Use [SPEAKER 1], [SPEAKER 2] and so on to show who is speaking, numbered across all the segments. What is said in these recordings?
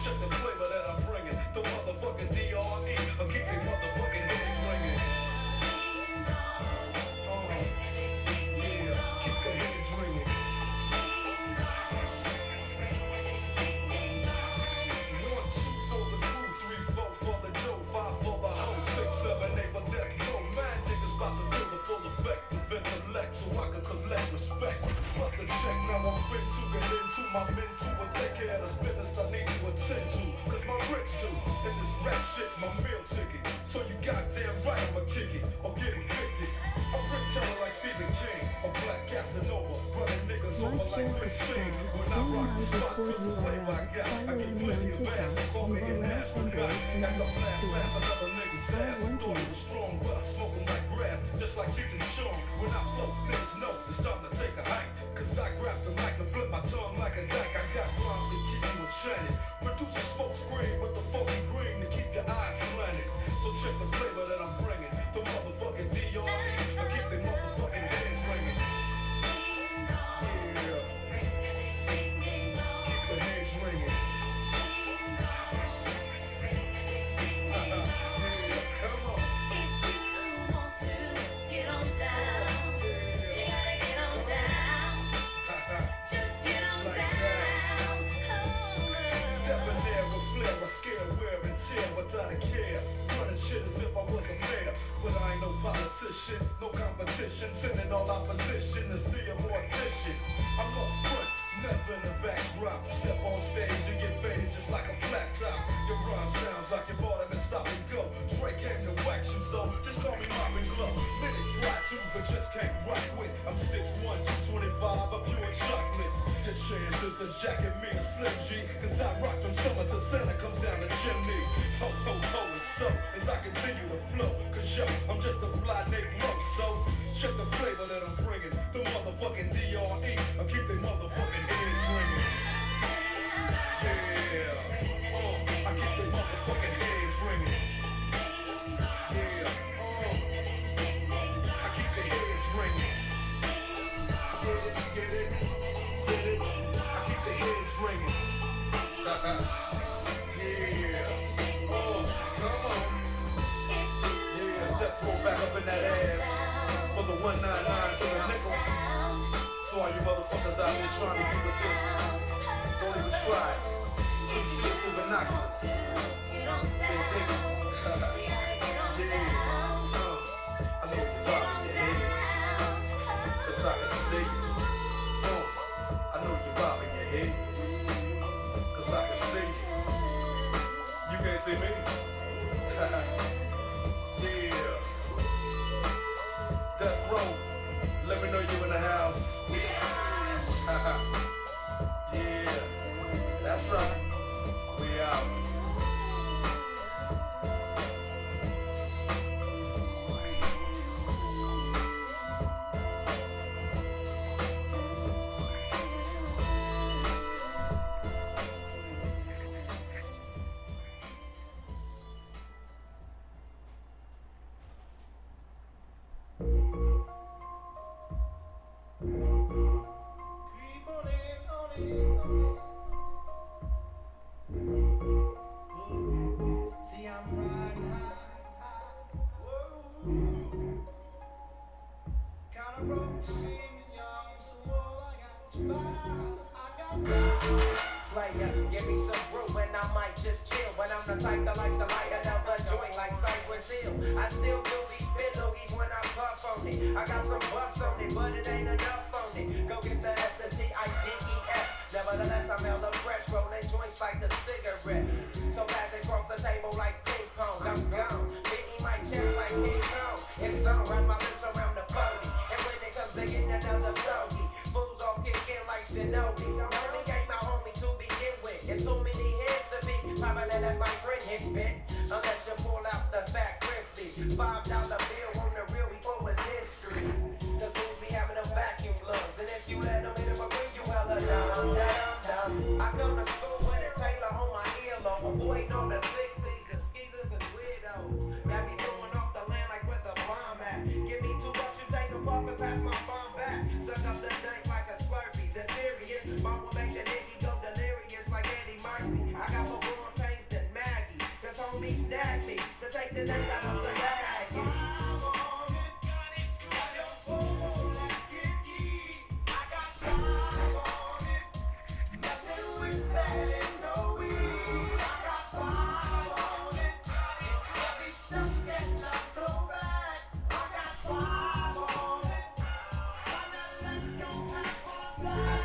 [SPEAKER 1] check the flavor that I'm bringing. The motherfucking DRE, I'll keep they motherfucking heads ringing. Yeah, keep the heads ringing. 1, 2 for the crew, 3, 4 for the dough, 5 for the hoe, 6, 7, 8 for death row. Mad niggas about to feel the full effect of intellect, so I can collect respect. Plus a check, now I'm fit to get into my mental and take care of this business I need to attend to. Cause my rich do, and this rap shit's my meal ticket. So you goddamn right I'ma kick it, or get evicted. I'm Rick Taylor like Stephen King, a black Casanova, running niggas over like Chris Shane. When I rock the spot, feel the flavor I got. I get plenty of ass, so call me an astronaut. As I blast past another nigga's ass, thought it was strong, but I smoke 'em like grass, just like Cheech and Chong. When I flow, niggas know it's time to take a hike. Cause I grab the mic and flip my tongue like a dyke. I got rhymes to keep you enchanted. Produce a smoke screen with the funky green to keep your eyes slanted. So check the flavor that I'm bringing. The motherfucking DRE, I keep they motherfucking heads ringing. Yeah, keep the heads ringing. Come on.
[SPEAKER 2] Get on down. You gotta get on down. Just get on down.
[SPEAKER 1] Debonair with flair, I scare, wear and tear without a care. Running shit as if I was a mayor, but I ain't no politician, no competition. Sending all opposition to see a mortician. I'm up front, never in the backdrop. Step on stage and get faded just like a flat top. Your rhyme sounds like you bought them and stop and go. Drake came to wax you, so just call me Mop and Glow. Minutes try to, but just can't rock with. I'm 6'1", 225, a pure chocolate. Your chance is to jacket me a Slim G, cause I rock from summer till Santa comes down the chimney. Ho, ho, ho, and so, as I continue to flow, cause yo, I'm just a fly Negro, so check the flavor that I'm bringing. The motherfucking DRE, I'll keep they motherfucking heads ringing. Yeah, I keep they motherfucking heads ringing. Yeah, I keep the heads ringing. Get it, get it, I keep the heads ringing. Yeah, come on. Yeah, death roll back up in that ass. For the 199 to the nickel. So all you motherfuckers out there trying to be with this, don't even try it. You see it through binoculars. They think, yeah, I know it's bobbing your head, cause I can see it. I know you're bobbing your head, cause I can see it. You can't see me. Yeah. Death row, let me know you in the house. Yeah, that's right. We out.
[SPEAKER 3] Give me some brew and I might just chill. When I'm the type that like to light another joint like Cypress Hill. I still do these spit loogies when I puff on it. I got some bucks on it, but it ain't enough on it. Go get the S, the T, I, D, E, F. Nevertheless, I'm hella fresh, rolling joints like the cigarette. So as they cross the table like ping pong, I'm gone. Beating my chest like King Kong. It's on, wrap my lips around the phony. And when it comes to getting another stogie, fools all kick in like Shinobi. Homie ain't my homie to begin with. It's too many heads to be. Probably let my friend hit bit. Unless you pull out the fat crispy. $5 bill on the real before it's history. Cause fools be having them vacuum lungs. And if you let them hit them away, you hella dumb, dumb, dumb. I come to school with a Taylor on my earlobe. Avoiding all the flixies and skeezers and weirdos. Got me throwing off the land like where the bomb at. Give me $2, you take a puff and pass my bomb back. Suck up the dank like a Slurpee. The serious. Mom will make the nigga go delirious like Eddie Murphy. I got my take the name out of the bag.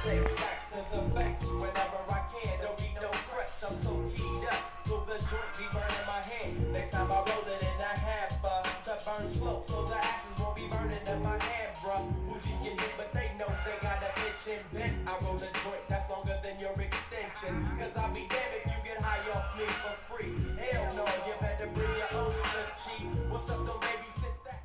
[SPEAKER 3] Take shots to the face whenever I can. Don't need no crutch, I'm so keyed up. Till the joint be burning my hand. Next time I roll it in a half to burn slow, so the ashes won't be burning in my hand, bruh. Boogies get hit, but they know they got a itch and bent. I roll a joint that's longer than your extension. Cause I'll be damned if you get high off me for free. Hell no, you better bring your own slip cheap. What's up, don't babysit that?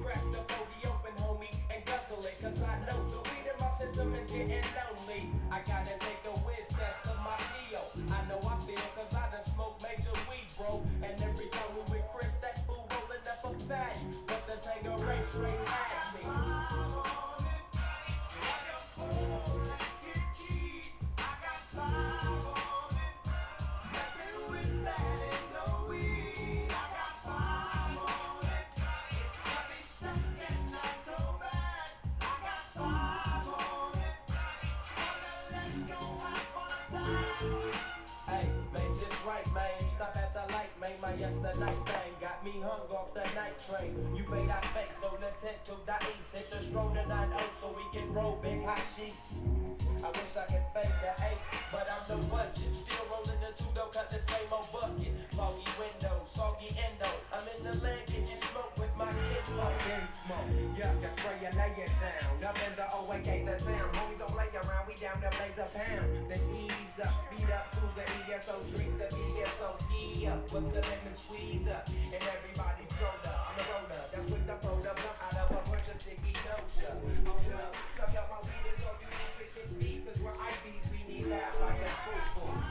[SPEAKER 3] Crack the 40 open, homie, and guzzle it. Cause I know the weed in my system is getting lonely. I gotta take a whiz test to my PO. I know I feel cause I done smoked major weed, bro. And every time we with Chris, that fool rolling up a fatty. But the Tango race straight at me. Stop at the light, man. My yesterday thing got me hung off the night train. You fade, I fake, so let's head to the east. Hit the stroll to 9-0 so we can roll big hot sheets. I wish I could fade the 8, but I'm no budget. Still rolling the 2, though, cut the same old bucket. Foggy window, soggy endo. I'm in the land, getting smoke with my kid.
[SPEAKER 4] Getting smoke, yuck, I spray and lay it down. Up in the OA gate the town. Homies don't play around, we down to blaze a pound. Then ease up, speed up to the ESO, drink the BSO. Up, put the lemon squeeze up, and everybody's rolled up. I'm the roller, that's with the folder, blunt out of a bunch of sticky doja. Hold up, suck up my weed, it's all you need 50 feet, cause we're IBs, we need half like a football.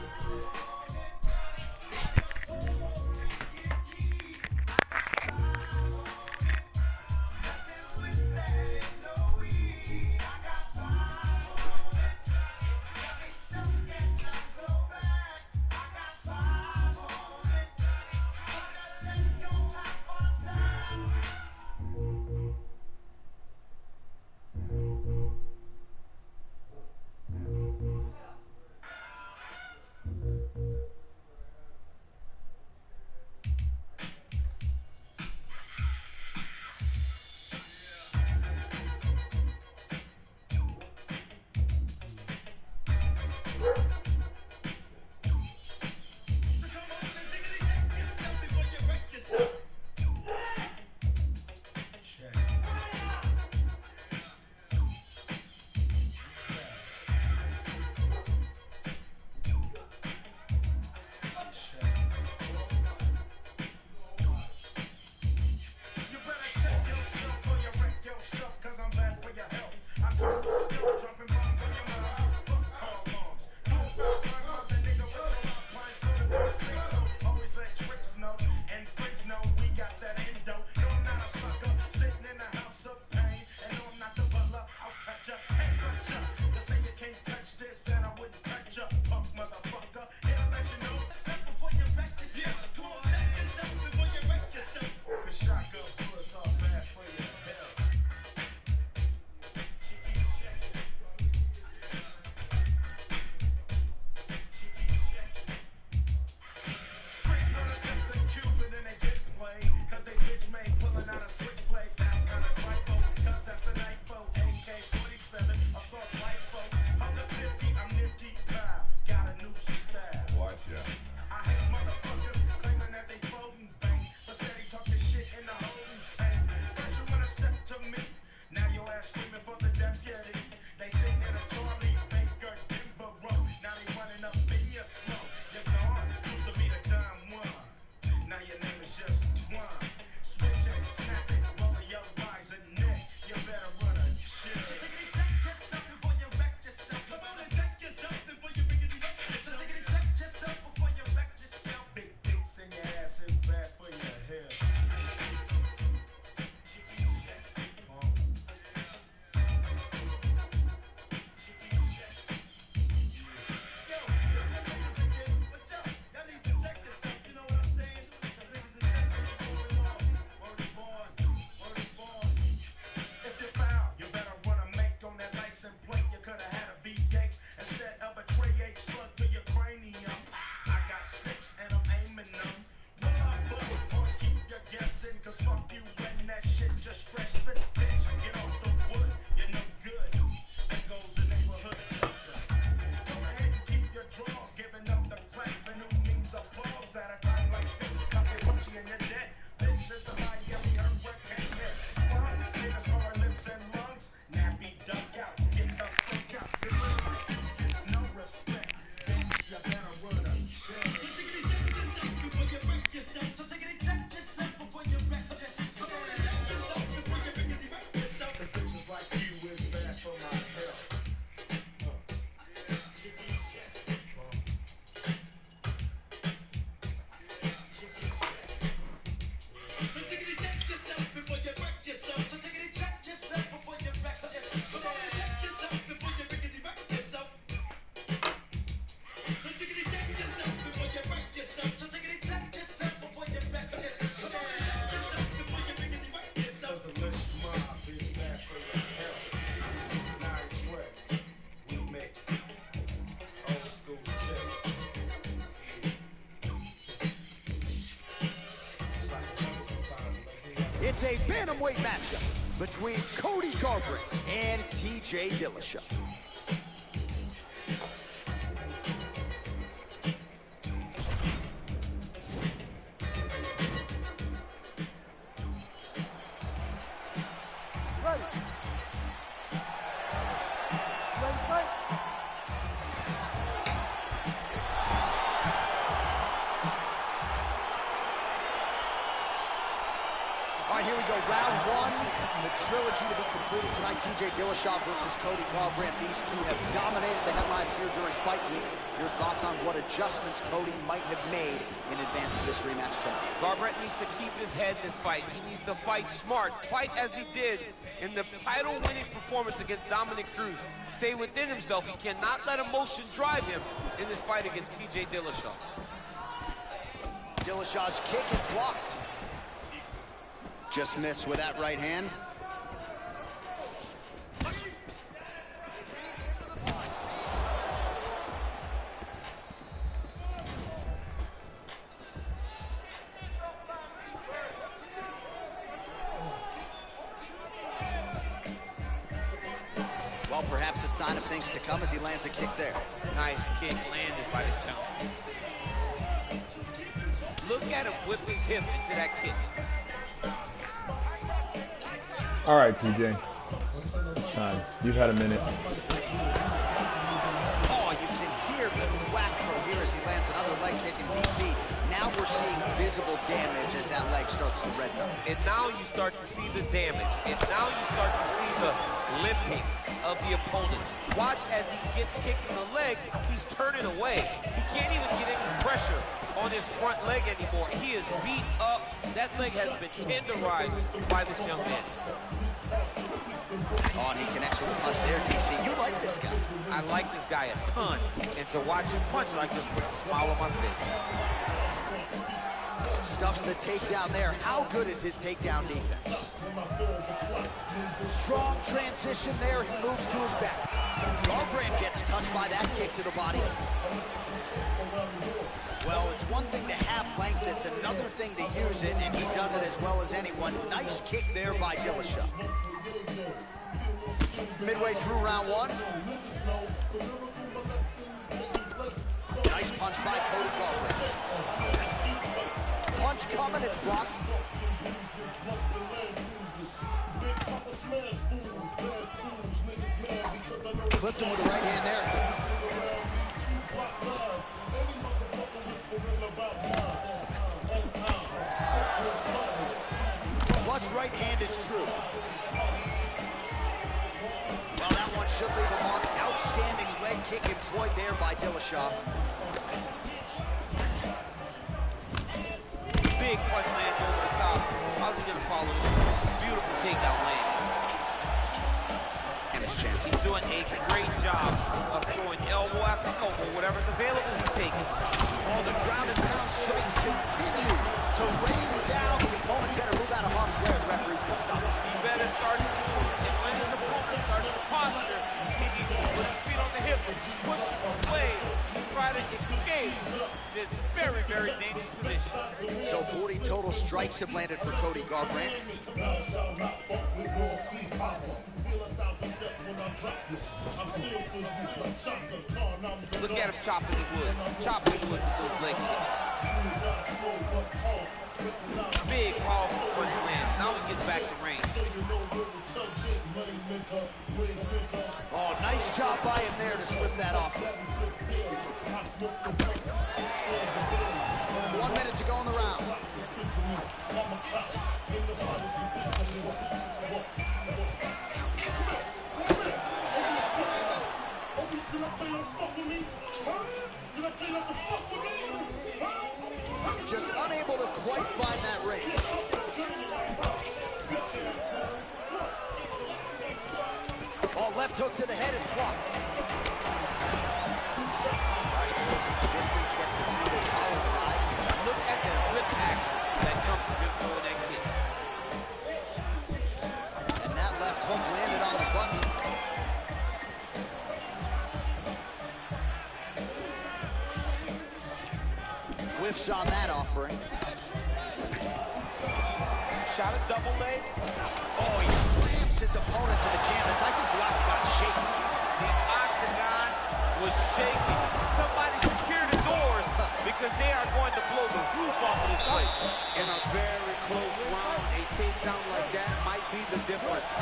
[SPEAKER 5] bantamweight matchup between Cody Garbrandt and TJ Dillashaw. All right, here we go, round one, the trilogy to be completed tonight, TJ Dillashaw versus Cody Garbrandt. These two have dominated the headlines here during Fight Week. Your thoughts on what adjustments Cody might have made in advance of this rematch tonight?
[SPEAKER 6] Garbrandt needs to keep his head this fight. He needs to fight smart, fight as he did in the title-winning performance against Dominic Cruz. Stay within himself. He cannot let emotion drive him in this fight against TJ Dillashaw.
[SPEAKER 5] Dillashaw's kick is blocked. Just missed with that right hand. Well, perhaps a sign of things to come as he lands a kick there.
[SPEAKER 6] Nice kick landed by the jump. Look at him whip his hip into that kick.
[SPEAKER 7] All right, TJ. You've had a minute.
[SPEAKER 5] Oh, you can hear the whack from here as he lands another leg kick in DC. Now we're seeing visible damage as that leg starts to redden up.
[SPEAKER 6] And now you start to see the damage. And now you start to see the limping of the opponent. Watch as he gets kicked in the leg, he's turning away. He can't even get any pressure on his front leg anymore. He is beat up. That leg has been tenderized by this young man.
[SPEAKER 5] Oh, and he connects with a punch there, DC. You like this guy.
[SPEAKER 6] I like this guy a ton. And to watch him punch like this puts a smile on my face.
[SPEAKER 5] Stuffs the takedown there. How good is his takedown defense? Strong transition there. He moves to his back. Garbrandt gets touched by that kick to the body. Well, it's one thing to have length, it's another thing to use it, and he does it as well as anyone. Nice kick there by Dillashaw. Midway through round one. Nice punch by Cody Garbrandt. Punch coming, it's blocked. Clipped him with the right hand there. Flush right hand is true. Well, that one should leave a mark. Outstanding leg kick employed there by Dillashaw.
[SPEAKER 6] Big punch lands over the top. How's he gonna follow this? Beautiful takedown land. He's doing a great job of throwing elbow after elbow. Whatever's available, he's taking.
[SPEAKER 5] Oh, the ground and pound strikes continue to rain down. The opponent better move out of harm's way. The referee's gonna stop us.
[SPEAKER 6] He better start to, and when his opponent starts to posture, he can put his feet on the hip, push away, try to escape this very, very dangerous position.
[SPEAKER 5] So 40 total strikes have landed for Cody Garbrandt.
[SPEAKER 6] Look at him chopping the wood. Chopping the wood with those leg kicks. Big, powerful punch land. Now he gets back to range.
[SPEAKER 5] Oh, nice job by him there to slip that off. 1 minute to go in the round. Just unable to quite find that range. Oh, left hook to the head, it's blocked. Distance gets the single collar tie.
[SPEAKER 6] Look at the whip action that comes from him throwing that kick.
[SPEAKER 5] And that left hook landed on the button. Whiffs on that offering.
[SPEAKER 6] shot a double leg.
[SPEAKER 5] Oh, he slams his opponent to the canvas. I think the octagon's shaking.
[SPEAKER 6] The octagon was shaking. Somebody secure the doors because they are going to blow the roof off of this place.
[SPEAKER 8] In a very close round, a takedown like that might be the difference.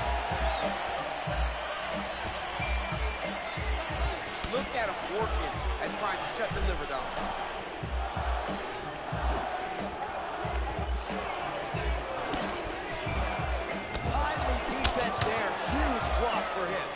[SPEAKER 6] Look at him working and trying to shut the liver down.
[SPEAKER 5] Timely defense there. Huge block for him.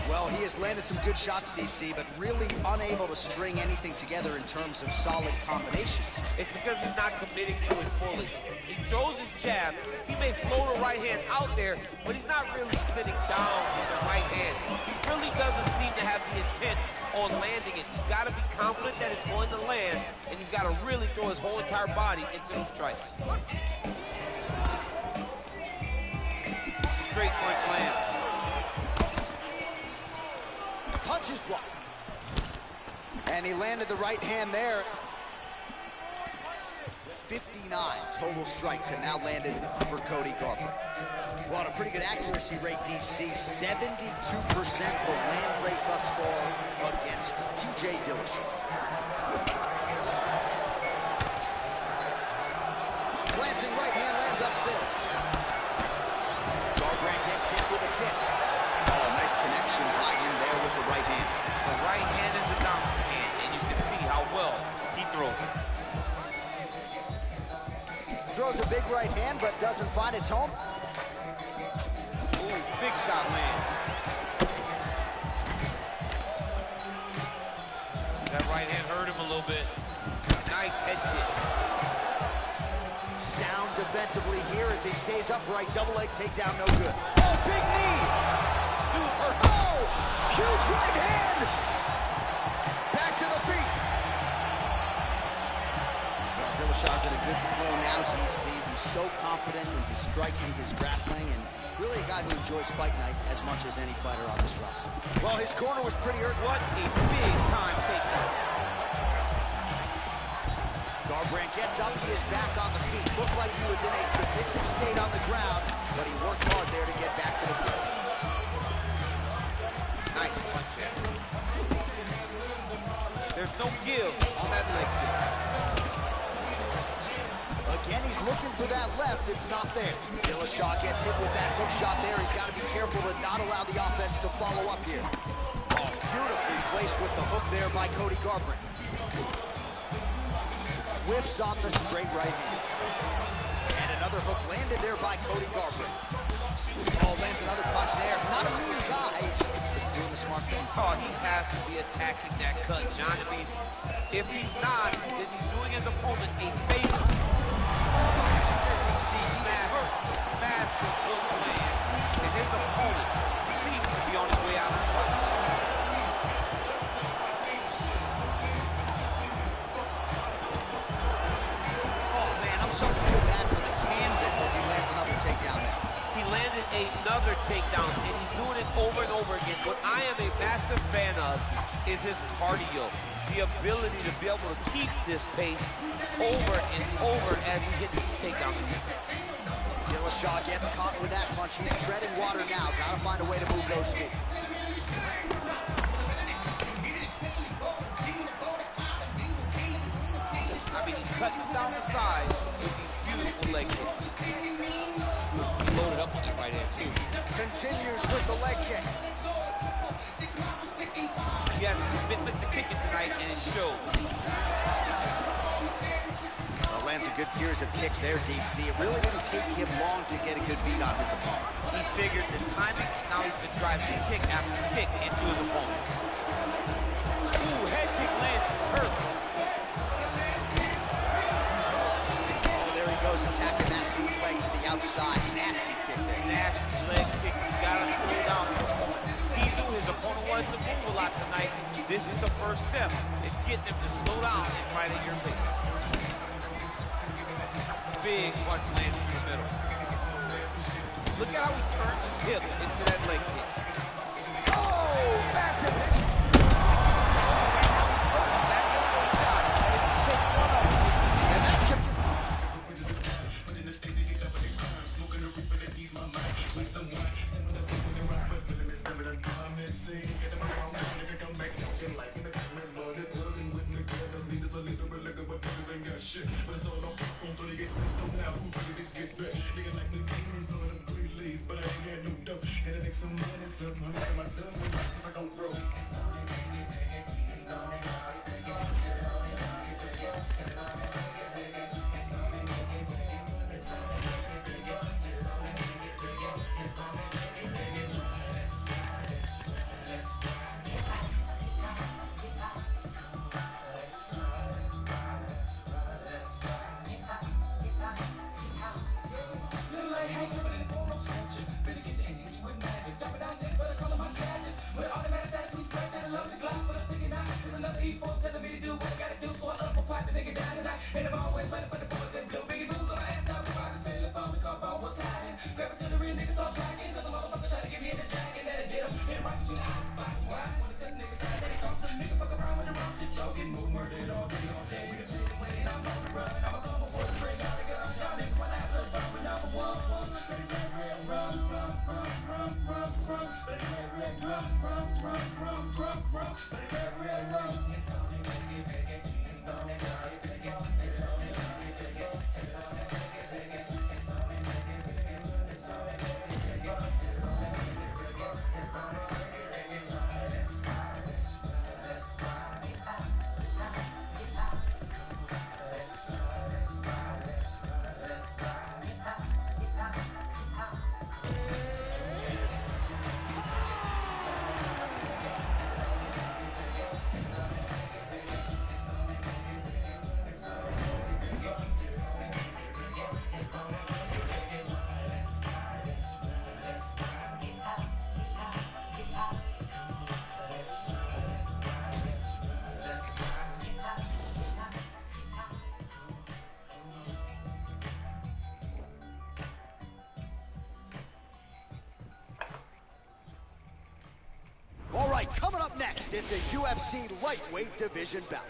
[SPEAKER 5] Well, he has landed some good shots, DC, but really unable to string anything together in terms of solid combinations.
[SPEAKER 6] It's because he's not committing to it fully. He throws his jab. He may float a right hand out there, but he's not really sitting down with the right hand. He really doesn't seem to have the intent on landing it. He's got to be confident that it's going to land, and he's got to really throw his whole entire body into those strikes. Straight punch lands.
[SPEAKER 5] Punches blocked. And he landed the right hand there. 59 total strikes have now landed for Cody Garbrandt. Well, on a pretty good accuracy rate, DC. 72% the land rate thus far against TJ Dillashaw. Glancing right hand lands upstairs. Garbrandt gets hit with a kick. Oh, nice connection by him there with the right hand.
[SPEAKER 6] The right hand is the dominant hand, and you can see how well he throws it.
[SPEAKER 5] Throws a big right hand, but doesn't find its home.
[SPEAKER 6] Ooh, big shot land. That right hand hurt him a little bit. Nice head kick.
[SPEAKER 5] Sound defensively here as he stays upright. Double leg takedown, no good. Oh, big knee!
[SPEAKER 6] Dude's hurt.
[SPEAKER 5] Oh, huge right hand! Back to the feet. Well, Dillashaw's in a good flow now, DC. He's so confident in his striking, his grappling, and really a guy who enjoys fight night as much as any fighter on this roster. Well, his corner was pretty hurt.
[SPEAKER 6] What a big time takedown.
[SPEAKER 5] Garbrandt gets up, he is back on the feet. Looked like he was in a submissive state on the ground, but he worked hard there to get back to the finish.
[SPEAKER 6] Nice punch there. There's no give on that leg kick.
[SPEAKER 5] Again, he's looking for that left. It's not there. Dillashaw gets hit with that hook shot there. He's got to be careful to not allow the offense to follow up here. Oh, beautifully placed with the hook there by Cody Garbrandt. Whiffs on the straight right hand. And another hook landed there by Cody Garbrandt. Oh, lands another punch there. Not a mean guy. He's just doing the smart thing.
[SPEAKER 6] Oh, he has to be attacking that cut, John. I mean, if he's not, then he's doing his opponent a favor. Massive hook land, and his opponent seems to be on his way out of the fight.
[SPEAKER 5] Oh, man, I'm starting to feel bad for the canvas as he lands another takedown there.
[SPEAKER 6] He landed another takedown, and he's doing it over and over again. What I am a massive fan of is his cardio, the ability to be able to keep this pace over and over as he hits these takedowns.
[SPEAKER 5] Dillashaw gets caught with that punch. He's treading water now. Got to find a way to move those feet.
[SPEAKER 6] I mean, he's cutting down the side with these beautiful leg kicks. He loaded up on that right hand, too.
[SPEAKER 5] Continues with the leg kick.
[SPEAKER 6] He has a commitment to kicking tonight, and it shows.
[SPEAKER 5] Well, lands a good series of kicks there, DC. It really didn't take him long to get a good beat on his opponent.
[SPEAKER 6] He figured the timing, now he's been driving kick after kick into his opponent. Ooh, head kick lands, hurt.
[SPEAKER 5] Oh, there he goes, attacking that loop leg to the outside. Nasty kick there.
[SPEAKER 6] Nasty leg kick, you gotta slow down his opponent. He knew his opponent wasn't to move a lot tonight. This is the first step. It's getting him to slow down and fight at your pace. Big punch lands in the middle. Look at how he turns his hip into that leg kick.
[SPEAKER 5] Oh, massive hit.
[SPEAKER 6] That is a shot. If you take one of them,
[SPEAKER 5] And that's All right, coming up next, it's a UFC lightweight division bout.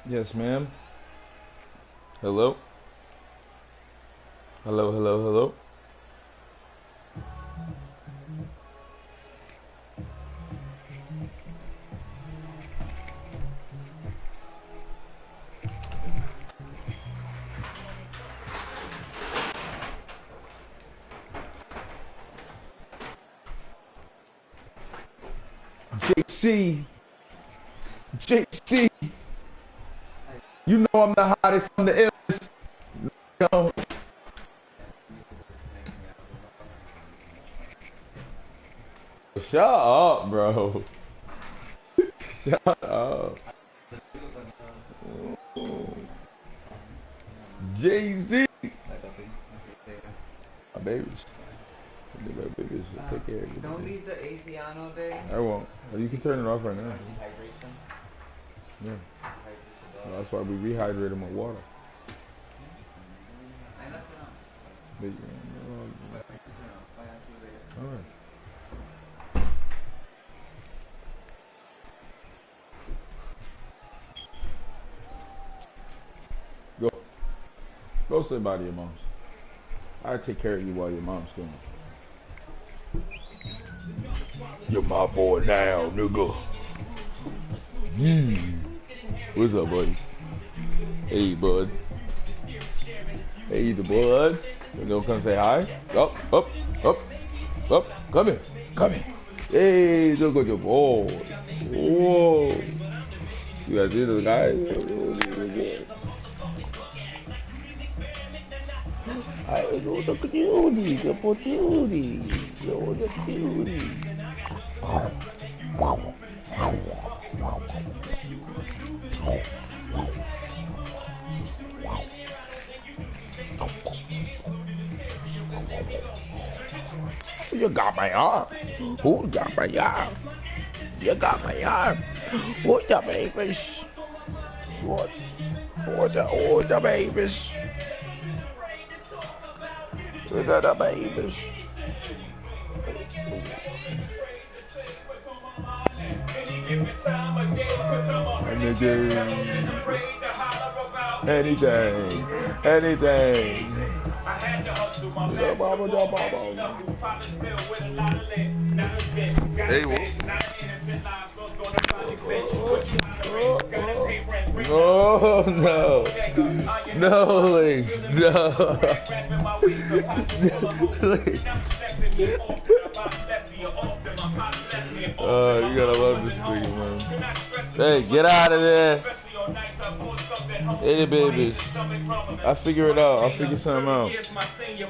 [SPEAKER 7] Yes, ma'am. Hello? Hello, hello, hello? JC! JC! You know I'm the hottest, I'm the illest. Go. Shut up, bro. Shut up. Jay-Z. My babies. My babies take care of you.
[SPEAKER 9] Don't leave the AC on all day.
[SPEAKER 7] I won't. You can turn it off right now.
[SPEAKER 9] Dehydration.
[SPEAKER 7] Yeah. That's why we rehydrate them with water.
[SPEAKER 9] I left it on.
[SPEAKER 7] But, all right. Go. Go say bye to your moms. I take care of you while your mom's doing it. You're my boy now, nigga. What's up, buddy? Hey, bud. Hey, the buds. You gonna come say hi? Up, up, up, up. Come here. Come here. Hey, look at your boy. Whoa. You guys see the guy? I know the cutie, the cutie, the cutie. You got my arm. Who got my arm? You got my arm. What the babies? What the babies? What the babies? Anything.
[SPEAKER 1] I had to hustle my
[SPEAKER 7] Hey, oh no. No, Lex. No. Oh, you gotta love this thing, man. Hey, get out of there. Hey, babies. I'll figure it out. I'll figure something out.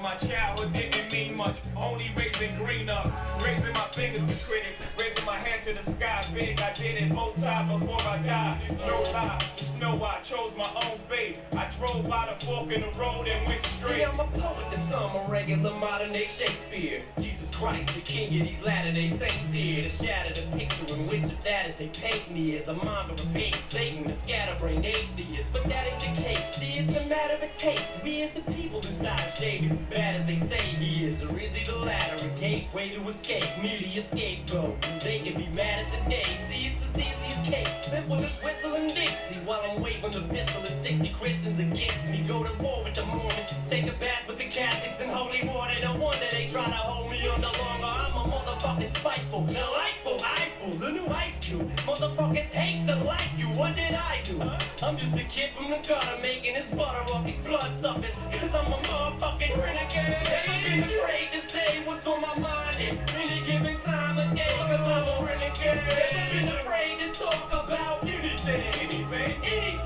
[SPEAKER 1] My childhood didn't mean much. Only raising green up. Raising my fingers to critics. Raising my hand to the sky big. I did it both times before I died. No lie. It's no I chose my own fate. I drove by the fork in the road and went straight. See, I'm a poet, the sum, a regular modern day Shakespeare. Jesus Christ, the king of these latter-day saints here. To shatter the picture in which of that is they paint me as a monger of hate, Satan, the scatterbrain atheist. But that ain't the case. See, it's a matter of taste. We as the people decide shade is as bad as they say he is. Or is he the latter, a gateway to escape? Merely a scapegoat. They can be mad at today. See, it's as easy as cake. Simple as whistling Dixie. While I'm waving the pistol and 60 Christians against me. Go to war with the Mormons. Take a bath with the Catholics in holy water. No wonder they try to hold me under longer. I'm a motherfucking spiteful, delightful, eyeful, the new Ice Cube. Motherfuckers hate to like you. What did I do? I'm just a kid from the gutter making his butter off these bloodsuckers. Cause I'm a motherfucking renegade. Never been afraid to say what's on my mind at any given time of day. Cause I'm a renegade. Never been afraid to talk about anything. Renegade.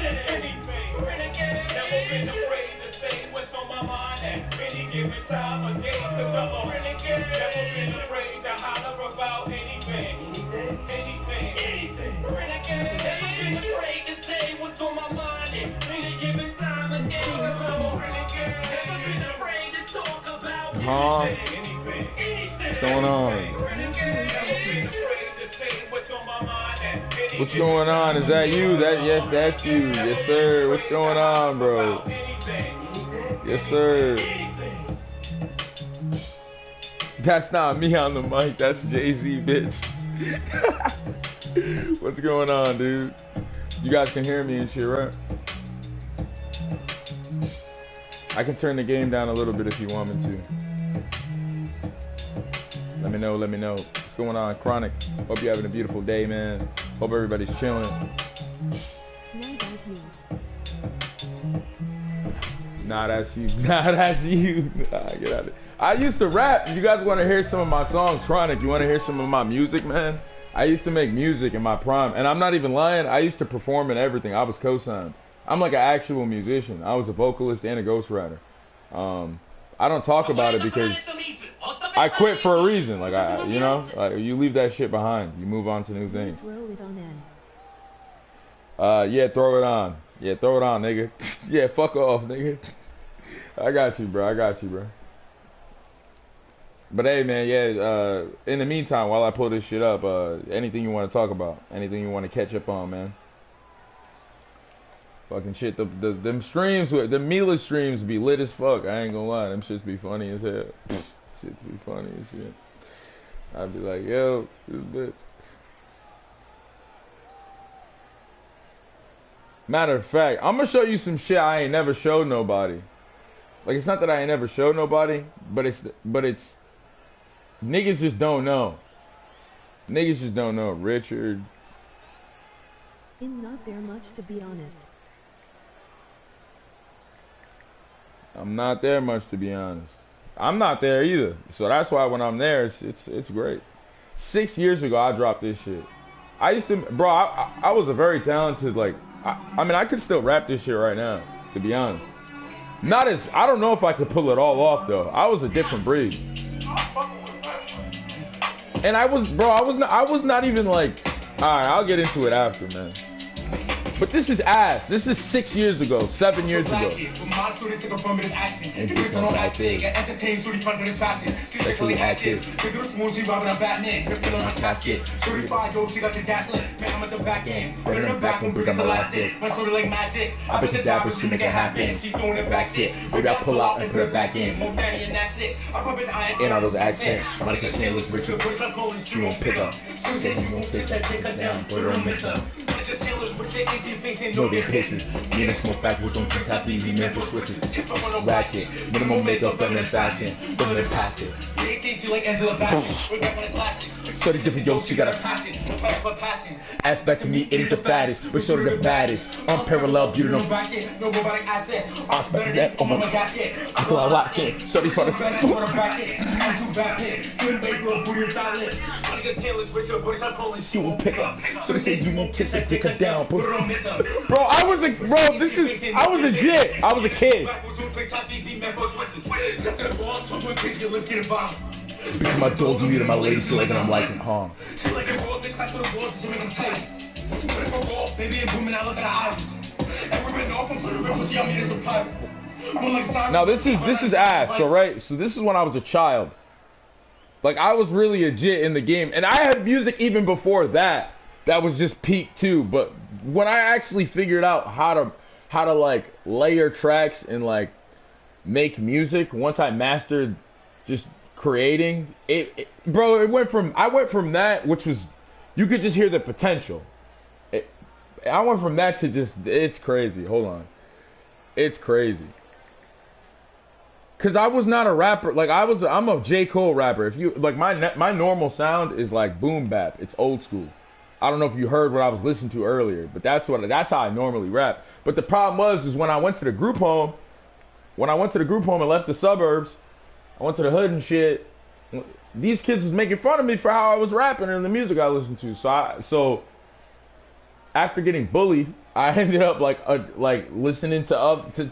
[SPEAKER 1] Never been afraid to say what's on my mind at any given time of day. Cause I'm a renegade. Never been afraid to holler about anything. Renegade. Never been afraid to say what's on my mind at any given time of day. Cause I'm a renegade. Never been afraid to talk about anything.
[SPEAKER 7] What's going on? What's going on? Is that you? Yes, that's you. Yes, sir. What's going on, bro? Yes, sir. That's not me on the mic. That's Jay-Z, bitch. What's going on, dude? You guys can hear me and shit, right? I can turn the game down a little bit if you want me to. Let me know. What's going on, Chronic? Hope you're having a beautiful day, man. Hope everybody's chilling. Nah, that's you. Nah, that's you. Nah, get out of it. I used to rap. You guys want to hear some of my songs, Chronic? You want to hear some of my music, man? I used to make music in my prime. And I'm not even lying. I used to perform in everything. I was co-signed. I'm like an actual musician. I was a vocalist and a ghostwriter. I don't talk about it because I quit for a reason. Like, you leave that shit behind. You move on to new things. Yeah, throw it on. Yeah, throw it on, nigga. Yeah, fuck off, nigga. I got you, bro. But hey, man, yeah, in the meantime, while I pull this shit up, anything you want to talk about, anything you want to catch up on, man. Fucking shit, them streams, the Mila streams be lit as fuck. I ain't gonna lie, them shits be funny as hell. Shits be funny as shit. I'd be like, yo, this bitch. Matter of fact, I'm gonna show you some shit I ain't never showed nobody. Like, it's not that I ain't never showed nobody, but it's niggas just don't know. Niggas just don't know. Richard.
[SPEAKER 10] I'm not there much, to be honest.
[SPEAKER 7] I'm not there much, to be honest. I'm not there either. So that's why when I'm there, it's great. 6 years ago, I dropped this shit. I used to, bro, I was a very talented, like, I mean, I could still rap this shit right now, to be honest. Not as, I don't know if I could pull it all off, though. I was a different breed. And I was not even like, all right, I'll get into it after, man. But this is ass. This is 6 years ago, 7 years ago. Sexually active. Better than back when we're gonna last it. I bet the dappers to make it happen. She throwing it back shit. Maybe I pull out and put it back in. In all those accents. Like a sailor's Richard. She won't pick up. Say you won't piss that dick down, but her miss up. No, they're pictures. Me and the smoke backwards on Kentucky, we mental switches. Ratchet, minimum makeup, feminine fashion, feminine plastic. So the different yo, she got a passion. Aspect to me, it ain't the fattest, but sort of the baddest. Unparalleled beauty, no bracket, no robotic asset. Aspect of that, oh my gasket. I feel I lock in, so they for the best. I'm too bad hit. Student base, little booty and fat lips. She won't pick up. So they say you won't kiss her, dick her down, put her on miss up. Bro, I was a legit. I was a kid. Because my dog you to my lady so like I'm like home. Now this is ass, so right? So this is when I was a child. Like I was really legit in the game. And I had music even before that. That was just peak too. But when I actually figured out how to like layer tracks and like make music, once I mastered just creating it, bro, I went from that, which was, you could just hear the potential. I went from that to just, it's crazy. Hold on. It's crazy. Cause I was not a rapper. Like I'm a J. Cole rapper. If you like my normal sound is like boom bap. It's old school. I don't know if you heard what I was listening to earlier, but that's how I normally rap. But the problem is when I went to the group home, and left the suburbs, I went to the hood and shit. These kids was making fun of me for how I was rapping and the music I listened to. So after getting bullied, I ended up like listening to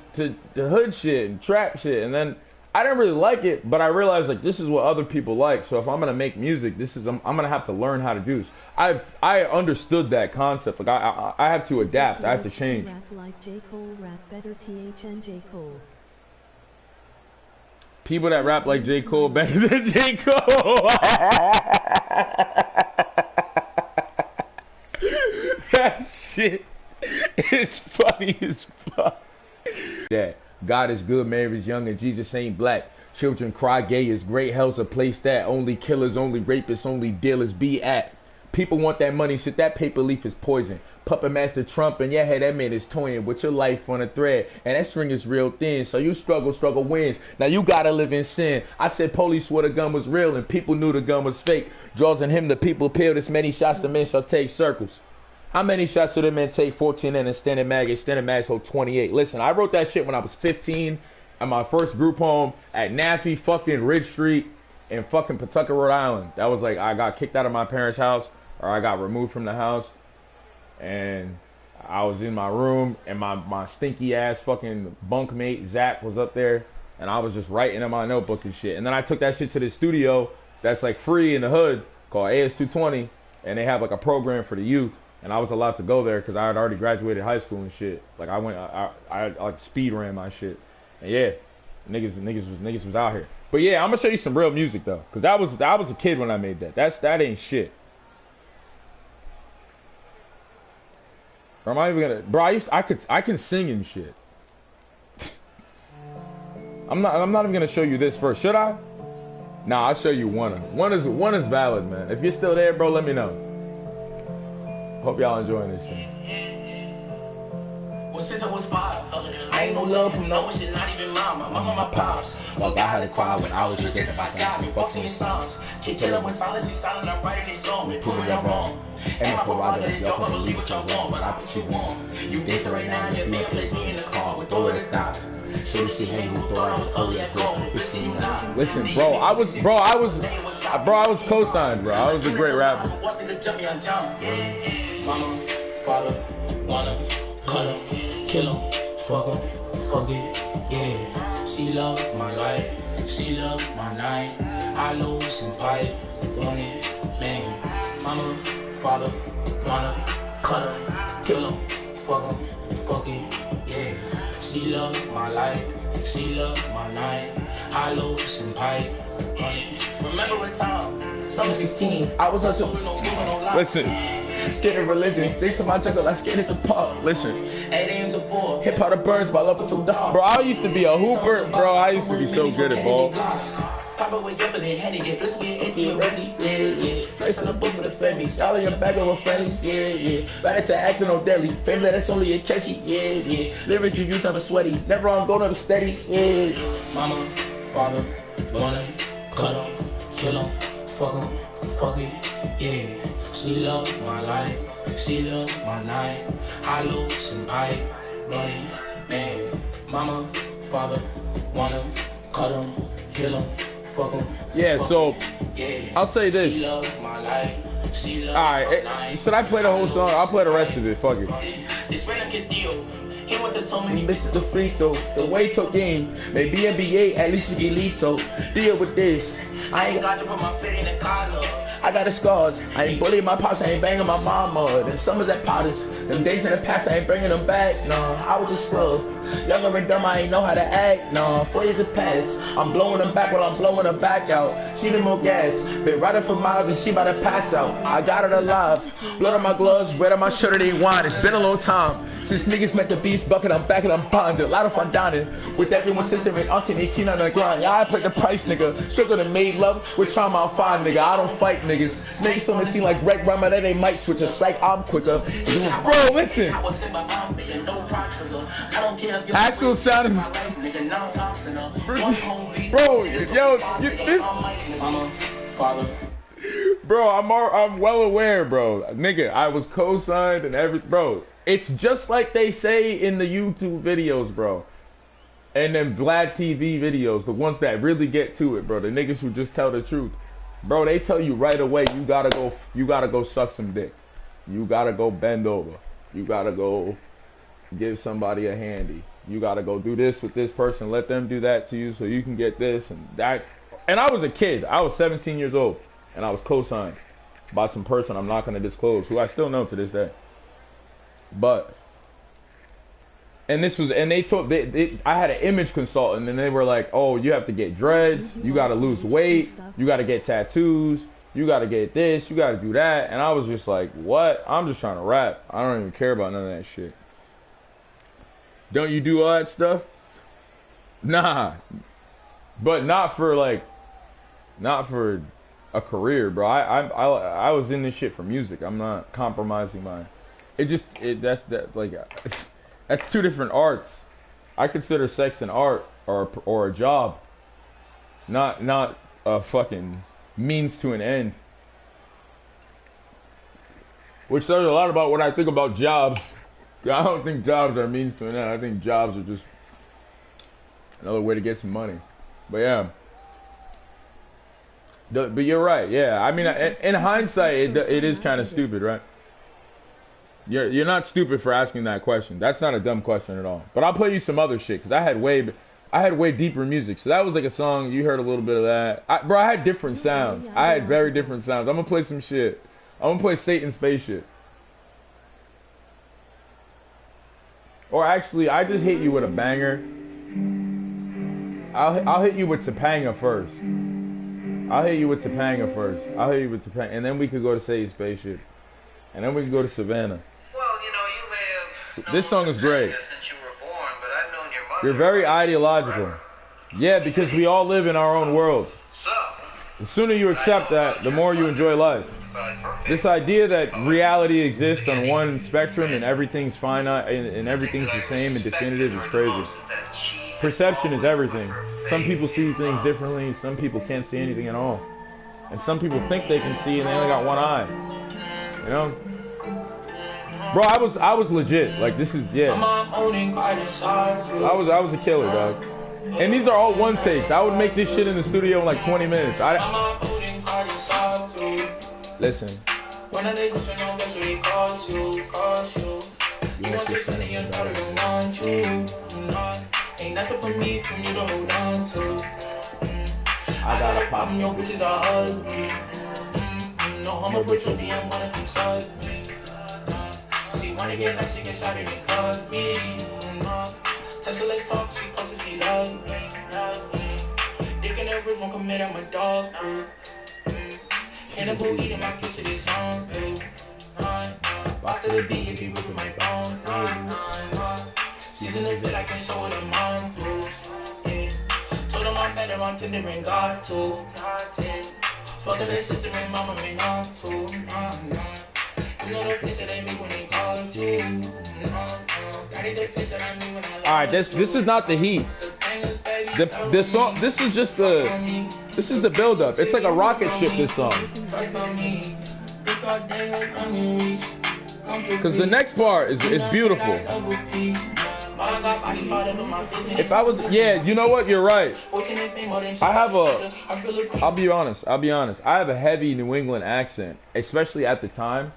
[SPEAKER 7] the hood shit and trap shit, and then I didn't really like it, but I realized like this is what other people like. So if I'm gonna make music, I'm gonna have to learn how to do this. I understood that concept. Like I have to adapt. I have to change.
[SPEAKER 10] Rap like J. Cole, rap better THN J. Cole.
[SPEAKER 7] People that rap like J. Cole better than J. Cole. That shit is funny as fuck. Yeah, God is good, Mary's young, and Jesus ain't black. Children cry, gay is great. Hell's a place that only killers, only rapists, only dealers be at. People want that money, shit, that paper leaf is poison. Puppet Master Trump, and yeah, hey, that man is toying with your life on a thread. And that string is real thin, so you struggle wins. Now you gotta live in sin. I said police swore the gun was real, and people knew the gun was fake. Draws on him, the people peeled. As many shots the men shall take circles. How many shots did the men take? 14 and extended mags hold 28. Listen, I wrote that shit when I was 15 at my first group home at Naffy fucking Ridge Street in fucking Pawtucket, Rhode Island. That was like, I got kicked out of my parents' house, or I got removed from the house, and I was in my room, and my stinky ass fucking bunkmate Zach was up there, and I was just writing in my notebook and shit. And then I took that shit to the studio that's like free in the hood called AS220, and they have like a program for the youth. And I was allowed to go there because I had already graduated high school and shit. Like I speed ran my shit. And yeah, niggas was out here. But yeah, I'm gonna show you some real music though, because I was a kid when I made that. That ain't shit. Or am I even gonna, bro? I can sing and shit. I'm not even gonna show you this first. Should I? Nah, I'll show you one. One is valid, man. If you're still there, bro, let me know. Hope y'all enjoying this shit.
[SPEAKER 11] Well, since I was 5, I ain't no love from no one, shit, not even mama. Mama, my pops. Well, I had to cry when I was just thinking about God. Me boxing in songs. Keep telling when silence is silent, I'm writing a song. Proving I'm wrong. And my prerogative, y'all can believe what y'all want, but I put you on. You dancing right now, and your man place me in the car with all of the dots. So see, hey, who thought I was ugly at gold? You not.
[SPEAKER 7] Listen, bro, I was co-signed, bro. I was a great rapper.
[SPEAKER 11] Mama, father, wanna cut him, kill him, fuck it, yeah. She love my life, she love my night. I lose and pipe, run it, man. Mama, father, wanna cut him, kill him, fuck 'em, fuck it, yeah. She love my life, she love my night. High lows and pipe, remember a time, summer 16, I was hustling with no moving, no lies.
[SPEAKER 7] Listen.
[SPEAKER 11] Scared of religion, drinks on my jungle, I scared at the park.
[SPEAKER 7] Listen.
[SPEAKER 11] 8 a.m. to 4, hip hop the birds, while up until dark.
[SPEAKER 7] Bro, I used to be a hooper. Bro, I used to be so good at ball.
[SPEAKER 11] Papa wake up and then handy get flips me and empty and Reggie, yeah. Flex on the book for the family, style your bag over friends, yeah. Better to acting on deli, family that's only a catchy, yeah. Lyrics you use never sweaty, never on go, never steady, yeah. Mama, father, wanna, cut 'em, kill 'em, fuck it, yeah. She love my life, she love my night. High lows and pipe, running, man. Mama, father, wanna, cut 'em, kill 'em.
[SPEAKER 7] Yeah, so I'll say this. Alright, should I play the whole song? I'll play the rest of it. Fuck it.
[SPEAKER 11] He missed the free throw, the way to game. Maybe NBA, at least he lethal. Deal with this. I ain't got to put my feet in the collar. I got the scars. I ain't bullying my pops, I ain't banging my mama. Them summers at Potters. Them days in the past, I ain't bringing them back. Nah, I was a scrub. Younger and dumb, I ain't know how to act. Nah, 4 years have passed. I'm blowing them back while I'm blowing her back out. She need more gas. Been riding for miles and she about to pass out. I got her alive. Blood on my gloves, red on my shirt, it ain't wine. It's been a long time since niggas met the beast bucket. I'm back and I'm bonded. A lot of fun dining with everyone's sister and auntie 18 on the grind. Yeah, I put the price, nigga. Struggle to made love with trauma, I'm fine, nigga. I don't fight niggas. Snakes on the scene like Greg Rama, that they might switch up. Like I'm quicker.
[SPEAKER 7] Bro, listen. Actual sound. Bro, yo, this. Bro, I'm well aware, bro. Nigga, I was co-signed and everything, bro. It's just like they say in the YouTube videos, bro. And then Vlad TV videos, the ones that really get to it, bro. The niggas who just tell the truth. Bro, they tell you right away, you gotta go suck some dick. You gotta go bend over. You gotta go give somebody a handy. You gotta go do this with this person, let them do that to you so you can get this and that. And I was a kid. I was 17 years old. And I was co-signed by some person I'm not gonna disclose, who I still know to this day. But, and this was, and they told, I had an image consultant, and they were like, oh, you have to get dreads, you gotta lose weight, you gotta get tattoos, you gotta get this, you gotta do that. And I was just like, what? I'm just trying to rap. I don't even care about none of that shit. Don't you do all that stuff? Nah. But not for like, not for a career, bro. I was in this shit for music. I'm not compromising mine. That's two different arts. I consider sex an art or a job, not a fucking means to an end. Which says a lot about what I think about jobs. I don't think jobs are means to an end. I think jobs are just another way to get some money. But yeah. But you're right, yeah. I mean, in hindsight, it is kind of stupid, right? You're not stupid for asking that question. That's not a dumb question at all. But I'll play you some other shit because I had way deeper music. So that was like a song, you heard a little bit of that. I had different sounds. I had very different sounds. I'm gonna play some shit. I'm gonna play Satan's Spaceship. Or actually, I just hit you with a banger. I'll hit you with Topanga first. I'll hit you with Topanga, and then we could go to Satan's Spaceship, and then we could go to Savannah.
[SPEAKER 3] Well, you know, you have
[SPEAKER 7] This song is great.
[SPEAKER 3] since you were born, but I've known your mother.
[SPEAKER 7] You're very ideological. Yeah, because we all live in our own world.
[SPEAKER 3] So,
[SPEAKER 7] The sooner you accept that, the more you enjoy life. This idea that reality exists on one spectrum and everything's finite and everything's the same and definitive is crazy. Perception is everything. Some people see things differently, some people can't see anything at all. And some people think they can see and they only got one eye. You know? Bro, I was legit. Like, this is, yeah. I was a killer, dog. And these are all one takes. I would make this shit in the studio in like 20 minutes. Listen.
[SPEAKER 11] Ain't nothing for me to hold on to. I got a problem, your bitches are ugly. No, I'ma put your DM on a consult me. See, when wanna get nice, you can shout it and call me. Tesla, let's talk, she close, she loves me. Dick in the roof, won't commit, I'm a dog. Cannibal eating my kiss to this song. Walk to the beat, if you whipping my bone. Season the vid, I can show her the mom. Told them I'm better, I'm Tinder and God too. Fucking their sister and mama and mom too. You know the face that they make when they call her too. Daddy, the face that I mean when I love.
[SPEAKER 7] Alright, this is not the heat. The song, this is just the, this is the build up. It's like a rocket ship, this song. Cause the next part is beautiful. If I was, yeah, you know what, you're right. I have a, I'll be honest, I have a heavy New England accent, especially at the time.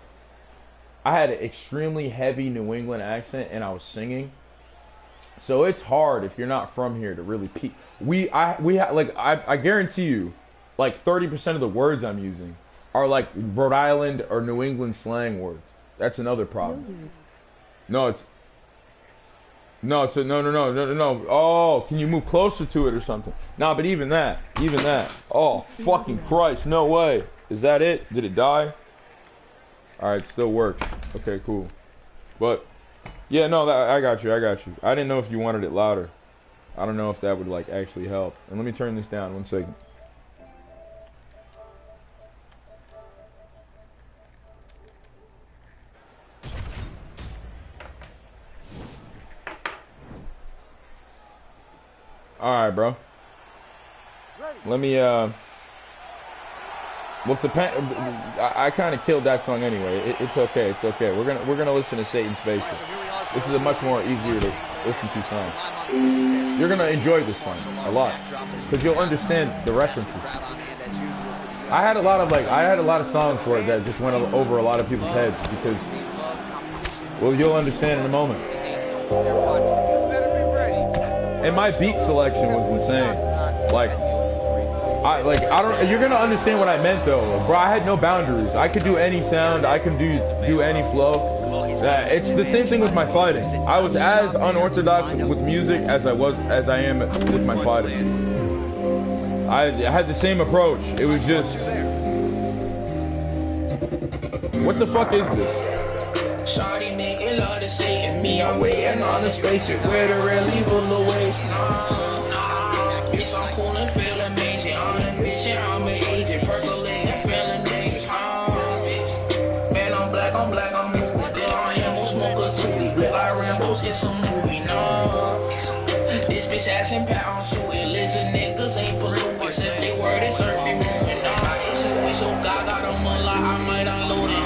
[SPEAKER 7] I had an extremely heavy New England accent and I was singing. So it's hard if you're not from here to really peak. I guarantee you, like 30% of the words I'm using are like Rhode Island or New England slang words. That's another problem. No. Oh, can you move closer to it or something? Nah, but even that. Oh, fucking Christ, no way. Is that it? Did it die? Alright, it still works. Okay, cool. But, yeah, no, I got you. I didn't know if you wanted it louder. I don't know if that would, like, actually help. And let me turn this down 1 second. Alright, bro. Let me, well, I kind of killed that song anyway. It's okay. We're gonna listen to Satan's Spaceship. This is a much more easier to listen to song. You're gonna enjoy this song a lot because you'll understand the references. I had a lot of songs for it that just went over a lot of people's heads because, well, you'll understand in a moment. And my beat selection was insane. You're gonna understand what I meant though, bro. I had no boundaries. I could do any sound. I could do any flow. It's the same thing with my fighting. I was as unorthodox with music as I am with my fighting. I had the same approach. It was just, what the fuck is this?
[SPEAKER 11] Shawty making love to Satan, me, I'm waiting on the spaceship where the real evil awaits. Bitch, I'm cool and feel amazing. On a mission, I'm an agent, percolating, feeling dangerous. Man, I'm black, I'm moving. Then I am a smoker too. Look like Rambo's in some movie, no. This bitch asking pat on shooting. Listen, niggas ain't for loot. Except they word it's earthy moving. It's so God got on my lot, I might unload it.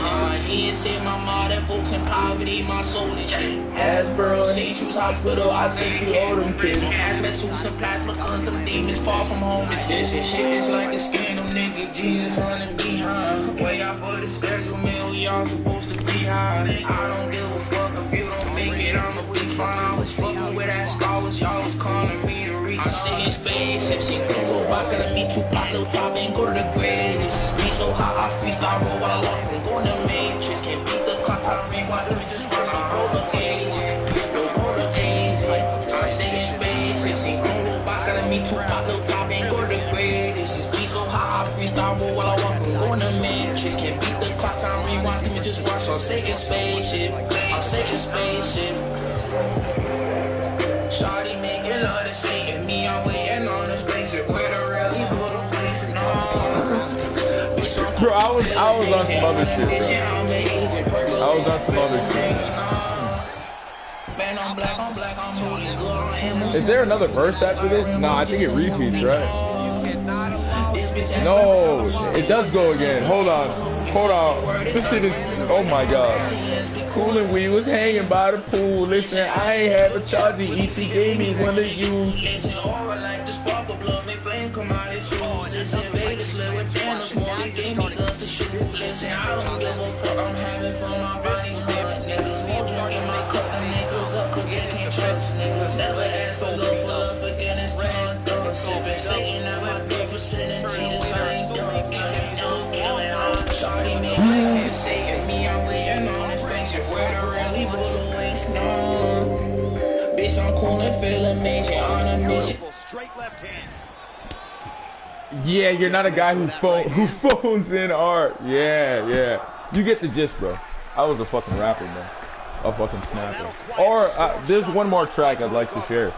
[SPEAKER 11] He said my mom and folks in poverty, my soul and shit. Hasbro, St. Jude's Hospital, I say you owe them kids. Hazmat suits and plasma guns, them demons far from home. It's this and shit, it's like a scandal, nigga. Jesus running behind. Way out for the schedule, man, we all supposed to be high. I don't give a fuck if you don't make it, I'ma be fine. I was fucking with that scholars, y'all was calling me to read. I'm singing spaceship, she can go by, gotta meet you, pop little top and go to the grave. This is me so hot, I freestyle roll while I'm going to Matrix. Can't beat the clock, I rewind, let me just run my roller gauge. No roller gauge. I'm singing spaceship, she can go by, gotta meet you, pop little top and go to the grave. This is me so hot, I freestyle roll while I'm going to Matrix. Can't beat the clock, I rewind, let me just watch. I'm singing spaceship, Shawty making love to Satan, me, I'm waiting on the spaceship where the real evil place.
[SPEAKER 7] Bro, I was on some other shit, bro. I was on some other shit. Is there another verse after this? No, I think it repeats, right? No, it does go again. Hold on. This shit is, oh my god. Cool and we was hanging by the pool. Listen, I ain't have a charge. The ET gave me one to use.
[SPEAKER 11] Listen, aura like the spark of blood, make flame come out his shoes. Listen, Vegas live with Thanos, more he gave me guns to shoot. Listen, I don't give a fuck, I'm having fun, my body's good. Niggas more drunk in my cup, them niggas up, cause they can't trust. Niggas never ask for love, forget it's time done. Sippin' Satan, never good for sitting, Jesus, I ain't done. Killing, Shawty, me, Satan, me, I'm waiting on this thing. She wear the rally, but the waist long. Bitch, I'm cool and feeling major on a mission.
[SPEAKER 5] Straight left hand.
[SPEAKER 7] Yeah, you're not a guy who phones in art. Yeah, yeah. You get the gist, bro. I was a fucking rapper, man. A fucking snapper. Or there's one more track I'd like to share,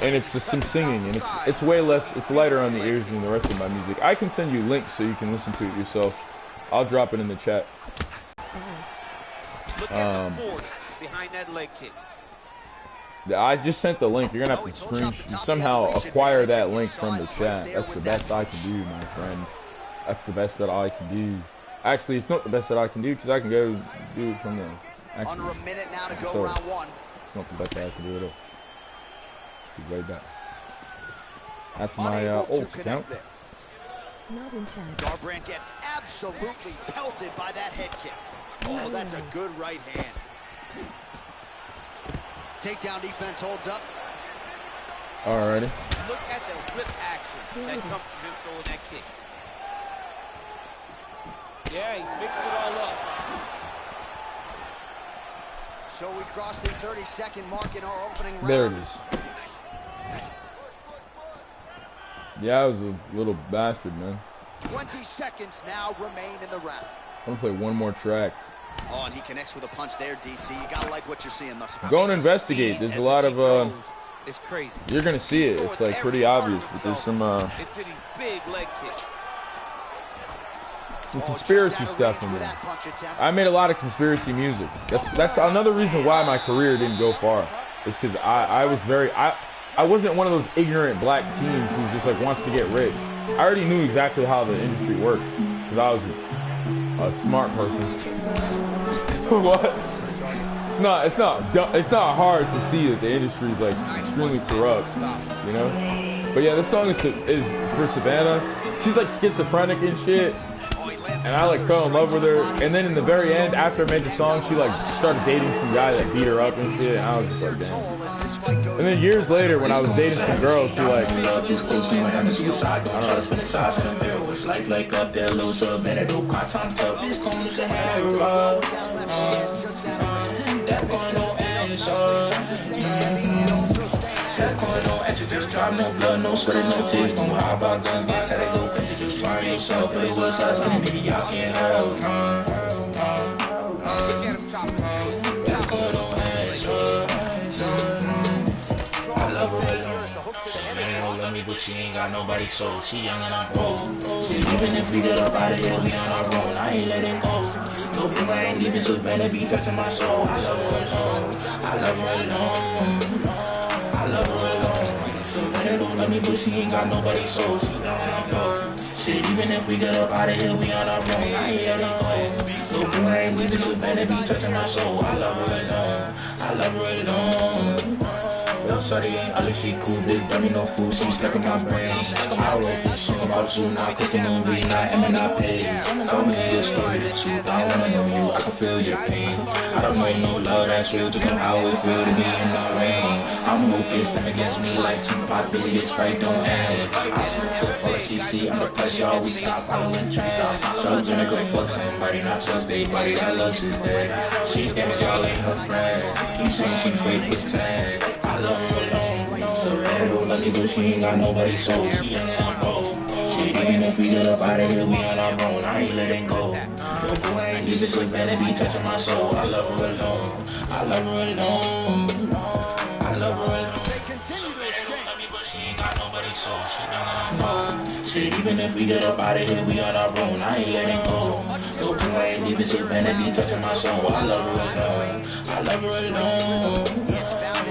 [SPEAKER 7] and it's just some singing, and it's way less. It's lighter on the ears than the rest of my music. I can send you links so you can listen to it yourself. I'll drop it in the chat.
[SPEAKER 6] Look at the force behind that leg kick.
[SPEAKER 7] I just sent the link. You're gonna have to somehow acquire that link from the chat. That's the best I can do, my friend. That's the best that I can do. Actually, it's not the best that I can do because I can go do it from the. Actually,
[SPEAKER 5] Under a minute now to go, round one.
[SPEAKER 7] It's not the best that I can do at all. Be right back. That's my old account.
[SPEAKER 10] Not in chat.
[SPEAKER 5] Garbrandt gets absolutely pelted by that head kick. Oh, that's a good right hand. Takedown defense holds up.
[SPEAKER 7] Alrighty.
[SPEAKER 6] Look at the whip action that comes from him throwing that kick. Yeah, he's mixing it all up.
[SPEAKER 5] So we cross the 30-second mark in our opening round.
[SPEAKER 7] There it is. Yeah, I was a little bastard, man.
[SPEAKER 5] 20 seconds now remain in the round.
[SPEAKER 7] I'm gonna play one more track.
[SPEAKER 5] Oh, and he connects with a punch there, DC. You gotta like what you're seeing thus far.
[SPEAKER 7] Go and investigate. There's a lot of
[SPEAKER 6] It's crazy.
[SPEAKER 7] You're gonna see it. It's like pretty obvious, but there's some
[SPEAKER 6] into these big leg kicks.
[SPEAKER 7] some conspiracy stuff in there. I made a lot of conspiracy music. That's another reason why my career didn't go far. It's because I was very I wasn't one of those ignorant black teens who just like wants to get rich. I already knew exactly how the industry worked because I was a smart person. What? It's not hard to see that the industry is like extremely corrupt, you know. But yeah, this song is for Savannah. She's like schizophrenic and shit, and I like fell in love with her. And then in the very end, after I made the song, she like started dating some guy that beat her up and shit. And I was just like, damn. And then years later, when I was dating some girl, she like,
[SPEAKER 11] just drop no blood, no sweat, no tears, no high about guns, get tight, go bitch, just find yourself, it was us, and maybe y'all can't help, I love her, but she ain't got nobody, so she young and I'm old. See, even if we get up out of here, we on our own, I ain't letting go. No people I ain't leaving, so better be touching my soul. I love her alone, I love her alone, I love her alone. So better don't love me, but she ain't got nobody, so she young and I'm old. Shit, even if we get up out of here, we on our own, I ain't letting go. No people I ain't leaving, so better be touching my soul. I love her alone, I love her alone. Yo, sorry, ain't ugly, she cool, big dummy, no fool, she stuck in my brain. I wrote this song about you, not cause the movie, not M and I paid. Tell me your story, the truth, I wanna know you, I can feel your pain. I don't know no love that's real, just know how it feel to be in the rain. I'm hopeless, them against me like Tupac, Billy, it's right, don't ask. I smoke to fall asleep, see, I'm depressed, y'all, we top, I don't let you stop. So gonna go fuck somebody, not trust they body, that love she's dead. She's damaged, y'all ain't her friend. Keep saying she great with tag. I love her alone, so bad, don't love me, but she ain't got nobody, so she young and I'm old. Shit, even if we get up out of here, we on our own, I ain't letting go. Don't go, I ain't leaving, so better be touching my soul. I love her alone, I love her alone, I love her alone. So bad, don't love me, but she ain't got nobody, so she young and I'm old. Shit, even if we get up out of here, we on our own, I ain't letting go. Don't go, I ain't leaving, so better be touching my soul. I love her alone, I love her alone,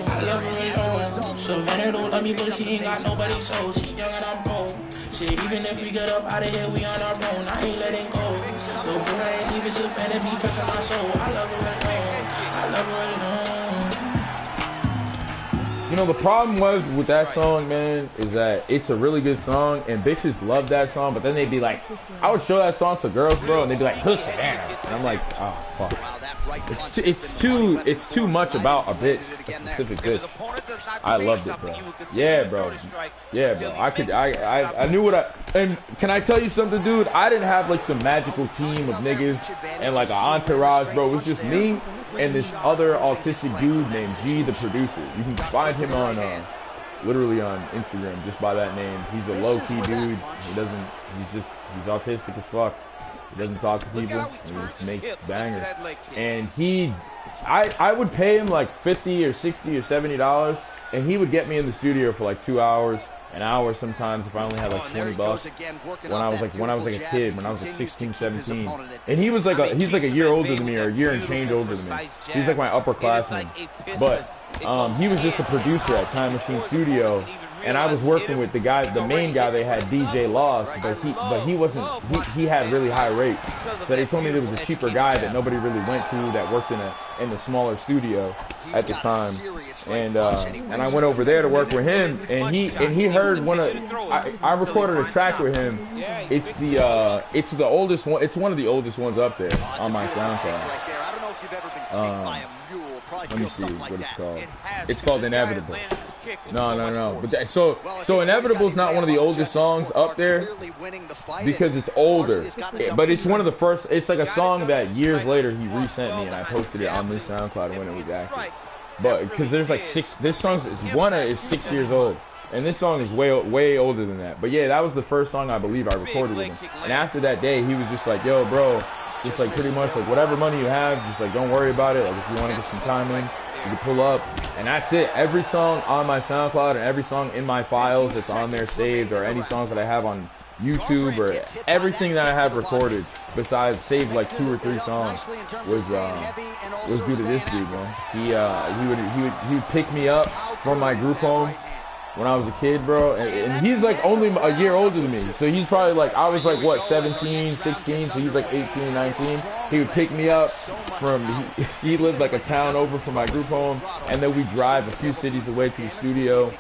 [SPEAKER 11] I love her alone. Savannah don't love me, but she ain't got nobody, so she young and I'm old. Shit, even if we get up out of here, we on our own, I ain't letting go. No boy, I ain't leaving, Savannah be touching my soul. I love her alone, I love her alone.
[SPEAKER 7] you know, the problem was with that song, man, is that it's a really good song, and bitches love that song, but then they'd be like, I would show that song to girls, bro, and they'd be like, who's Savannah? And I'm like, oh, fuck. It's too much about a bitch, a specific bitch. I loved it, bro. Yeah, bro. Yeah, bro. I knew what and can I tell you something, dude? I didn't have like some magical team of niggas and like an entourage, bro. It was just me and this other autistic dude named G, the producer. You can find him on literally on Instagram just by that name. He's a low-key dude. He's autistic as fuck. He doesn't talk to people. He just makes bangers. And I would pay him like $50 or $60 or $70, and he would get me in the studio for like 2 hours, an hour sometimes if I only had like 20 bucks. When I was like a kid, when I was like 16, 17. And he's like a year older than me, or a year and change older than me. He's like my upperclassman. But he was just a producer at Time Machine Studio. And I was working with the main guy they had, DJ Lost, but he wasn't, he had really high rates. So they told me there was a cheaper guy that nobody really went to that worked in the smaller studio at the time. And I went over there to work with him, and he heard I recorded a track with him. It's the oldest one, it's one of the oldest ones up there on my SoundCloud. Let me see what it's called. It's called Inevitable. No. But so Inevitable is not one of the oldest songs up there because it's older. But it's one of the first. It's like a song that years later he resent me, and I posted it on this SoundCloud when it was active. But because there's like this song is 6 years old, and this song is way older than that. But yeah, that was the first song I believe I recorded with him. And after that day, he was just like, "Yo, bro." Just like pretty much like whatever money you have, just like don't worry about it. Like if you want to get some time in, you can pull up, and that's it. Every song on my SoundCloud and every song in my files that's on there saved, or any songs that I have on YouTube, or everything that I have recorded besides saved like 2 or 3 songs was due to this dude, man. He would pick me up from my group home when I was a kid, bro, and he's like only a year older than me, so he's probably like, I was like what, 17, 16, so he's like 18, 19. He would pick me up from, he lived like a town over from my group home, and then we'd drive a few cities away to the studio.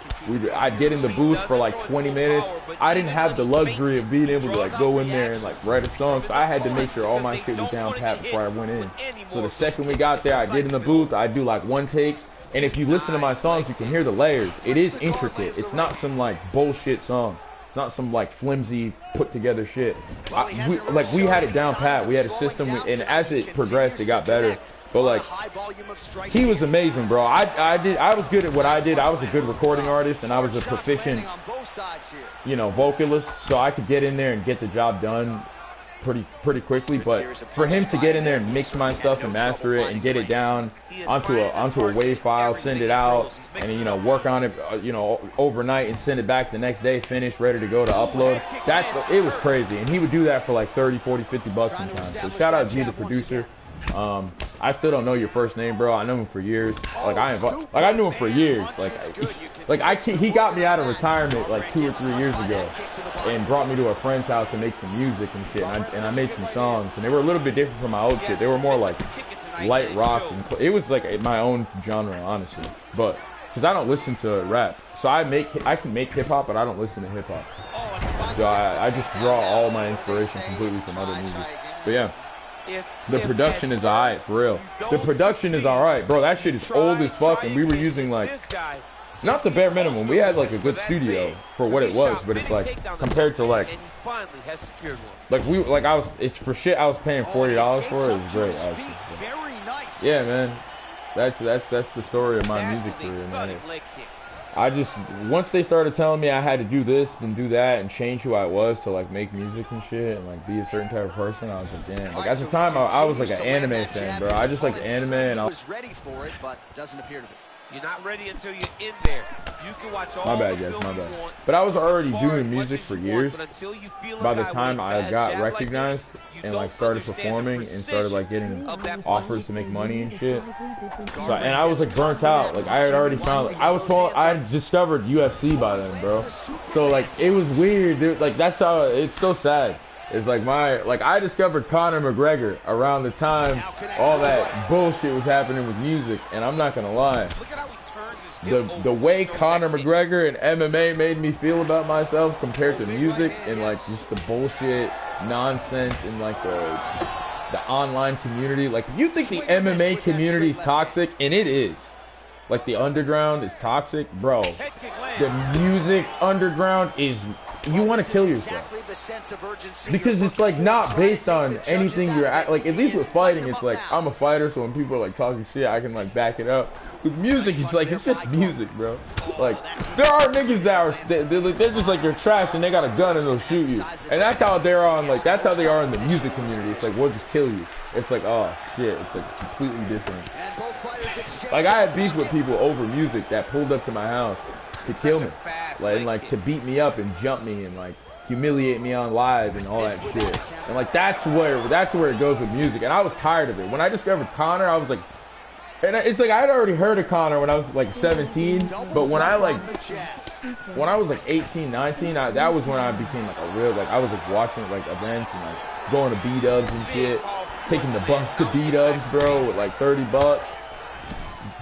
[SPEAKER 7] I'd get in the booth for like 20 minutes. I didn't have the luxury of being able to like go in there and like write a song, so I had to make sure all my shit was down pat before I went in. So the second we got there, I'd get in the booth, I'd do like 1 takes. And if you listen to my songs, you can hear the layers. It is intricate. It's not some like bullshit song. It's not some like flimsy put together shit. We had it down pat. We had a system, and as it progressed, it got better. But like, he was amazing, bro. I was good at what I did. I was a good recording artist, and I was a proficient, vocalist. So I could get in there and get the job done pretty quickly. But for him to get in there and mix my stuff and master it and get it down onto a WAV file, send it out, and work on it overnight and send it back the next day, finished, ready to go to upload, it was crazy. And he would do that for like 30, 40, 50 bucks sometimes. So shout out G, the producer. I still don't know your first name, bro. I know him for years. I knew him for years. He got me out of retirement like 2 or 3 years ago, and brought me to a friend's house to make some music and shit. And I made some songs, and they were a little bit different from my old shit. They were more like light rock, and it was like my own genre, honestly. But because I don't listen to rap, so I can make hip hop, but I don't listen to hip hop. So I just draw all my inspiration completely from other music. But yeah. The production is alright, for real. The production is alright, bro. That shit is old as fuck, and we were using like, not the bare minimum. We had like a good studio for what it was, but it's like compared to like it's for shit I was paying $40 for. It was great, actually. Yeah, man. That's the story of my music career, man. Once they started telling me I had to do this and do that and change who I was to like make music and shit and like be a certain type of person, I was like, damn. Like at the time, I was like an anime fan, bro. I just like anime, and I was
[SPEAKER 5] ready for it, but doesn't appear to be.
[SPEAKER 6] You're not ready until you're in there. You can watch all
[SPEAKER 7] my bad, guys, my bad. But I was already doing music for years. By the time I got recognized and like started performing and started like getting offers to make money and shit, and I was like burnt out. Like I had already found, I discovered UFC by then, bro. So like it was weird, dude. Like that's how it's so sad. It's like I discovered Conor McGregor around the time all that bullshit was happening with music, and I'm not gonna lie. The way Conor McGregor and MMA made me feel about myself compared to music and like just the bullshit nonsense and like the online community. Like if you think the MMA community is toxic, and it is. Like the underground is toxic, bro. The music underground is, you want to kill yourself. Because it's like not based on anything you're at. Like at least with fighting, it's like I'm a fighter, so when people are like talking shit, I can like back it up. With music, it's like, it's just music, bro. Like, there are niggas that are, they're just like, you're trash and they got a gun and they'll shoot you. And that's how they're on, like, that's how they are in the music community. It's like, we'll just kill you. It's like, oh, shit. It's like completely different. Like, I had beef with people over music that pulled up to my house to kill me. Like, and like, to beat me up and jump me and like, humiliate me on live and all that shit. And like, that's where it goes with music. And I was tired of it. When I discovered Connor, I was like, and it's like I had already heard of Connor when I was like 17, but when I was like 18, 19, that was when I became like a real, like I was like watching like events and like going to B-dubs and shit, taking the bus to B-dubs, bro, with like $30,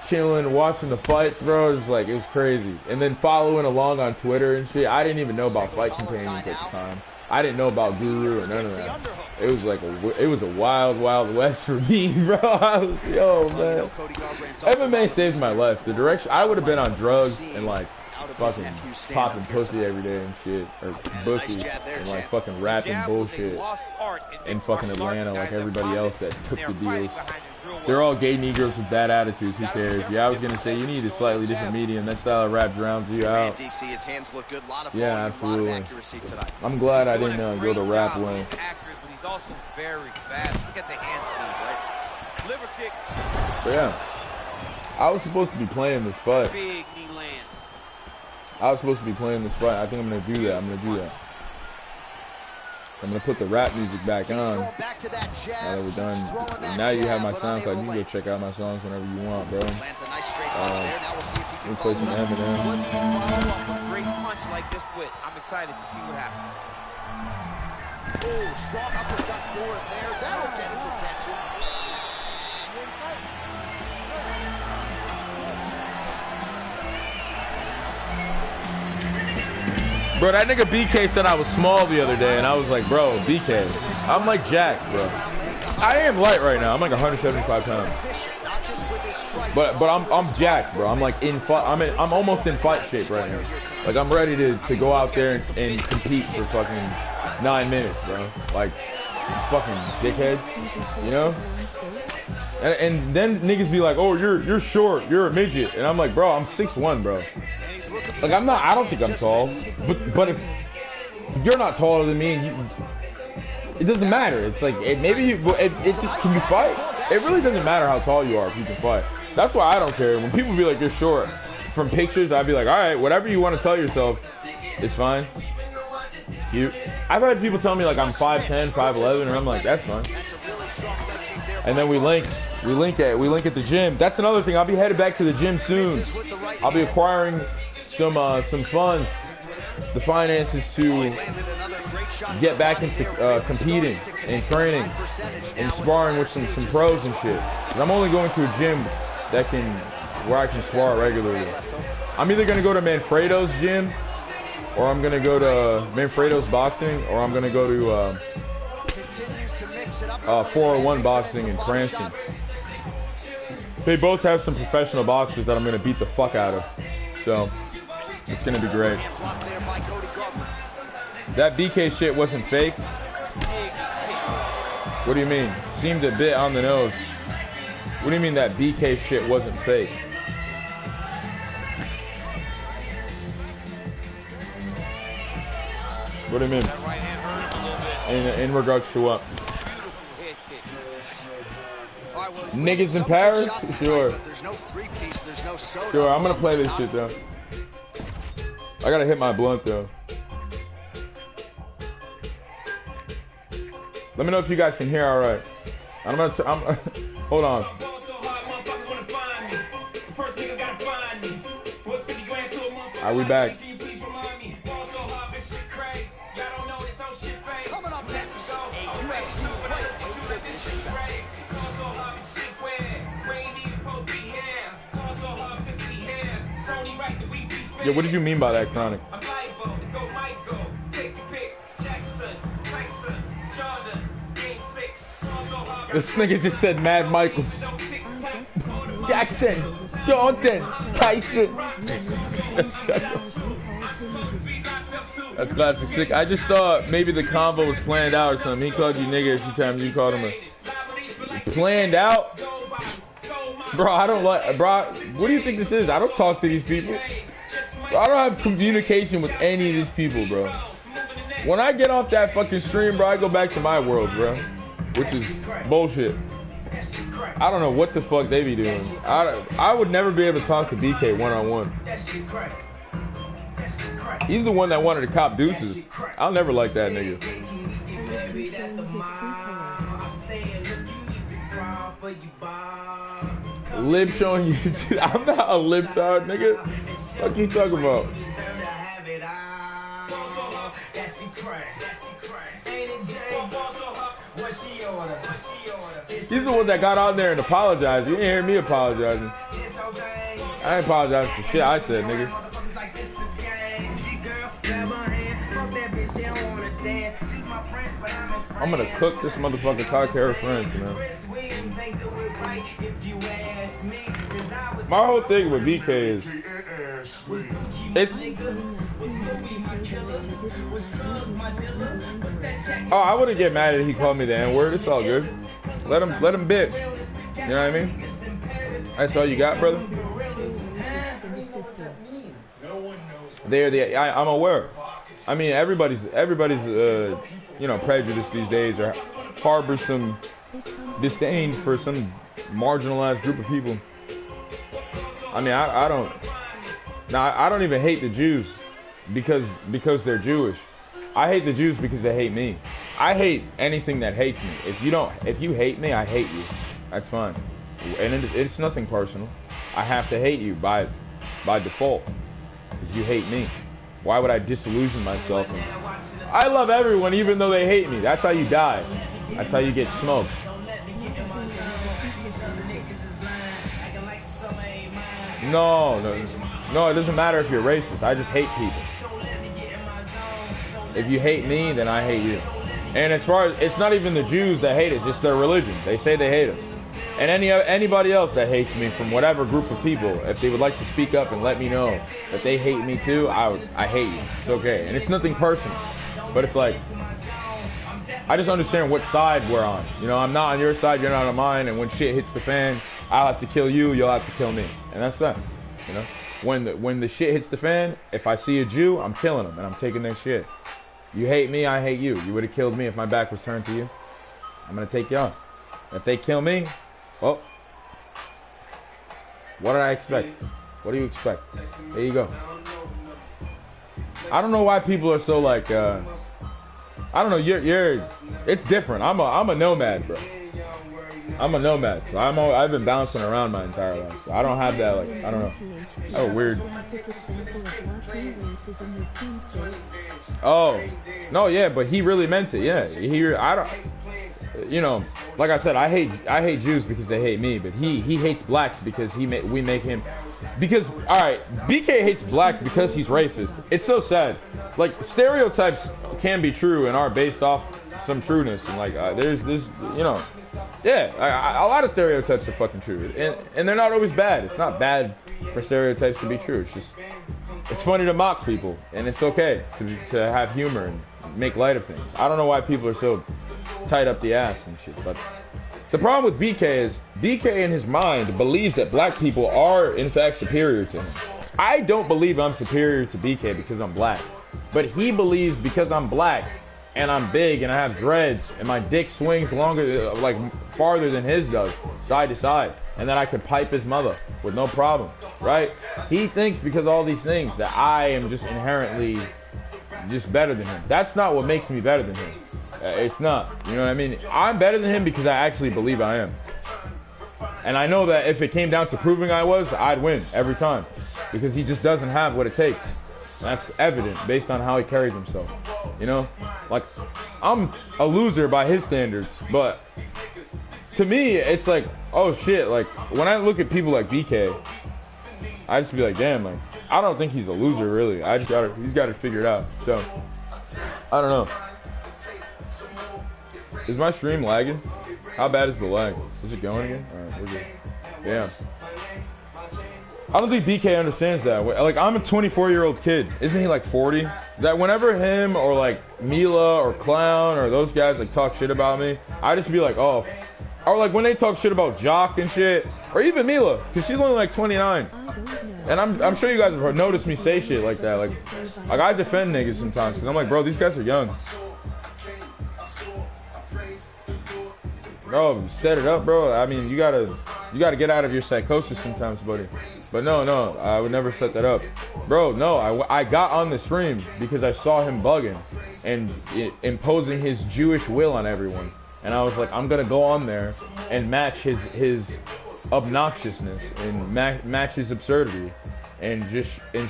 [SPEAKER 7] chilling, watching the fights, bro. It was like, it was crazy. And then following along on Twitter and shit. I didn't even know about Fight Companions at the time. I didn't know about Guru or none of that. It was like it was a wild, wild west for me, bro. I was, yo, man. MMA saved my life. The direction, I would have been on drugs and like fucking popping pussy every day and shit, or pussy, and like fucking rapping bullshit in fucking Atlanta like everybody else that took the deals. They're all gay Negroes with bad attitudes. Who cares? Yeah, I was gonna say you need a slightly different medium. That style of rap drowns you out. Yeah, absolutely. I'm glad I didn't go the rap way.
[SPEAKER 6] He's also very fast. Look at the hand speed, right? Liver kick.
[SPEAKER 7] But yeah, I was supposed to be playing this fight.
[SPEAKER 6] Big knee lands.
[SPEAKER 7] I was supposed to be playing this fight. I think I'm gonna do that. I'm gonna put the rap music back on. Now that we're done. And now you have my SoundCloud. You can go check out my songs whenever you want, bro. Let me play some Eminem.
[SPEAKER 6] Great punch like this with. I'm excited to see what happens.
[SPEAKER 5] Oh, strong uppercut for him there. That'll get his attention.
[SPEAKER 7] Bro, that nigga BK said I was small the other day, and I was like, bro, BK, I'm like Jack, bro. I am light right now. I'm like 175 pounds. But I'm jacked, bro. I'm like in fight. I'm almost in fight shape right now. Like I'm ready to go out there and compete for fucking 9 minutes, bro. Like fucking dickhead, you know? And then niggas be like, oh, you're short, you're a midget, and I'm like, bro, I'm 6'1", bro. Like I'm not. I don't think I'm tall, but if you're not taller than me, it doesn't matter. It's like maybe can you fight? It really doesn't matter how tall you are if you can fight. That's why I don't care. When people be like you're short from pictures, I'd be like, all right, whatever you want to tell yourself, it's fine. It's cute. I've had people tell me like I'm 5'10", 5'11", and I'm like, that's fine. And then we link at the gym. That's another thing. I'll be headed back to the gym soon. I'll be acquiring some funds, the finances to get back into competing and training and sparring with some pros and shit. I'm only going to a gym where I can spar regularly. I'm either gonna go to Manfredo's gym, or I'm gonna go to Manfredo's boxing, or I'm gonna go to 401 boxing in Cranston. They both have some professional boxers that I'm gonna beat the fuck out of. So it's gonna be great. That BK shit wasn't fake. What do you mean? Seemed a bit on the nose. What do you mean that BK shit wasn't fake? What do you mean? In regards to what? Niggas in Paris? Sure. Sure, I'm gonna play this shit though. I gotta hit my blunt though. Let me know if you guys can hear all right. Hold on. Are we back? Yeah, what did you mean by that, Chronic? This nigga just said Mad Michaels. Jackson. Jordan Tyson. That's classic sick. I just thought maybe the convo was planned out or something. He called you nigga a few times. You called him a planned out. Bro, I don't like, bro, what do you think this is? I don't talk to these people. Bro, I don't have communication with any of these people, bro. When I get off that fucking stream, bro, I go back to my world, bro. Which is bullshit. I don't know what the fuck they be doing. I would never be able to talk to BK one-on-one. He's the one that wanted to cop deuces. I'll never like that nigga. Lib showing you. I'm not a libtard, nigga. What you talking about? He's the one that got out there and apologized. You didn't hear me apologizing. I ain't apologizing for shit I said, nigga. I'm gonna cook this motherfucker car care friends, man. My whole thing with BK is I wouldn't get mad if he called me the N-word. It's all good. Let him bitch. You know what I mean? That's all you got, brother. I'm aware. I mean, everybody's you know, prejudice these days or harbors some disdain for some marginalized group of people. I mean, I don't even hate the Jews because they're Jewish. I hate the Jews because they hate me. I hate anything that hates me. If you hate me, I hate you. That's fine. And it's nothing personal. I have to hate you by default because you hate me. Why would I disillusion myself? I love everyone even though they hate me. That's how you die. That's how you get smoked. No, it doesn't matter if you're racist. I just hate people. If you hate me, then I hate you. And as far as, it's not even the Jews that hate us, it's their religion. They say they hate us. And anybody else that hates me from whatever group of people, if they would like to speak up and let me know that they hate me too, I hate you. It's okay. And it's nothing personal. But it's like, I just understand what side we're on. You know, I'm not on your side, you're not on mine, and when shit hits the fan, I'll have to kill you, you'll have to kill me. And that's that. You know? When the shit hits the fan, if I see a Jew, I'm killing them and I'm taking their shit. You hate me, I hate you. You would have killed me if my back was turned to you. I'm gonna take you on. If they kill me, well, what did I expect? What do you expect? There you go. I don't know why people are so like, I don't know, it's different. I'm a nomad, bro. I'm a nomad, so I've been bouncing around my entire life. So I don't have that, like, I don't know. Oh, weird. Oh, no, yeah, but he really meant it, yeah. I don't, you know, like I said, I hate Jews because they hate me, but he hates blacks because we make him, because, all right, BK hates blacks because he's racist. It's so sad. Like, stereotypes can be true and are based off some trueness, and like, there's this, you know, yeah, a lot of stereotypes are fucking true, and they're not always bad. It's not bad for stereotypes to be true. It's just, it's funny to mock people, and it's okay to have humor and make light of things. I don't know why people are so tight up the ass and shit, but the problem with BK is BK in his mind believes that black people are in fact superior to him. I don't believe I'm superior to BK because I'm black, but he believes because I'm black and I'm big and I have dreads and my dick swings longer, like farther than his does, side to side, and that I could pipe his mother with no problem, right? He thinks because of all these things that I am just inherently just better than him. That's not what makes me better than him. It's not, you know what I mean? I'm better than him because I actually believe I am. And I know that if it came down to proving I was, I'd win every time because he just doesn't have what it takes. That's evident based on how he carries himself. You know, like, I'm a loser by his standards, but to me, it's like, oh shit, like, when I look at people like BK, I just be like, damn, like, I don't think he's a loser, really. He's got to figure it out. So, I don't know. Is my stream lagging? How bad is the lag? Is it going again? Alright, we're good. Damn. I don't think BK understands that. Like, I'm a 24-year-old kid. Isn't he like 40? That whenever him or like Mila or Clown or those guys like talk shit about me, I just be like, oh. Or like when they talk shit about Jock and shit, or even Mila, because she's only like 29. And I'm sure you guys have noticed me say shit like that. Like I defend niggas sometimes, because I'm like, bro, these guys are young. Bro, set it up, bro. I mean, you gotta get out of your psychosis sometimes, buddy. But no, I would never set that up. Bro, no, I got on the stream because I saw him bugging and imposing his Jewish will on everyone. And I was like, I'm gonna go on there and match his obnoxiousness and match his absurdity, and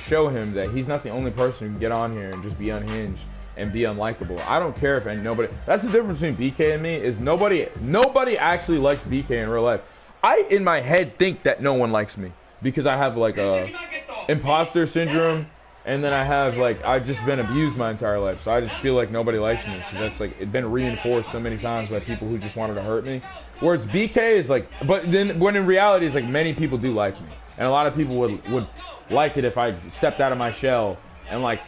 [SPEAKER 7] show him that he's not the only person who can get on here and just be unhinged and be unlikable. I don't care if nobody. That's the difference between BK and me, is nobody actually likes BK in real life. I in my head think that no one likes me because I have like a imposter syndrome. And then I have like, I've just been abused my entire life. So I just feel like nobody likes me. Because that's like, it's been reinforced so many times by people who just wanted to hurt me. Whereas BK is like, but then when in reality it's like many people do like me. And a lot of people would like it if I stepped out of my shell and like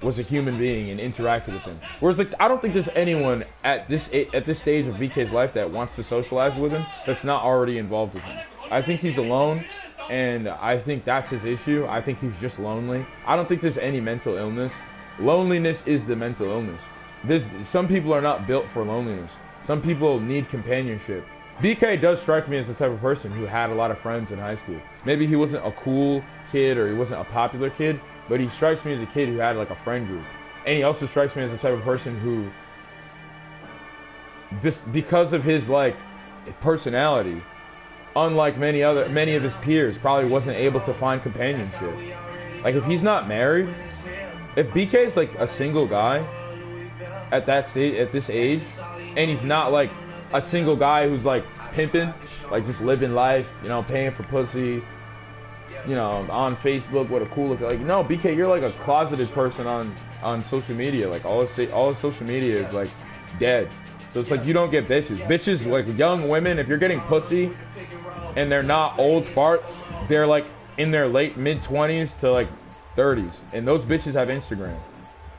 [SPEAKER 7] was a human being and interacted with him. Whereas like, I don't think there's anyone at this stage of BK's life that wants to socialize with him that's not already involved with him. I think he's alone. And I think that's his issue. I think he's just lonely. I don't think there's any mental illness. Loneliness is the mental illness. Some people are not built for loneliness. Some people need companionship. BK does strike me as the type of person who had a lot of friends in high school. Maybe he wasn't a cool kid or he wasn't a popular kid, but he strikes me as a kid who had like a friend group. And he also strikes me as the type of person who, because of his like personality, unlike many of his peers, probably wasn't able to find companionship. Like if he's not married, if BK is like a single guy at that stage, at this age, and he's not like a single guy who's like pimping, like just living life, you know, paying for pussy, you know, on Facebook with a cool look. Like no, BK, you're like a closeted person on social media. Like all his social media is like dead. So it's like you don't get bitches. Bitches, like young women, if you're getting pussy and they're not old farts, they're like in their mid-20s to like 30s. And those bitches have Instagram.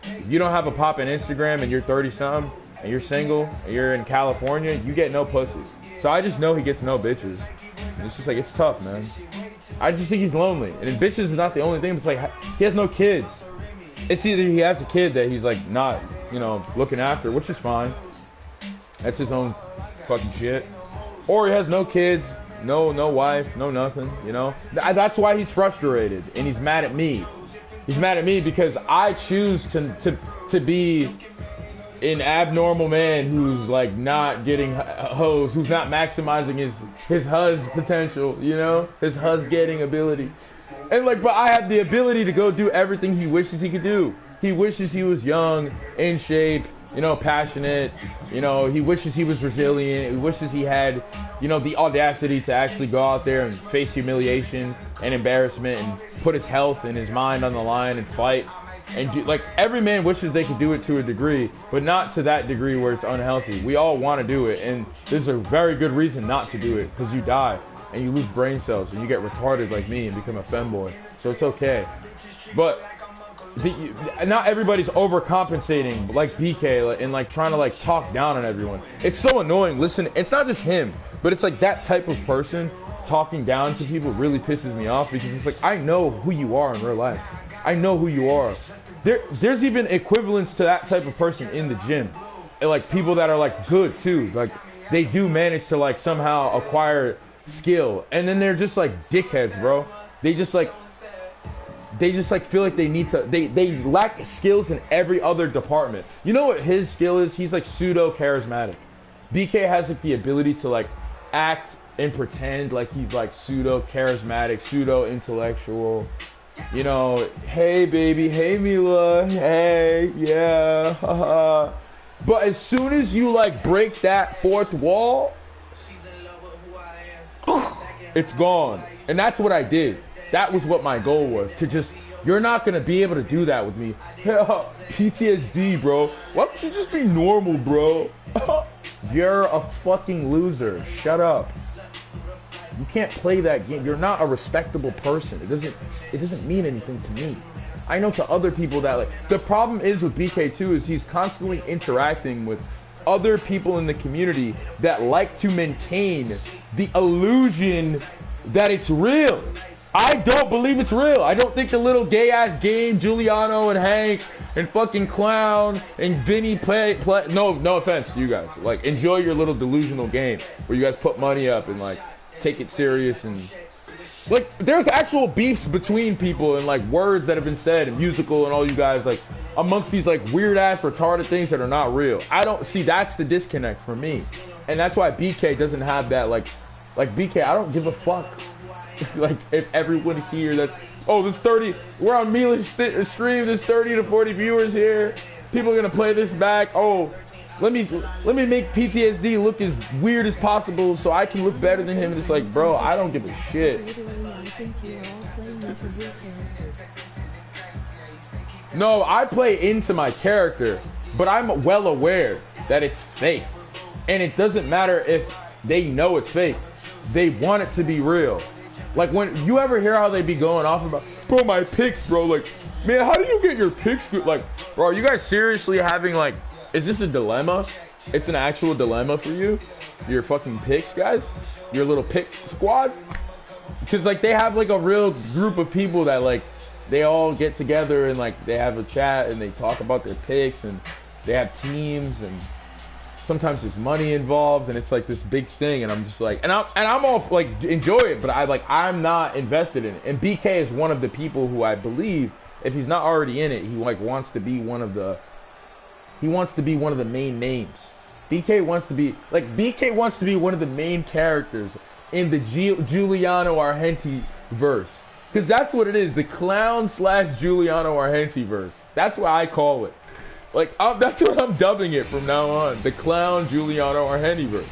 [SPEAKER 7] If you don't have a pop in Instagram and you're 30-something and you're single and you're in California, you get no pussy. So I just know he gets no bitches. And it's just like, it's tough, man. I just think he's lonely. And bitches is not the only thing. It's like, he has no kids. It's either he has a kid that he's like not, you know, looking after, which is fine. That's his own fucking shit. Or he has no kids. No wife, no nothing, you know? That's why he's frustrated and he's mad at me. He's mad at me because I choose to be an abnormal man who's like not getting hoes, who's not maximizing his hus potential, you know? His hus getting ability. And like, but I have the ability to go do everything he wishes he could do. He wishes he was young, in shape, you know, passionate, you know, he wishes he was resilient, he wishes he had, you know, the audacity to actually go out there and face humiliation and embarrassment and put his health and his mind on the line and fight. And do, like, every man wishes they could do it to a degree, but not to that degree where it's unhealthy. We all want to do it, and there's a very good reason not to do it, because you die and you lose brain cells and you get retarded like me and become a femboy. So it's okay. But not everybody's overcompensating like BK and like trying to like talk down on everyone. It's so annoying. Listen, it's not just him, but it's like that type of person talking down to people really pisses me off, because it's like, I know who you are in real life. I know who you are. There's even equivalents to that type of person in the gym. And like people that are like good too. Like they do manage to like somehow acquire skill. And then they're just like dickheads, bro. They just like feel like they need to, they lack skills in every other department. You know what his skill is? He's like pseudo charismatic. BK has like the ability to like act and pretend like he's like pseudo charismatic, pseudo intellectual. You know, hey baby, hey Mila, hey, yeah, haha. But as soon as you like break that fourth wall, it's gone. And that's what I did. That was what my goal was, to just, you're not gonna be able to do that with me. PTSD, bro. Why don't you just be normal, bro? You're a fucking loser. Shut up. You can't play that game. You're not a respectable person. It doesn't mean anything to me. I know to other people that like the problem is with BK2 is he's constantly interacting with other people in the community that like to maintain the illusion that it's real. I don't believe it's real. I don't think the little gay ass game Giuliano and Hank and fucking Clown and Vinny play. No offense to you guys. Like, enjoy your little delusional game where you guys put money up and like take it serious and like there's actual beefs between people and like words that have been said and musical and all you guys like amongst these like weird ass retarded things that are not real. I don't see that's the disconnect for me, and that's why BK doesn't have that like BK. I don't give a fuck. Like if everyone here that's this 30 we're on Mila's stream, there's 30 to 40 viewers here, people are gonna play this back. Let me make PTSD look as weird as possible so I can look better than him. And it's like, bro, I don't give a shit. No, I play into my character, but I'm well aware that it's fake, and it doesn't matter if they know it's fake. They want it to be real. Like, when you ever hear how they be going off about, bro, my picks, bro, like, man, how do you get your picks good? Like, bro, are you guys seriously having, like, is this a dilemma? It's an actual dilemma for you? Your fucking picks, guys? Your little pick squad? Because, like, they have, like, a real group of people that, like, they all get together and, like, they have a chat and they talk about their picks and they have teams and sometimes there's money involved and it's like this big thing, and I'm just like, and I'm all like enjoy it, but I'm not invested in it. And BK is one of the people who I believe, if he's not already in it, he like wants to be one of the main names. BK wants to be one of the main characters in the Giuliano Argenti verse, because that's what it is, the clown / Giuliano Argenti verse. That's what I call it. Like, that's what I'm dubbing it from now on. The clown Giuliano Argenti verse.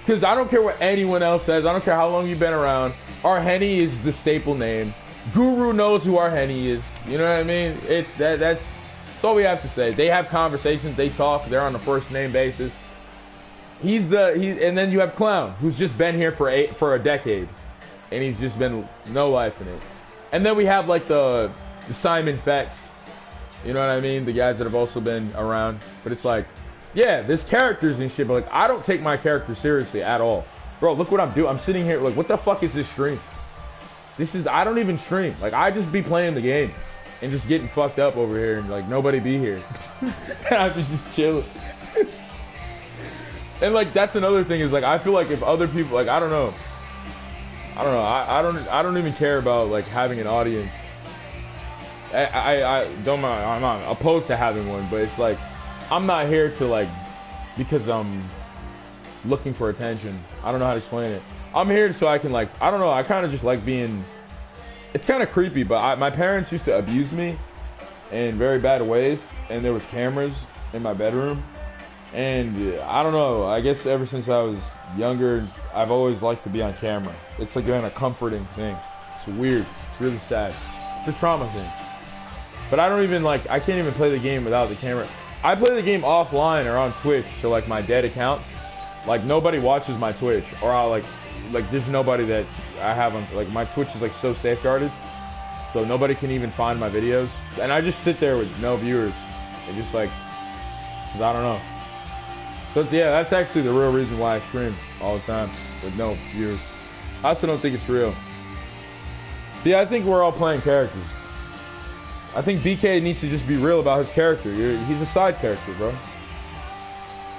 [SPEAKER 7] Because I don't care what anyone else says. I don't care how long you've been around. Argenti is the staple name. Guru knows who Argenti is. You know what I mean? That's all we have to say. They have conversations. They talk. They're on a first name basis. And then you have Clown, who's just been here for a decade. And he's just been no life in it. And then we have like the Simon Fecks. You know what I mean? The guys that have also been around. But it's like, yeah, there's characters and shit, but like, I don't take my character seriously at all. Bro, look what I'm doing. I'm sitting here like, what the fuck is this stream? I don't even stream. Like, I just be playing the game and just getting fucked up over here and like nobody be here. And I be just chilling. And like, that's another thing is like, I feel like if other people, like, I don't know. I don't even care about like having an audience. I don't mind. I'm not opposed to having one, but it's like I'm not here to like because I'm looking for attention. I don't know how to explain it. I'm here so I can like, I don't know. I kind of just like being. It's kind of creepy, but my parents used to abuse me in very bad ways, and there was cameras in my bedroom, and I don't know. I guess ever since I was younger, I've always liked to be on camera. It's like been a comforting thing. It's weird. It's really sad. It's a trauma thing. But I don't even like, I can't even play the game without the camera. I play the game offline or on Twitch to like my dead accounts. Like nobody watches my Twitch, or I'll like there's nobody that I have on, like my Twitch is like so safeguarded. So nobody can even find my videos. And I just sit there with no viewers. And just like, cause I don't know. So it's, yeah, that's actually the real reason why I stream all the time with no viewers. I also don't think it's real. But yeah, I think we're all playing characters. I think BK needs to just be real about his character. He's a side character, bro.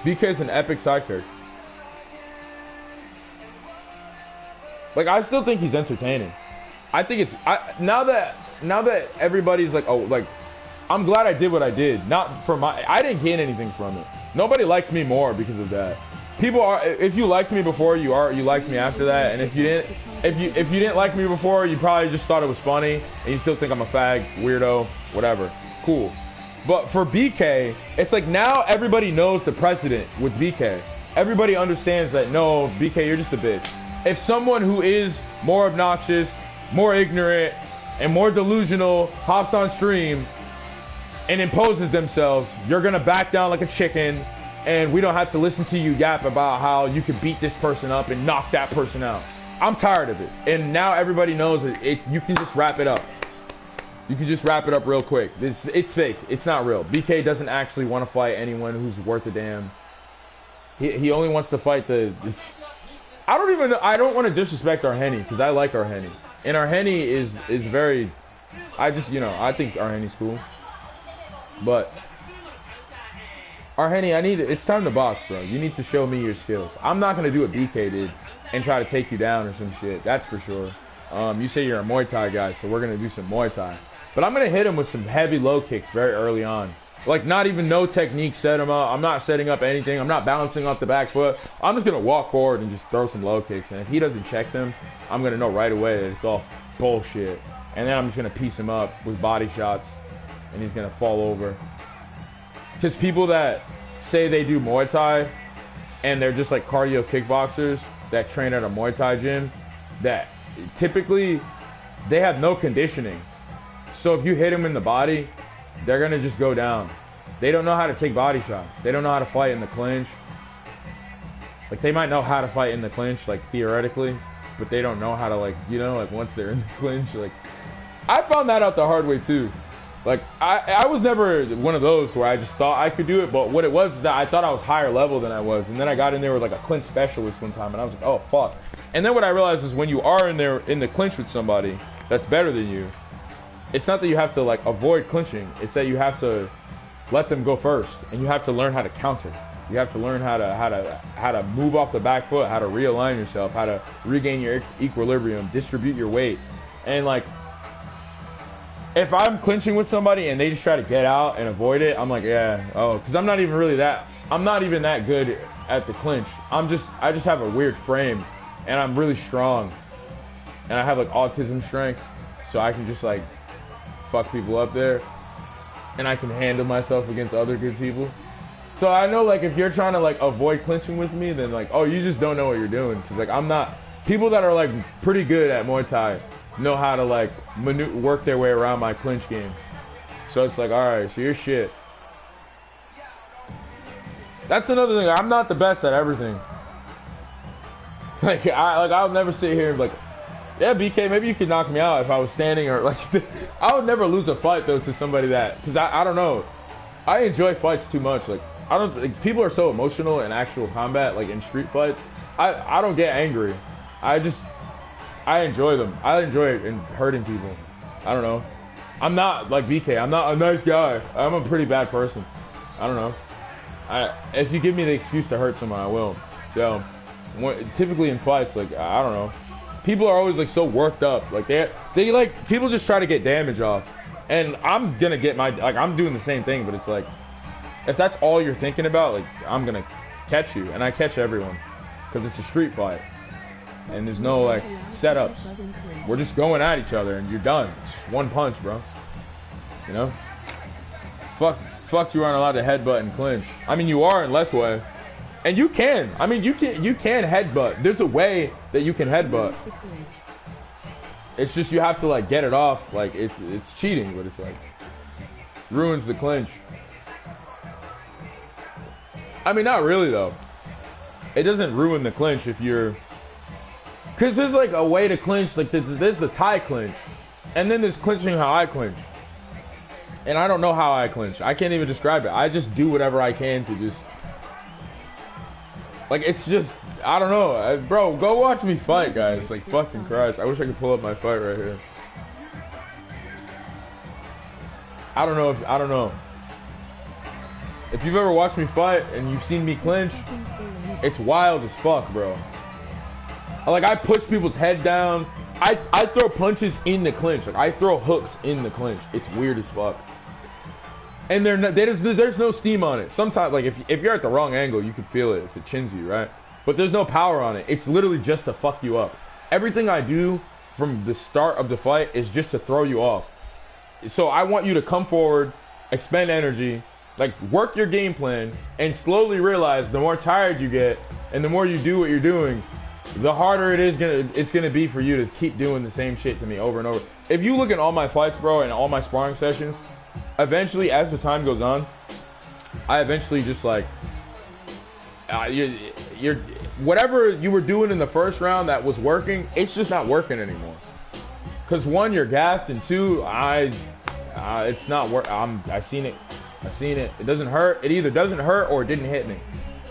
[SPEAKER 7] BK's an epic side character. Like, I still think he's entertaining. I think it's now that everybody's like, oh, like, I'm glad I did what I did. Not for I didn't gain anything from it. Nobody likes me more because of that. People are, if you liked me before, you liked me after that. And if you didn't like me before, you probably just thought it was funny and you still think I'm a fag, weirdo, whatever. Cool. But for BK, it's like now everybody knows the precedent with BK. Everybody understands that, no, BK, you're just a bitch. If someone who is more obnoxious, more ignorant, and more delusional hops on stream and imposes themselves, you're gonna back down like a chicken, and we don't have to listen to you yap about how you could beat this person up and knock that person out. I'm tired of it. And now everybody knows it. You can just wrap it up. You can just wrap it up real quick. It's fake. It's not real. BK doesn't actually want to fight anyone who's worth a damn. He only wants to fight the... I don't even know. I don't want to disrespect our Henny because I like our Henny. And our Henny is very... I just, I think our Henny's cool. But... our Henny, it's time to box, bro. You need to show me your skills. I'm not going to do what BK did and try to take you down or some shit. That's for sure. You say you're a Muay Thai guy, so we're going to do some Muay Thai. But I'm going to hit him with some heavy low kicks very early on. Like, not even no technique set him up. I'm not setting up anything. I'm not balancing off the back foot. I'm just going to walk forward and just throw some low kicks. And if he doesn't check them, I'm going to know right away that it's all bullshit. And then I'm just going to piece him up with body shots. And he's going to fall over. Because people that say they do Muay Thai and they're just like cardio kickboxers that train at a Muay Thai gym, that typically they have no conditioning. So if you hit them in the body, they're going to just go down. They don't know how to take body shots. They don't know how to fight in the clinch. Like, they might know how to fight in the clinch, like, theoretically, but they don't know how to, like, like, once they're in the clinch, like, I found that out the hard way, too. Like, I was never one of those where I just thought I could do it, but what it was is that I thought I was higher level than I was, and then I got in there with, like, a clinch specialist one time, and I was like, oh, fuck. And then what I realized is when you are in there in the clinch with somebody that's better than you, it's not that you have to, like, avoid clinching. It's that you have to let them go first, and you have to learn how to counter. You have to learn how to move off the back foot, how to realign yourself, how to regain your equilibrium, distribute your weight. And, like, if I'm clinching with somebody and they just try to get out and avoid it, I'm like, yeah, oh, because I'm not even that good at the clinch. I just have a weird frame, and I'm really strong, and I have, like, autism strength, so I can just, like, fuck people up there, and I can handle myself against other good people. So I know, like, if you're trying to, like, avoid clinching with me, then, like, oh, you just don't know what you're doing. Because, like, I'm not... People that are, like, pretty good at Muay Thai know how to, like, work their way around my clinch game. So it's like, alright, so you're shit. That's another thing. I'm not the best at everything. Like, I'll never sit here and, like, yeah, BK, maybe you could knock me out if I was standing, or, like, I would never lose a fight, though, to somebody that, because I don't know. I enjoy fights too much. Like, I don't, like, people are so emotional in actual combat, like, in street fights. I don't get angry. I enjoy them. I enjoy it in hurting people. I don't know. I'm not like BK. I'm not a nice guy. I'm a pretty bad person. I don't know. If you give me the excuse to hurt someone, I will. So, typically in fights, like, I don't know. People are always, like, so worked up. Like, they like, people just try to get damage off. And I'm gonna get I'm doing the same thing, but it's like, if that's all you're thinking about, like, I'm gonna catch you. And I catch everyone. Because it's a street fight. And there's no, like, setups. We're just going at each other, and you're done. It's just one punch, bro. You know? Fuck you aren't allowed to headbutt and clinch. I mean, you are in Lethway. And you can. I mean, you can headbutt. There's a way that you can headbutt. It's just you have to, like, get it off. Like, it's cheating, but it's like ruins the clinch. I mean, not really, though. It doesn't ruin the clinch if you're... Because there's, like, a way to clinch. Like, there's the Thai clinch. And then there's clinching how I clinch. And I don't know how I clinch. I can't even describe it. I just do whatever I can to just... Like, it's just, I don't know. Bro, go watch me fight, guys. Like, fucking Christ. I wish I could pull up my fight right here. I don't know. If you've ever watched me fight and you've seen me clinch, it's wild as fuck, bro. Like, I push people's head down. I throw punches in the clinch. Like, I throw hooks in the clinch. It's weird as fuck. And there's no steam on it. Sometimes, like, if you're at the wrong angle, you can feel it if it chins you, right? But there's no power on it. It's literally just to fuck you up. Everything I do from the start of the fight is just to throw you off. So I want you to come forward, expend energy, like, work your game plan, and slowly realize the more tired you get and the more you do what you're doing, the harder it's gonna be for you to keep doing the same shit to me over and over. If you look at all my fights, bro, and all my sparring sessions, eventually, as the time goes on, I eventually just, like, whatever you were doing in the first round that was working, it's just not working anymore. Cause one, you're gassed, and two, it's not work. I seen it. It doesn't hurt. It either doesn't hurt or it didn't hit me,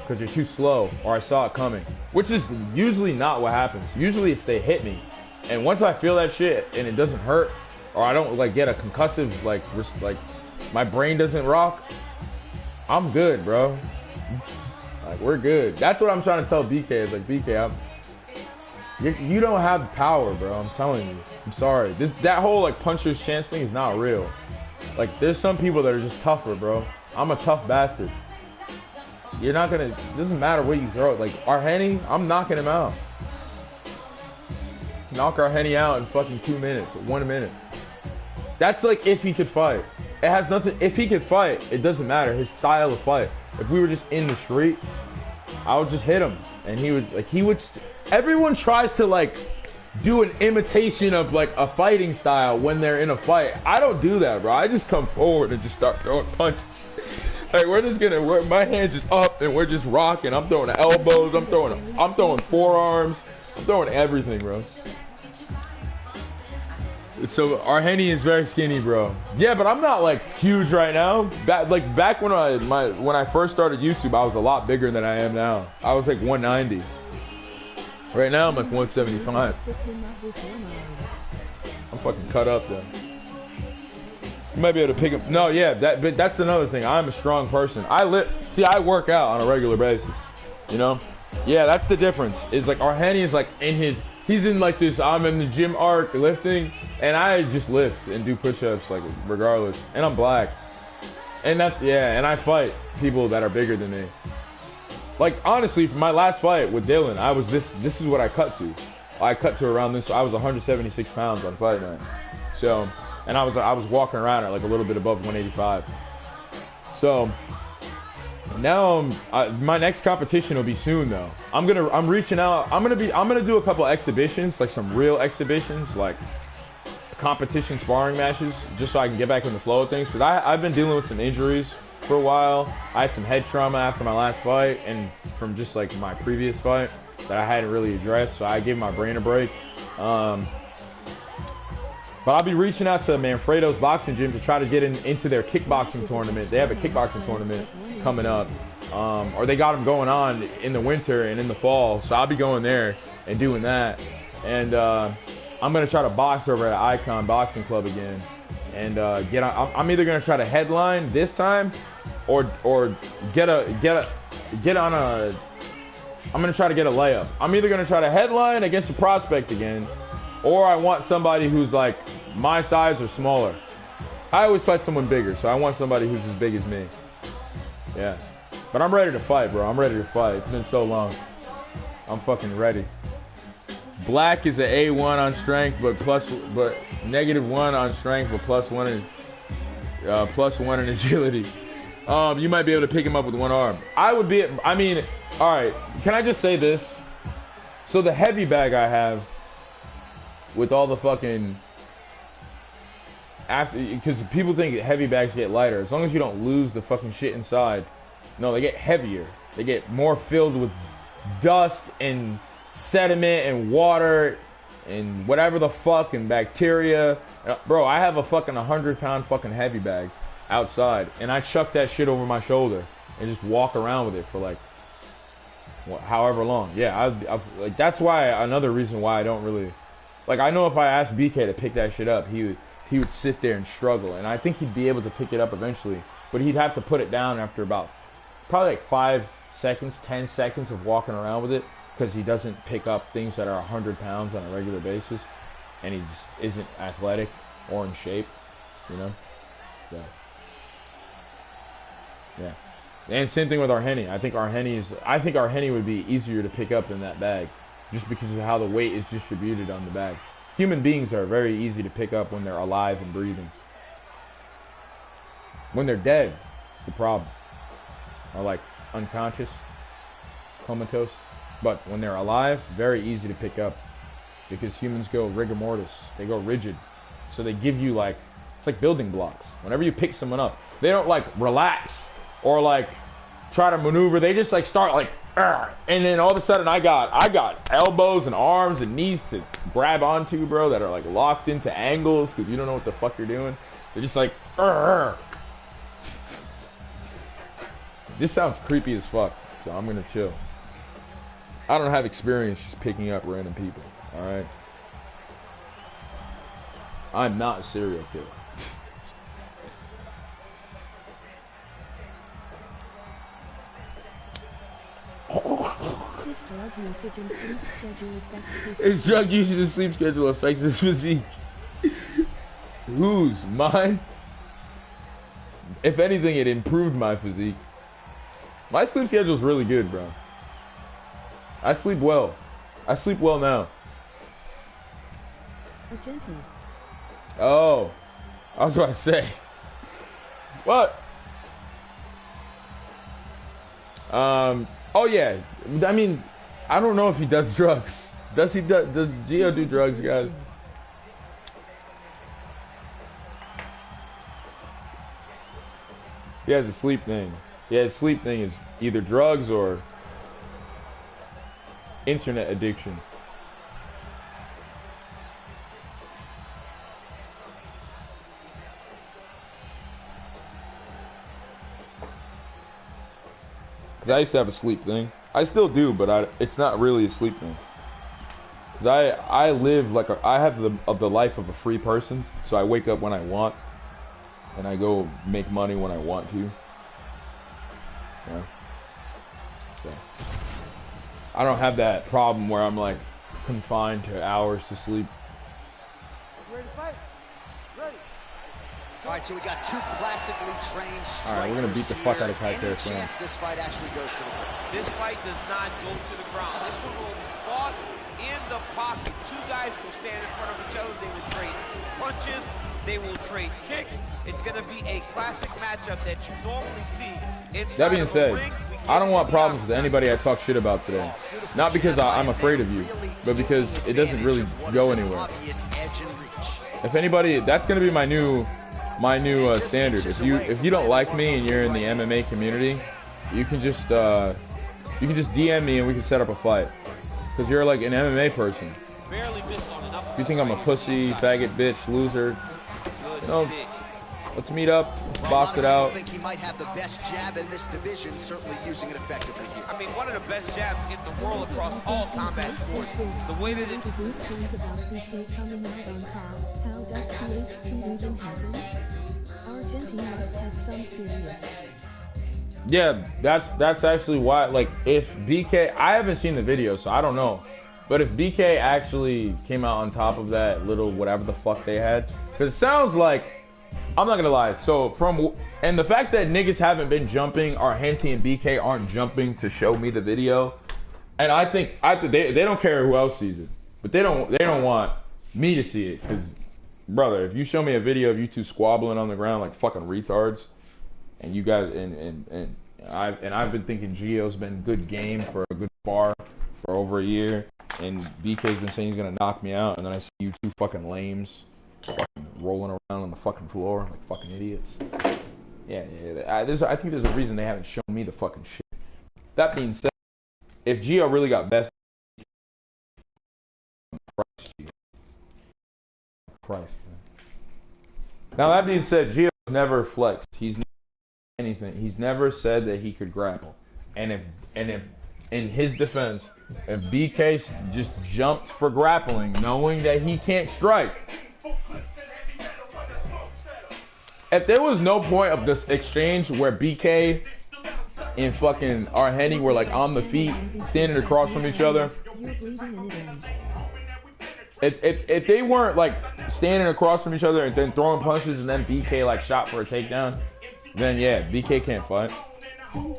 [SPEAKER 7] cause you're too slow, or I saw it coming. Which is usually not what happens. Usually it's they hit me, and once I feel that shit and it doesn't hurt, or I don't like get a concussive like my brain doesn't rock, I'm good, bro. Like, we're good. That's what I'm trying to tell BK. Is like, BK, you don't have power, bro. I'm telling you. I'm sorry. That whole like puncher's chance thing is not real. Like, there's some people that are just tougher, bro. I'm a tough bastard. You're not gonna. It doesn't matter what you throw. Like Arhenny, I'm knocking him out. Knock Arhenny out in fucking 2 minutes, 1 minute. That's like if he could fight. It has nothing. If he could fight, it doesn't matter his style of fight. If we were just in the street, I would just hit him, and he would. Everyone tries to like do an imitation of like a fighting style when they're in a fight. I don't do that, bro. I just come forward and just start throwing punches. Like, my hands is up and we're just rocking. I'm throwing elbows. I'm throwing forearms. I'm throwing everything, bro. So Arhenny is very skinny, bro. Yeah, but I'm not like huge right now. Back when I first started YouTube, I was a lot bigger than I am now. I was like 190. Right now I'm like 175. I'm fucking cut up though. You might be able to pick up. No, yeah, but that's another thing. I'm a strong person. I work out on a regular basis. You know? Yeah, that's the difference. Is like Arhenny is like he's in like this, I'm in the gym arc lifting, and I just lift and do push-ups like regardless. And I'm black. And and I fight people that are bigger than me. Like, honestly, for my last fight with Dylan, I was this is what I cut to. I cut to around this. I was 176 pounds on fight night. So, and I was walking around at like a little bit above 185. So now my next competition will be soon though. I'm reaching out. I'm gonna do a couple exhibitions, like some real exhibitions, like competition sparring matches, just so I can get back in the flow of things. Because I've been dealing with some injuries for a while. I had some head trauma after my last fight and from just like my previous fight that I hadn't really addressed, so I gave my brain a break. But I'll be reaching out to Manfredo's boxing gym to try to get into their kickboxing tournament. They have a kickboxing tournament coming up, or they got them going on in the winter and in the fall, so I'll be going there and doing that. And I'm gonna try to box over at Icon Boxing Club again, and I'm either gonna try to headline this time, or get on a. I'm gonna try to get a layup. I'm either gonna try to headline against a prospect again, or I want somebody who's like my size or smaller. I always fight someone bigger, so I want somebody who's as big as me. Yeah, but I'm ready to fight, bro. I'm ready to fight. It's been so long. I'm fucking ready. Black is an A1 on strength, but -1 on strength, but +1 in agility. You might be able to pick him up with one arm. All right, can I just say this? So the heavy bag I have with all the fucking because people think heavy bags get lighter. As long as you don't lose the fucking shit inside. No, they get heavier. They get more filled with dust and sediment and water and whatever the fuck and bacteria. Bro, I have a fucking 100-pound fucking heavy bag outside, and I chuck that shit over my shoulder and just walk around with it for like however long. Yeah, like that's why another reason why I don't really like. I know if I asked BK to pick that shit up, he would sit there and struggle, and I think he'd be able to pick it up eventually, but he'd have to put it down after about probably like 5 seconds, 10 seconds of walking around with it, because he doesn't pick up things that are 100 pounds on a regular basis, and he just isn't athletic or in shape, you know. So yeah, and same thing with Arhenny. I think Arhenny would be easier to pick up in that bag, just because of how the weight is distributed on the bag. Human beings are very easy to pick up when they're alive and breathing. When they're dead, it's the problem. Or like unconscious, comatose. But when they're alive, very easy to pick up, because humans go rigor mortis. They go rigid. So they give you like, it's like building blocks. Whenever you pick someone up, they don't like relax or like try to maneuver. They just like start like And then all of a sudden I got elbows and arms and knees to grab onto, bro, that are like locked into angles because you don't know what the fuck you're doing. They're just like, This sounds creepy as fuck, so I'm gonna chill. I don't have experience just picking up random people, alright? I'm not a serial killer. His drug usage and sleep schedule affects his physique. Whose? Mine? If anything, it improved my physique. My sleep schedule is really good, bro. I sleep well. I sleep well now. Oh. I was about to say. What? Oh yeah. I mean, I don't know if he does drugs. Does Gio do drugs, guys? He has a sleep thing. Yeah, his sleep thing is either drugs or internet addiction. Cause I used to have a sleep thing. I still do, but it's not really a sleep thing. Cause I live like I have the life of a free person. So I wake up when I want, and I go make money when I want to. Yeah. So I don't have that problem where I'm like confined to hours to sleep.
[SPEAKER 5] Ready to fight? Ready. All right, so we got two classically trained strikers.
[SPEAKER 7] All right, we're gonna beat the fuck out of Pat
[SPEAKER 5] Any
[SPEAKER 7] Terrence.
[SPEAKER 5] chance this fight actually goes to the ground?
[SPEAKER 6] This fight does not go to the ground. This one will be fought in the pocket. Two guys will stand in front of each other. They will trade punches. They will trade kicks. It's going to be a classic matchup that you normally see inside.
[SPEAKER 7] That being said, I don't want problems with anybody I talk shit about today. Not because I'm afraid of you, but because it doesn't really go anywhere. If anybody, that's going to be my new standard. If you don't like me and you're in the MMA community, you can just DM me and we can set up a fight. Because you're like an MMA person. If you think I'm a pussy, faggot, bitch, loser, you know, let's meet up, box it out.
[SPEAKER 5] I think he might have the best jab in this division, certainly using it effectively here.
[SPEAKER 6] I mean, one of the best jabs in the world across all combat sports. The way that it...
[SPEAKER 7] Yeah, that's actually why, like, if BK, I haven't seen the video, so I don't know. But if BK actually came out on top of that little whatever the fuck they had, because it sounds like, I'm not gonna lie, so and the fact that niggas haven't been jumping, or Henty and BK aren't jumping to show me the video, and I think they don't care who else sees it, but they don't want me to see it, because brother, if you show me a video of you two squabbling on the ground like fucking retards, and you guys and I've been thinking Gio's been good game for a good spar for over a year, and BK's been saying he's gonna knock me out, and then I see you two fucking lames fucking rolling around on the fucking floor like fucking idiots. Yeah. I think there's a reason they haven't shown me the fucking shit. That being said, if Gio really got best, Christ, man. Now that being said, Gio's never flexed. He's never anything. He's never said that he could grapple. And if in his defense, if BK just jumped for grappling, knowing that he can't strike, if there was no point of this exchange where BK and fucking Arhenny were like on the feet, standing across from each other, if they weren't like standing across from each other and then throwing punches and then BK like shot for a takedown, then yeah, BK can't fight. You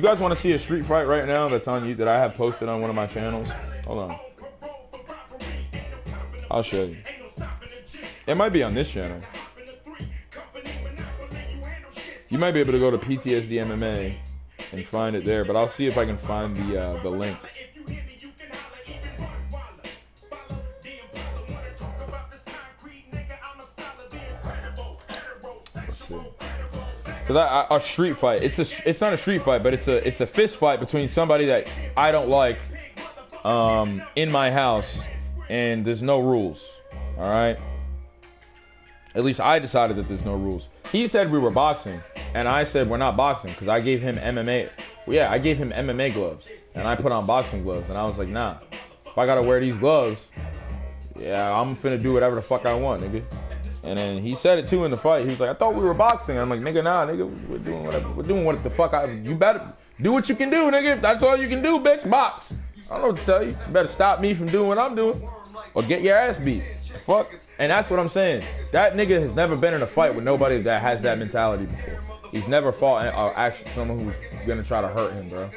[SPEAKER 7] guys want to see a street fight right now that's on you that I have posted on one of my channels? Hold on. I'll show you. It might be on this channel. You might be able to go to PTSD MMA and find it there, but I'll see if I can find the link. Let's see. Because a street fight, it's not a street fight, but it's a fist fight between somebody that I don't like, in my house, and there's no rules. All right. At least I decided that there's no rules. He said we were boxing, and I said we're not boxing because I gave him MMA. Well, yeah, I gave him MMA gloves, and I put on boxing gloves, and I was like, nah. If I gotta wear these gloves, yeah, I'm finna do whatever the fuck I want, nigga. And then he said it too in the fight. He was like, I thought we were boxing. I'm like, nigga, nah, nigga, we're doing whatever. We're doing what the fuck you better do what you can do, nigga. That's all you can do, bitch. Box. I don't know what to tell you. You better stop me from doing what I'm doing, or get your ass beat. Fuck. And that's what I'm saying. That nigga has never been in a fight with nobody that has that mentality before. He's never fought actually someone who's gonna try to hurt him, bro.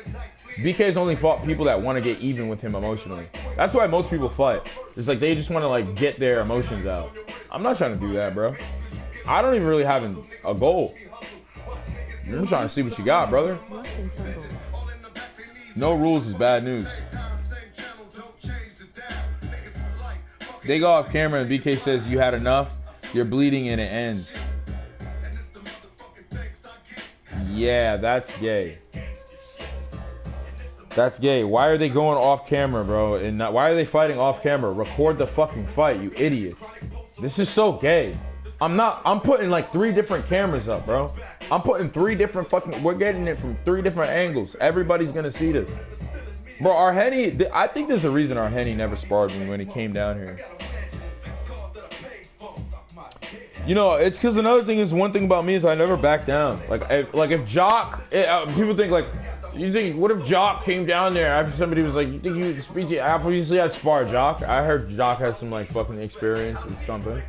[SPEAKER 7] BK's only fought people that want to get even with him emotionally. That's why most people fight. It's like they just want to like get their emotions out. I'm not trying to do that, bro. I don't even really have a goal. I'm trying to see what you got, brother. No rules is bad news. They go off camera and BK says you had enough. You're bleeding and it ends. Yeah, that's gay. That's gay. Why are they going off camera, bro? And why are they fighting off camera? Record the fucking fight, you idiots. This is so gay. I'm putting like 3 different cameras up, bro. I'm putting 3 different fucking, we're getting it from 3 different angles. Everybody's gonna see this. Bro, Arhenny, I think there's a reason Arhenny never sparred me when he came down here. You know, it's because another thing is, one thing about me is I never back down. Like if Jock, people think like, you think, what if Jock came down there after somebody was like, you think you speak? Obviously I'd spar Jock. I heard Jock has some like fucking experience or something.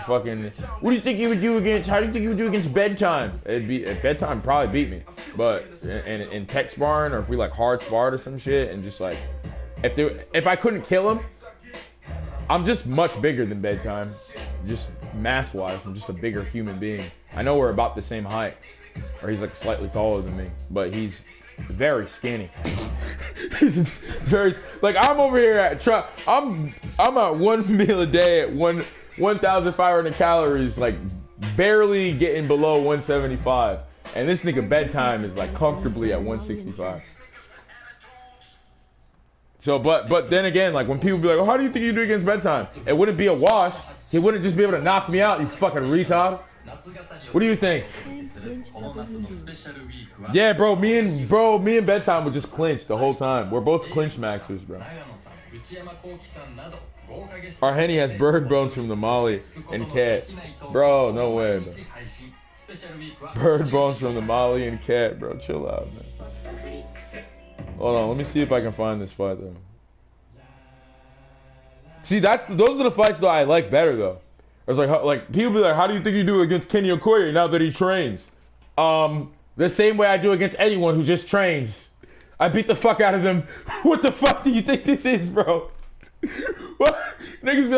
[SPEAKER 7] Fucking, what do you think you would do against, how do you think you would do against Bedtime? Bedtime probably beat me. But in tech sparring, or if we like hard sparred or some shit, and just like, if I couldn't kill him, I'm just much bigger than Bedtime. Just mass-wise, I'm just a bigger human being. I know we're about the same height, or he's like slightly taller than me, but he's very skinny. He's very, like, I'm over here at I'm at 1 meal a day at 1,500 calories, like barely getting below 175, and this nigga Bedtime is like comfortably at 165. So, but then again, like when people be like, oh, how do you think you do against Bedtime? It wouldn't be a wash. He wouldn't just be able to knock me out, you fucking retard. What do you think? Yeah, bro, me and Bedtime would just clinch the whole time. We're both clinch maxers, bro. Arhenny has bird bones from the Molly and Cat. Bro, no way, bro. Bird bones from the Molly and Cat, bro. Chill out, man. Hold on, let me see if I can find this fight though. See, those are the fights that I like better though. It's like people be like, how do you think you do against Kenny Okoye now that he trains? The same way I do against anyone who just trains. I beat the fuck out of them. What the fuck do you think this is, bro? What? Niggas be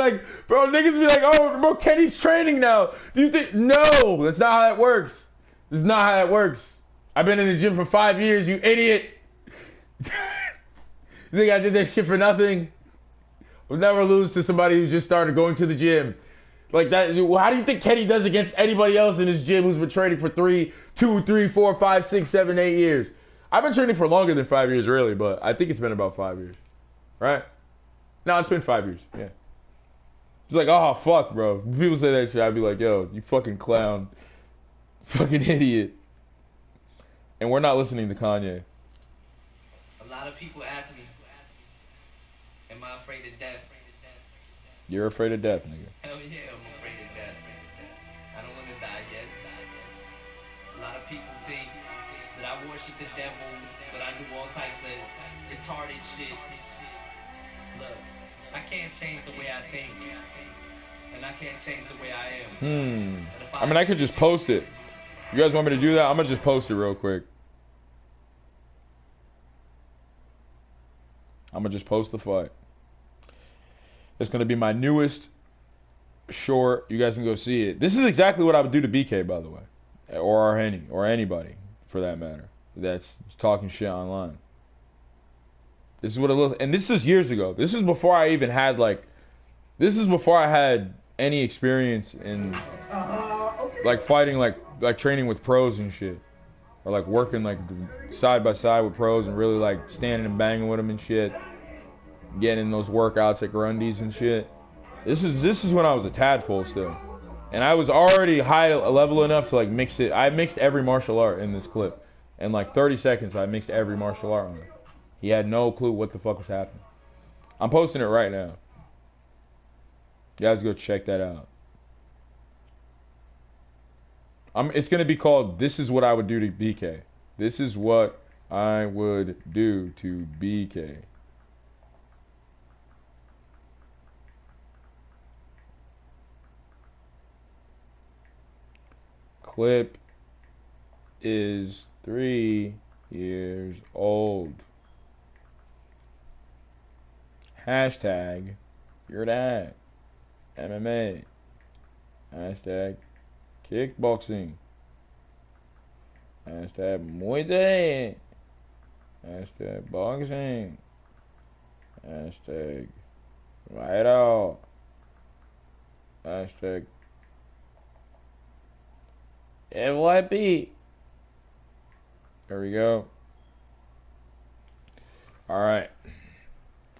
[SPEAKER 7] like, oh, bro, Kenny's training now. Do you think? No, that's not how that works. That's not how that works. I've been in the gym for 5 years, you idiot. You think I did that shit for nothing? I'll never lose to somebody who just started going to the gym. Like that. How do you think Kenny does against anybody else in his gym who's been training for 2, 3, 4, 5, 6, 7, 8 years? I've been training for longer than 5 years, really, but I think it's been about 5 years. Right? No, it's been 5 years. Yeah. It's like, oh, fuck, bro. When people say that shit, I'd be like, yo, you fucking clown. Fucking idiot. And we're not listening to Kanye.
[SPEAKER 11] A lot of people ask me, am I afraid of death?
[SPEAKER 7] You're afraid of death, nigga.
[SPEAKER 11] Hell yeah, I'm afraid of death. I don't want to die yet. A lot of people think that I worship the devil, but I do all types of retarded shit. Look, I can't change the way I think, and I can't change the way I am.
[SPEAKER 7] I mean, I could just post it. You guys want me to do that? I'm gonna just post it real quick. I'm gonna just post the fight. It's gonna be my newest short. You guys can go see it. This is exactly what I would do to BK, by the way, or Arhenny, or anybody for that matter that's talking shit online. This is what it looks, and this is years ago. This is before I even had this is before I had any experience in like fighting like like training with pros and shit, or like working like side by side with pros and really like standing and banging with them and shit, getting in those workouts at Grundy's and shit. This is when I was a tadpole still, and I was already high level enough to like mix it. I mixed every martial art in this clip. In like 30 seconds, I mixed every martial art on him. He had no clue what the fuck was happening. I'm posting it right now. You guys go check that out. It's going to be called This Is What I Would Do to BK. This is what I would do to BK. Clip is 3 years old. Hashtag your dad. MMA. Hashtag kickboxing. Hashtag Muay Thai. Hashtag boxing. Hashtag right out. Hashtag FYP. There we go. Alright.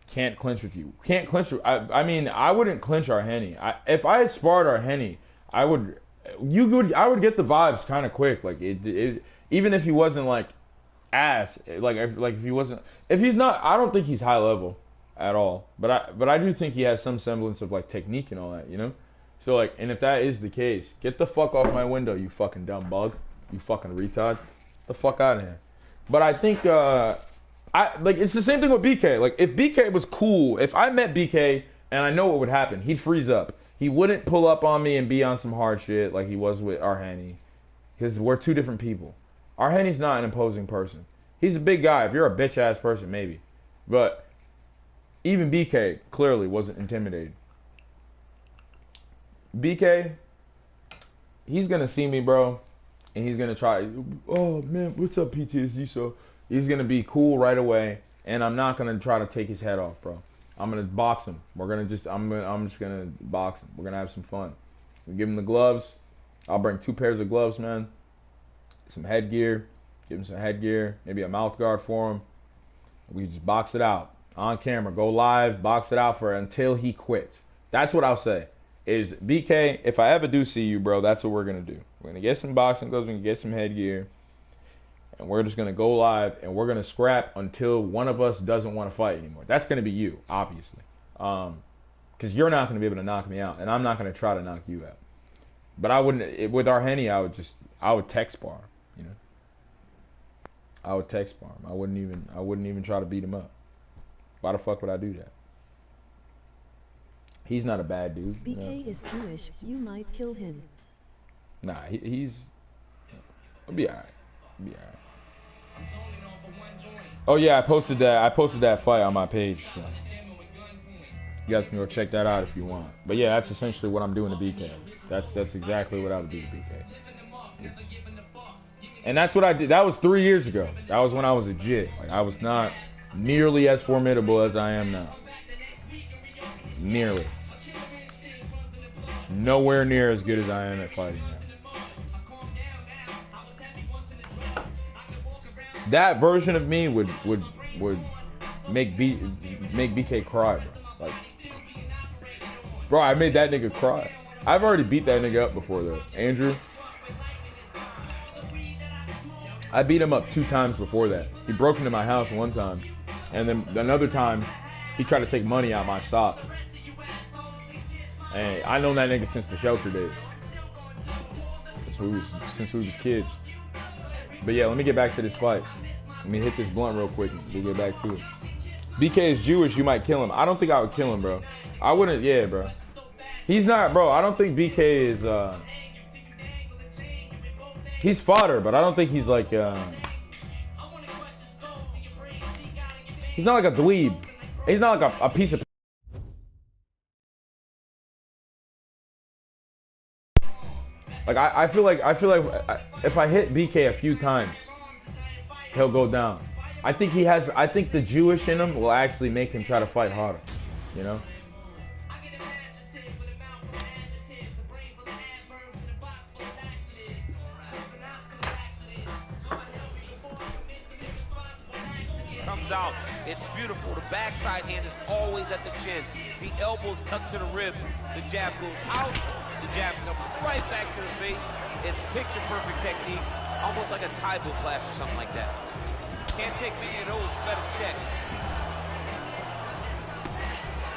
[SPEAKER 7] Can't clinch with you. Can't clinch with, I mean, I wouldn't clinch our Henny. If I had sparred our Henny, I would get the vibes kind of quick. Like even if he wasn't like ass, if he wasn't, if he's not, I don't think he's high level at all. But I do think he has some semblance of like technique and all that, you know? So like, and if that is the case, get the fuck off my window, you fucking dumb bug. You fucking retard. Get the fuck out of here. But I think it's the same thing with BK. Like if BK was cool, if I met BK and I know what would happen, he'd freeze up. He wouldn't pull up on me and be on some hard shit like he was with Arhenny. Because we're two different people. Arhenny's not an imposing person. He's a big guy. If you're a bitch ass person, maybe. But even BK clearly wasn't intimidated. BK, he's gonna see me, bro, and he's gonna try, oh man, what's up, PTSD? So he's gonna be cool right away, and I'm not gonna try to take his head off, bro. I'm gonna box him. I'm just gonna box him. We're gonna have some fun. We give him the gloves. I'll bring 2 pairs of gloves, man. Some headgear. Give him some headgear. Maybe a mouth guard for him. We just box it out on camera. Go live. Box it out for until he quits. That's what I'll say. Is BK, if I ever do see you, bro, that's what we're going to do. We're going to get some boxing gloves, we're going to get some headgear, and we're just going to go live, and we're going to scrap until one of us doesn't want to fight anymore. That's going to be you, obviously. Because you're not going to be able to knock me out, and I'm not going to try to knock you out. But I wouldn't, with Arhenny, I would tech spar, you know. I would tech spar him. I wouldn't even try to beat him up. Why the fuck would I do that? He's not a bad dude.
[SPEAKER 10] BK is Jewish. You might kill him.
[SPEAKER 7] Nah, he's. I'll be alright. Oh yeah, I posted that fight on my page. So you guys can go check that out if you want. But yeah, that's essentially what I'm doing to BK. That's exactly what I would do to BK. And that's what I did. That was 3 years ago. That was when I was a jit. Like I was not nearly as formidable as I am now. Nearly. Nowhere near as good as I am at fighting now. That version of me would make BK cry, bro. Like, bro, I made that nigga cry. I've already beat that nigga up before though. Andrew. I beat him up 2 times before that. He broke into my house one time. And then another time, he tried to take money out my sock. Hey, I known that nigga since the shelter days. Since we was kids. But yeah, let me get back to this fight. Let me hit this blunt real quick and we'll get back to it. BK is Jewish, you might kill him. I don't think I would kill him, bro. I wouldn't, yeah, bro. He's not, bro, I don't think BK is, he's fodder, but I don't think he's like, he's not like a dweeb. He's not like a piece of... Like I feel like if I hit BK a few times, he'll go down. I think the Jewish in him will actually make him try to fight harder, you know?
[SPEAKER 6] comes out. It's beautiful. The backside hand is always at the chin. The elbows tucked to the ribs. The jab goes out. The jab comes right back to the face. It's picture-perfect technique, almost like a Taibo class or something like that. Can't take many of those. You better check.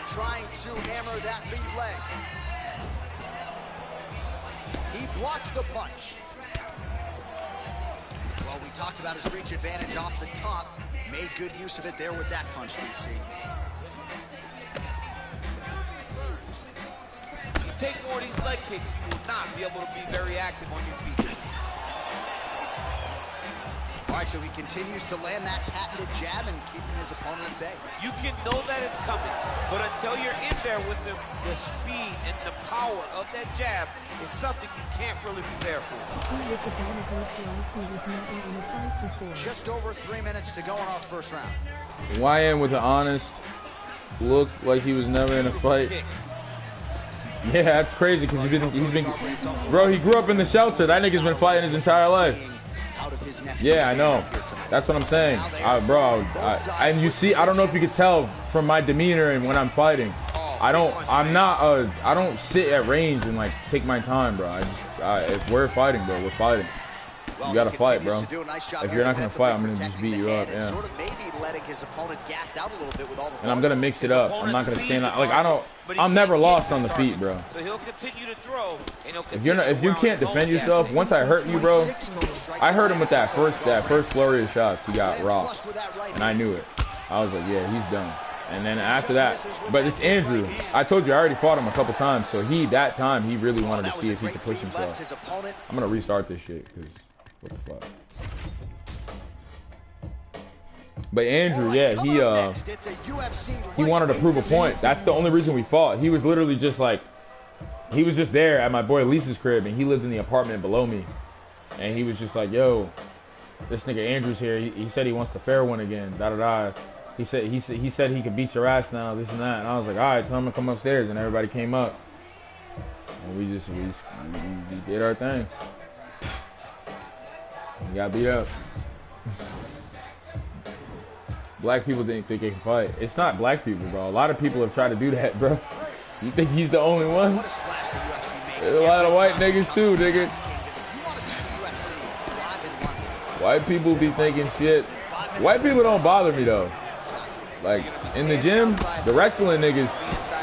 [SPEAKER 5] Trying to hammer that lead leg. He blocks the punch. Well, we talked about his reach advantage off the top. Made good use of it there with that punch, DC.
[SPEAKER 6] If you take more of these leg kicks, you will not be able to be very active on your feet.
[SPEAKER 5] All right, so he continues to land that patented jab and keeping his opponent at bay.
[SPEAKER 6] You can know that it's coming, but until you're in there with the speed and the power of that jab is something you can't really prepare for.
[SPEAKER 5] Just over 3 minutes to go in our first round.
[SPEAKER 7] YN with an honest look like he was never in a fight. Yeah, that's crazy because he's been, bro, he grew up in the shelter. That nigga's been fighting his entire life. Yeah, I know. That's what I'm saying, bro. And you see, I don't know if you could tell from my demeanor and when I'm fighting. I don't sit at range and like take my time, bro. If we're fighting, bro, we're fighting. You gotta fight, bro. If you're not gonna fight, I'm gonna just beat you up, yeah. And I'm gonna mix it up. I'm not gonna stand out. Like I'm never lost on the feet, bro.
[SPEAKER 6] So he'll continue to throw.
[SPEAKER 7] If you can't defend yourself, once I hurt you, bro, I hurt him with that first flurry of shots. He got rocked, and I knew it. I was like, yeah, he's done. And then after that, but it's Andrew. I told you I already fought him a couple times, so that time he really wanted to see if he could push himself. I'm gonna restart this shit because what the fuck. But Andrew, yeah, he wanted to prove a point. That's the only reason we fought. He was literally just like, he was just there at my boy Lisa's crib, and he lived in the apartment below me. And he was just like, yo, this nigga Andrew's here. He said he wants the fair one again. Da da da. He said he could beat your ass now, this and that. And I was like, all right, tell him to come upstairs. And everybody came up, and we did our thing. We got beat up. Black people think they can fight. It's not black people, bro. A lot of people have tried to do that, bro. You think he's the only one? There's a lot of white niggas too, nigga. White people be thinking shit. White people don't bother me though. Like in the gym, the wrestling niggas,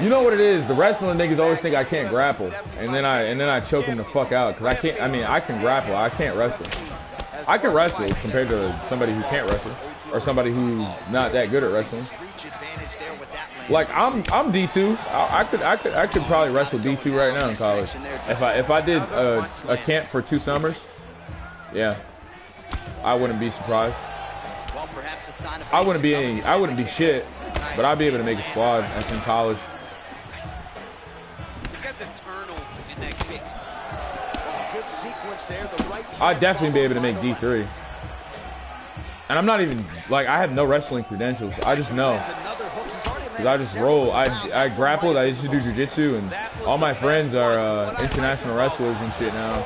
[SPEAKER 7] you know what it is? The wrestling niggas always think I can't grapple, and then I choke them the fuck out because I can't. I mean, I can grapple, I can't wrestle. I can wrestle compared to somebody who can't wrestle or somebody who's not that good at wrestling. Like I'm D2. I could probably wrestle D2 right now in college. If I did a camp for 2 summers, yeah, I wouldn't be surprised. I wouldn't be shit, but I'd be able to make a squad that's in college. I'd definitely be able to make D3. And I'm not even, like, I have no wrestling credentials. I just know. Because I just roll. I grappled, I used to do jiu-jitsu, and all my friends are international wrestlers and shit now.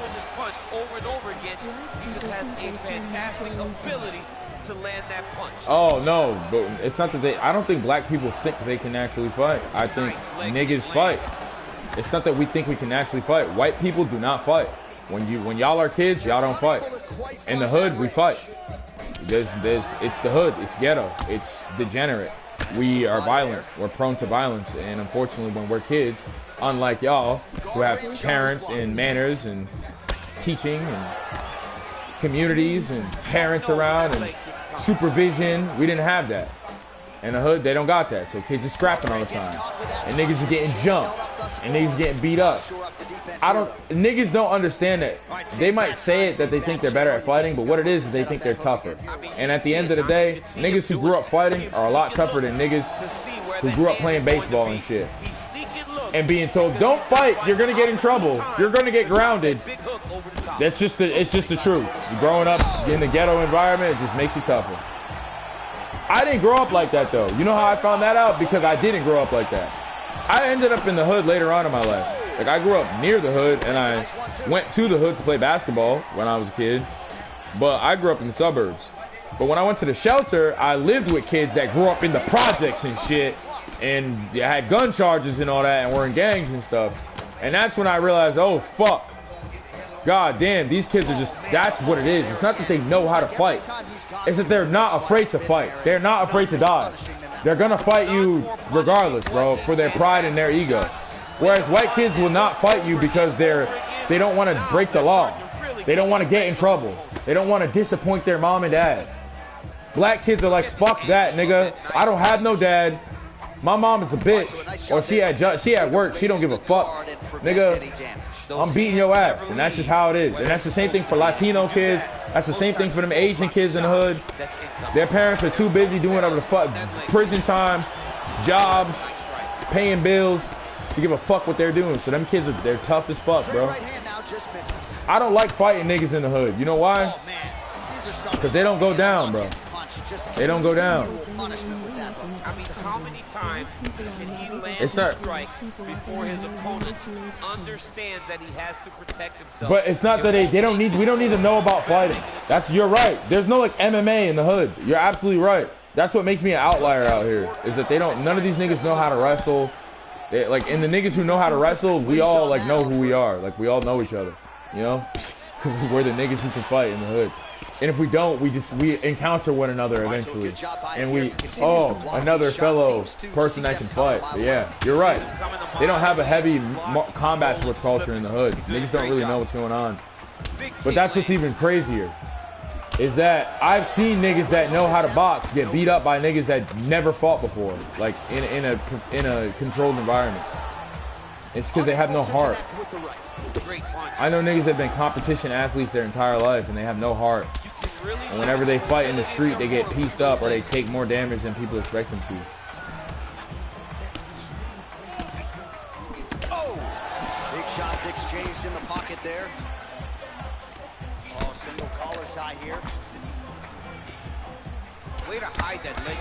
[SPEAKER 7] Oh, no, but it's not that I don't think black people think they can actually fight. I think niggas fight. It's not that we think we can actually fight. White people do not fight. When y'all are kids, y'all don't fight. In the hood, we fight. It's the hood. It's ghetto. It's degenerate. We are violent. We're prone to violence. And unfortunately, when we're kids, unlike y'all, who have parents and manners and teaching and communities and parents around and supervision, we didn't have that. In the hood, they don't got that. So kids are scrapping all the time. And niggas are getting jumped. And niggas are getting beat up. Niggas don't understand that. They might say it that they think they're better at fighting, but what it is they think they're tougher. And at the end of the day, niggas who grew up fighting are a lot tougher than niggas who grew up playing baseball and shit. And being told, don't fight, you're gonna get in trouble, you're gonna get grounded. It's just the truth. Growing up in the ghetto environment, it just makes you tougher. I didn't grow up like that though. You know how I found that out? Because I didn't grow up like that. I ended up in the hood later on in my life. Like I grew up near the hood and I went to the hood to play basketball when I was a kid. But I grew up in the suburbs. But when I went to the shelter, I lived with kids that grew up in the projects and shit, and had gun charges and all that, and were in gangs and stuff. And that's when I realized, oh fuck, god damn, these kids are just, that's what it is. It's not that they know how to fight, it's that they're not afraid to fight. They're not afraid to die. They're gonna fight you regardless, bro, for their pride and their ego. Whereas white kids will not fight you because they don't want to break the law. They don't want to get in trouble. They don't want to disappoint their mom and dad. Black kids are like, fuck that, nigga. I don't have no dad. My mom is a bitch. Or she at work. She don't give a fuck. Nigga, I'm beating your ass. And that's just how it is. And that's the same thing for Latino kids. That's the same thing for them Asian kids in the hood. Their parents are too busy doing whatever the fuck. Prison time, jobs, paying bills. To give a fuck what they're doing. So them kids, they're tough as fuck, bro. I don't like fighting niggas in the hood. You know why? Because they don't go down, bro. They don't go down.
[SPEAKER 6] I mean, how many times can he land
[SPEAKER 7] It's
[SPEAKER 6] a
[SPEAKER 7] not-
[SPEAKER 6] strike before his opponent understands that he has to protect himself?
[SPEAKER 7] But it's not that we don't need to know about fighting. You're right. There's no like MMA in the hood. You're absolutely right. That's what makes me an outlier out here. Is that none of these niggas know how to wrestle. And the niggas who know how to wrestle, we all like know who we are. Like we all know each other, you know? Because we're the niggas who can fight in the hood. And if we don't, we encounter one another eventually. And another fellow person that can fight. But yeah, you're right. They don't have a heavy combat sports culture in the hood. Niggas don't really know what's going on. But that's what's even crazier. Is that I've seen niggas that know how to box get beat up by niggas that never fought before, like in a controlled environment. It's because they have no heart. I know niggas that have been competition athletes their entire life and they have no heart. And whenever they fight in the street, they get pieced up or they take more damage than people expect them to.
[SPEAKER 5] Oh! Big shots exchanged in the pocket there. Oh, single collar tie here.
[SPEAKER 6] Way to hide that leg.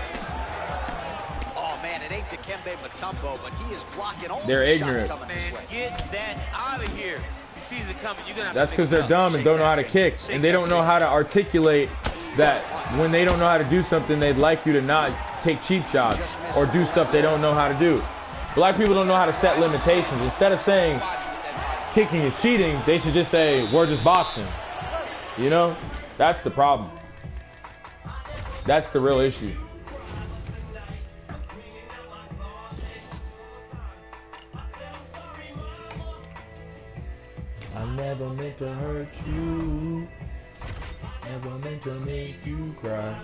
[SPEAKER 5] Oh man, it ain't Dikembe Mutombo, but he is blocking all
[SPEAKER 7] They're
[SPEAKER 5] the
[SPEAKER 7] ignorant.
[SPEAKER 5] shots coming his way.
[SPEAKER 6] Get that out of here. He sees it coming. You're gonna have
[SPEAKER 7] That's
[SPEAKER 6] to
[SPEAKER 7] because
[SPEAKER 6] mix
[SPEAKER 7] they're
[SPEAKER 6] it up.
[SPEAKER 7] dumb and don't know how to kick. And they don't know how to articulate that when they don't know how to do something, they'd like you to not take cheap shots or do stuff they don't know how to do. Black people don't know how to set limitations. Instead of saying kicking is cheating, they should just say, we're just boxing. You know? That's the problem. That's the real issue. I never meant to hurt you. Never meant to make you cry.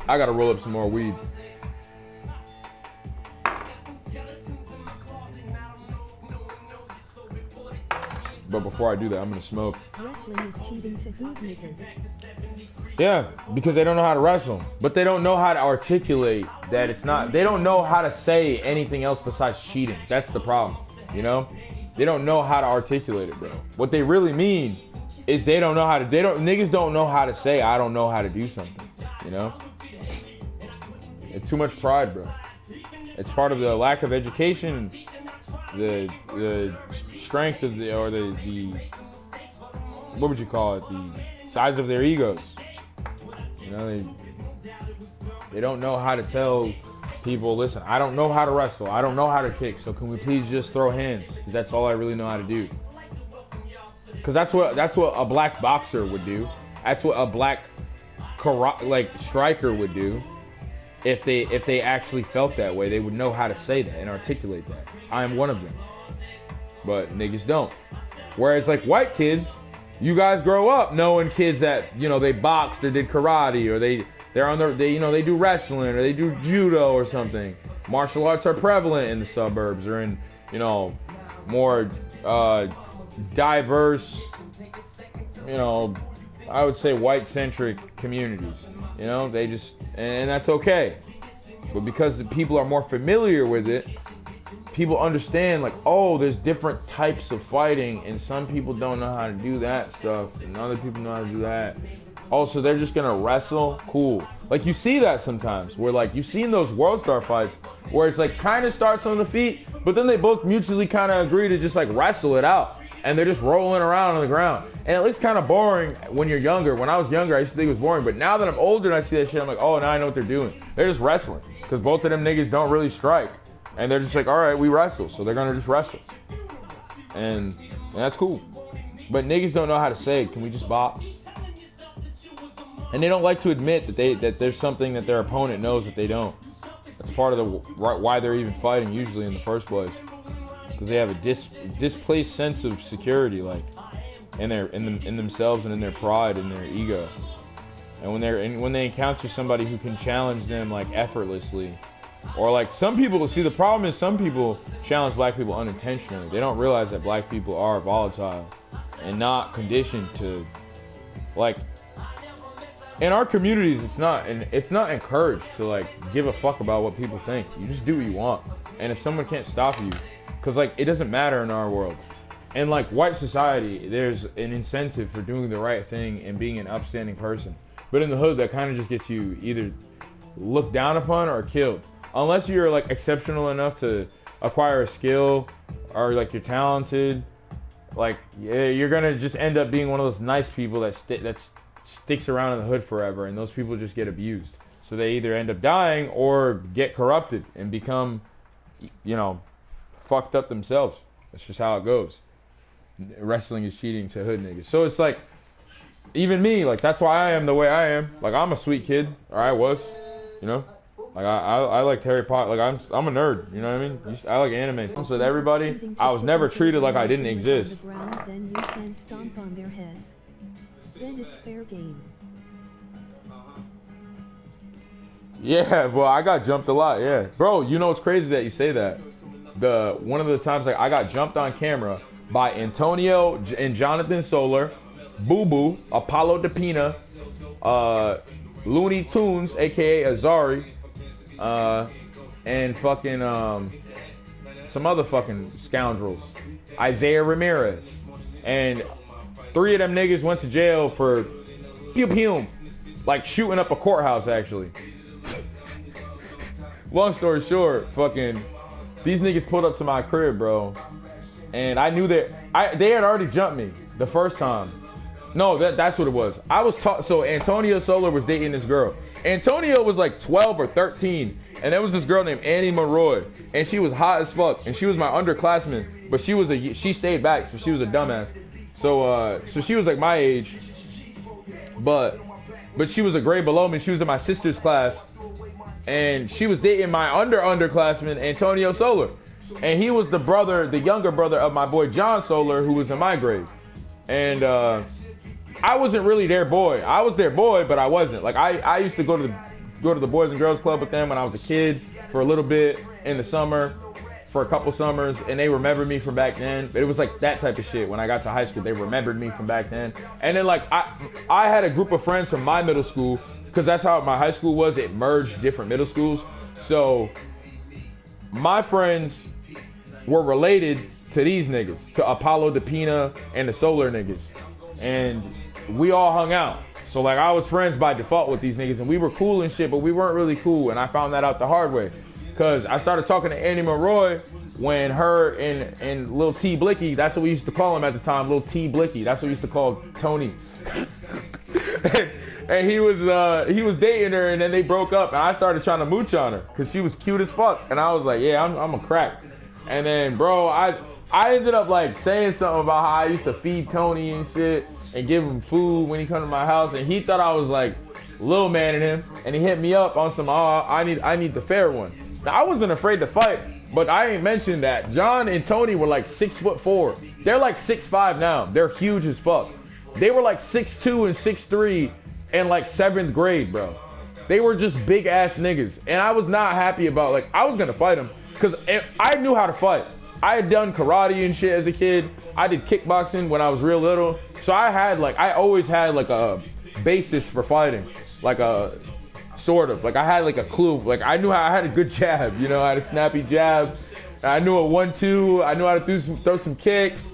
[SPEAKER 7] I gotta roll up some more weed. But before I do that, I'm gonna smoke.
[SPEAKER 10] Wrestling is cheating to hood niggas.
[SPEAKER 7] Yeah, because they don't know how to wrestle. But they don't know how to articulate that it's not. They don't know how to say anything else besides cheating. That's the problem, you know? They don't know how to articulate it, bro. What they really mean is they don't know how to, niggas don't know how to say, I don't know how to do something, you know? It's too much pride, bro. It's part of the lack of education, the strength of the what would you call it? The size of their egos. You know, they don't know how to tell people, listen, I don't know how to wrestle. I don't know how to kick. So can we please just throw hands? Because that's all I really know how to do. Because that's what a black boxer would do. That's what a black striker would do. If they actually felt that way, they would know how to say that and articulate that. I am one of them. But niggas don't. Whereas like white kids, you guys grow up knowing kids that, you know, they boxed or did karate or they do wrestling or they do judo or something. Martial arts are prevalent in the suburbs or in, you know, more diverse, you know, I would say white-centric communities. You know, they just, and that's okay. But because the people are more familiar with it, people understand like, oh, there's different types of fighting and some people don't know how to do that stuff and other people know how to do that. Oh, so they're just gonna wrestle? Cool. Like you see that sometimes where like you've seen those World Star fights where it's like kind of starts on the feet, but then they both mutually kind of agree to just like wrestle it out. and they're just rolling around on the ground. And it looks kind of boring when you're younger. When I was younger, I used to think it was boring. But now that I'm older and I see that shit, I'm like, oh, now I know what they're doing. They're just wrestling. Because both of them niggas don't really strike. And they're just like, all right, we wrestle. So they're going to just wrestle. And that's cool. But niggas don't know how to say, can we just box? And they don't like to admit that there's something that their opponent knows that they don't. That's part of the why they're even fighting usually in the first place. Because they have a displaced sense of security, like in themselves and in their pride and their ego. And when they encounter somebody who can challenge them like effortlessly, or like some people see, the problem is some people challenge black people unintentionally. They don't realize that black people are volatile and not conditioned to, like, in our communities, it's not encouraged to like give a fuck about what people think. You just do what you want. And if someone can't stop you, because like it doesn't matter in our world. And like white society, there's an incentive for doing the right thing and being an upstanding person. But in the hood, that kind of just gets you either looked down upon or killed. Unless you're like exceptional enough to acquire a skill, or like you're talented, like yeah, you're gonna just end up being one of those nice people that sticks around in the hood forever, and those people just get abused. So they either end up dying or get corrupted and become, you know, fucked up themselves. That's just how it goes. Wrestling is cheating to hood niggas. So it's like, even me, like that's why I am the way I am. Like I'm a sweet kid, or I was, you know. Like I like Harry Potter. Like I'm a nerd. You know what I mean? I like anime. So with everybody, I was never treated like I didn't exist.
[SPEAKER 10] Then you can stomp on their heads. Then it's fair game.
[SPEAKER 7] Yeah, well, I got jumped a lot. Yeah, bro. You know it's crazy that you say that. One of the times like I got jumped on camera by Antonio and Jonathan Solar, Boo Boo, Apollo DePina, Looney Tunes, aka Azari, and fucking some other fucking scoundrels, Isaiah Ramirez, and 3 of them niggas went to jail for pew pew, like shooting up a courthouse actually. Long story short, fucking these niggas pulled up to my crib, bro, and I knew that they had already jumped me the first time. No, that's what it was. I was taught. So Antonio Solar was dating this girl. Antonio was like 12 or 13, and there was this girl named Annie Maroy, and she was hot as fuck, and she was my underclassman, but she stayed back, so she was a dumbass. So she was like my age, but she was a grade below me. She was in my sister's class, and she was dating my underclassman Antonio Solar, and he was the younger brother of my boy John Solar, who was in my grade, and I wasn't really their boy. I was their boy, but I wasn't. Like I used to go to the Boys and Girls Club with them when I was a kid for a little bit in the summer, for a couple summers, and they remembered me from back then. But it was like that type of shit. When I got to high school, they remembered me from back then. And then like I had a group of friends from my middle school, because that's how my high school was. It merged different middle schools. So my friends were related to these niggas, to Apollo DePina and the Solar niggas. And we all hung out. So like I was friends by default with these niggas, and we were cool and shit, but we weren't really cool. And I found that out the hard way, because I started talking to Annie Maroy when her and Lil T Blicky, that's what we used to call him at the time, Lil T Blicky, that's what we used to call Tony. And he was dating her, and then they broke up, and I started trying to mooch on her because she was cute as fuck, and I was like, yeah, I'm a crack. And then bro, I ended up like saying something about how I used to feed Tony and shit and give him food when he come to my house, and he thought I was like little man in him, and he hit me up on some I need the fair one. Now I wasn't afraid to fight, but I ain't mentioned that John and Tony were like 6'4". They're like 6'5" now. They're huge as fuck. They were like 6'2" and 6'3" in like 7th grade, bro. They were just big ass niggas, and I was not happy about, like, I was gonna fight them because I knew how to fight. I had done karate and shit as a kid. I did kickboxing when I was real little. So I always had like a basis for fighting. Like a sort of. Like I had like a clue. Like I knew I had a good jab. You know, I had a snappy jab. I knew a 1-2. I knew how to throw some kicks.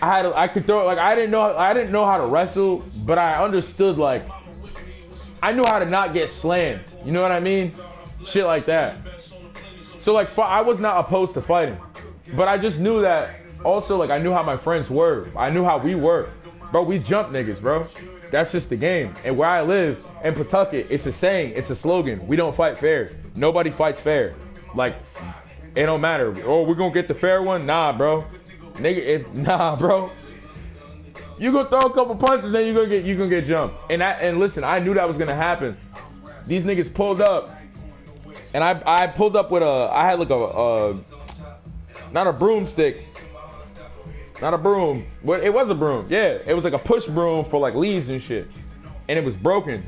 [SPEAKER 7] I could throw, like I didn't know how to wrestle, but I understood, like I knew how to not get slammed. You know what I mean? Shit like that. So like I was not opposed to fighting. But I just knew that also, like, I knew how my friends were. I knew how we were. Bro, we jump niggas, bro. That's just the game. And where I live, in Pawtucket, it's a saying, it's a slogan. We don't fight fair. Nobody fights fair. Like, it don't matter. Oh, we're gonna get the fair one? Nah, bro. Nigga, nah, bro. You gonna throw a couple punches, then you gonna get jumped. And listen, I knew that was gonna happen. These niggas pulled up, and I pulled up with I had like a not a broomstick, not a broom. What? It was a broom. Yeah, it was like a push broom for like leaves and shit, and it was broken.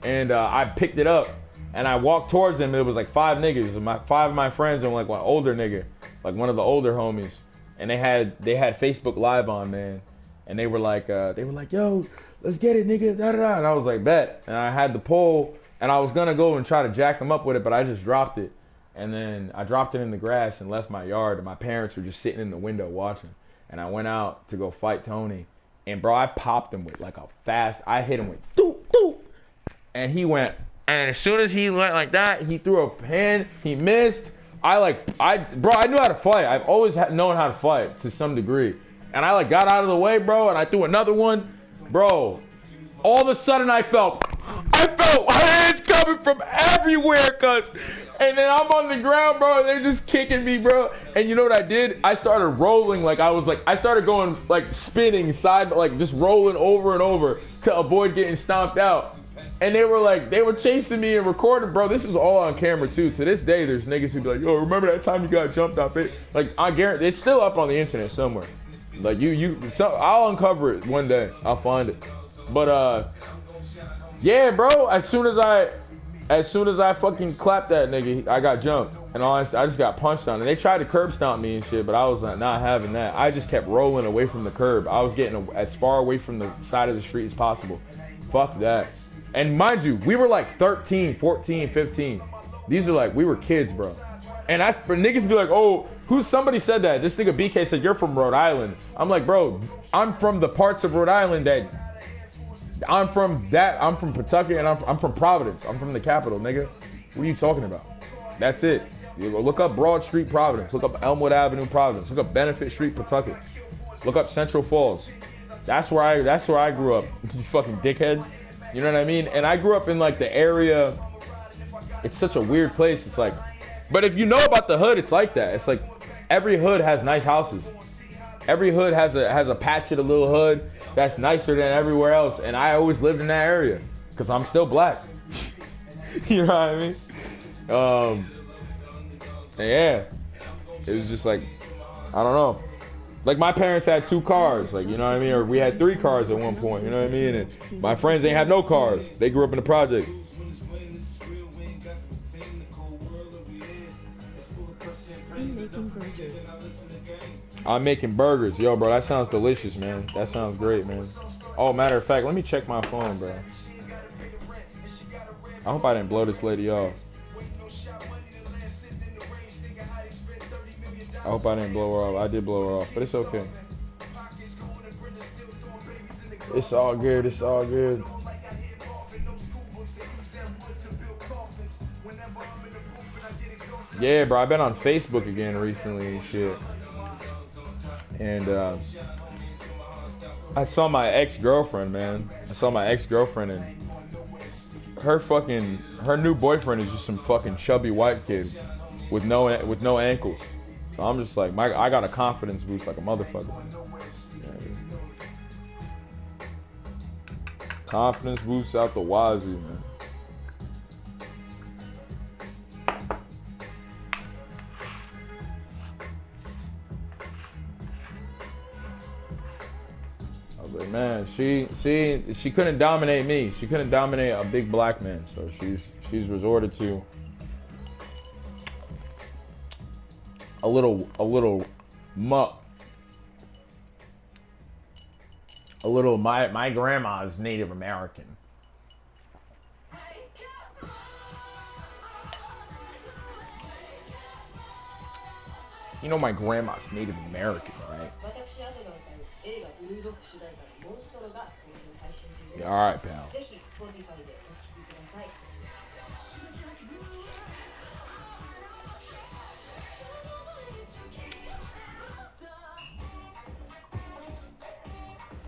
[SPEAKER 7] And I picked it up, and I walked towards them. And it was like 5 niggas, five of my friends, and like one older nigga, like one of the older homies. And they had Facebook Live on, man. And they were like, yo, let's get it, nigga, da da da. And I was like, bet. And I had the pole, and I was gonna go and try to jack them up with it, but I just dropped it. And then I dropped it in the grass and left my yard, and my parents were just sitting in the window watching. And I went out to go fight Tony, and bro, I popped him with like a fast. I hit him with doop doop, and he went. And as soon as he went like that, he threw a hand. He missed. Bro, I knew how to fight. I've always known how to fight to some degree. And I like got out of the way, bro, and I threw another one. Bro, all of a sudden I felt hands coming from everywhere, cuz. And then I'm on the ground, bro, and they're just kicking me, bro. And you know what I did? I started rolling I started going like spinning side, like just rolling over and over to avoid getting stomped out. And they were chasing me and recording, bro. This is all on camera too. To this day, there's niggas who be like, yo, remember that time you got jumped off it? Like, I guarantee it's still up on the internet somewhere. Like I'll uncover it one day. I'll find it. But yeah, bro. As soon as I fucking clapped that nigga, I got jumped, and I just got punched on. And they tried to curb stomp me and shit, but I was like, not having that. I just kept rolling away from the curb. I was getting as far away from the side of the street as possible. Fuck that. And mind you, we were like 13, 14, 15. These are like, we were kids, bro. And for niggas be like, oh, somebody said that. This nigga BK said, you're from Rhode Island. I'm like, bro, I'm from the parts of Rhode Island I'm from Pawtucket, and I'm from Providence. I'm from the capital, nigga. What are you talking about? That's it. You go look up Broad Street, Providence. Look up Elmwood Avenue, Providence. Look up Benefit Street, Pawtucket. Look up Central Falls. That's where I grew up. You fucking dickhead. You know what I mean? And I grew up in like the area. It's such a weird place. It's like, but if you know about the hood, it's like that. It's like every hood has nice houses. Every hood has a patch of the little hood that's nicer than everywhere else. And I always lived in that area because I'm still black. You know what I mean? Yeah, it was just like, I don't know. Like, my parents had 2 cars, like, you know what I mean? Or we had 3 cars at one point, you know what I mean? And my friends ain't have no cars. They grew up in the projects. I'm making burgers. Yo, bro, that sounds delicious, man. That sounds great, man. Oh, matter of fact, let me check my phone, bro. I hope I didn't blow this lady off. I hope I didn't blow her off. I did blow her off, but it's okay. It's all good. It's all good. Yeah, bro, I've been on Facebook again recently and shit. And I saw my ex-girlfriend, man. I saw my ex-girlfriend, and her new boyfriend is just some fucking chubby white kid with no ankles. So I'm just like, I got a confidence boost like a motherfucker. Yeah. Confidence boost out the wazoo, man. I was like, man, she couldn't dominate me. She couldn't dominate a big black man. So she's resorted to a little muck. My grandma's Native American. You know my grandma's Native American, right? Yeah, all right, pal.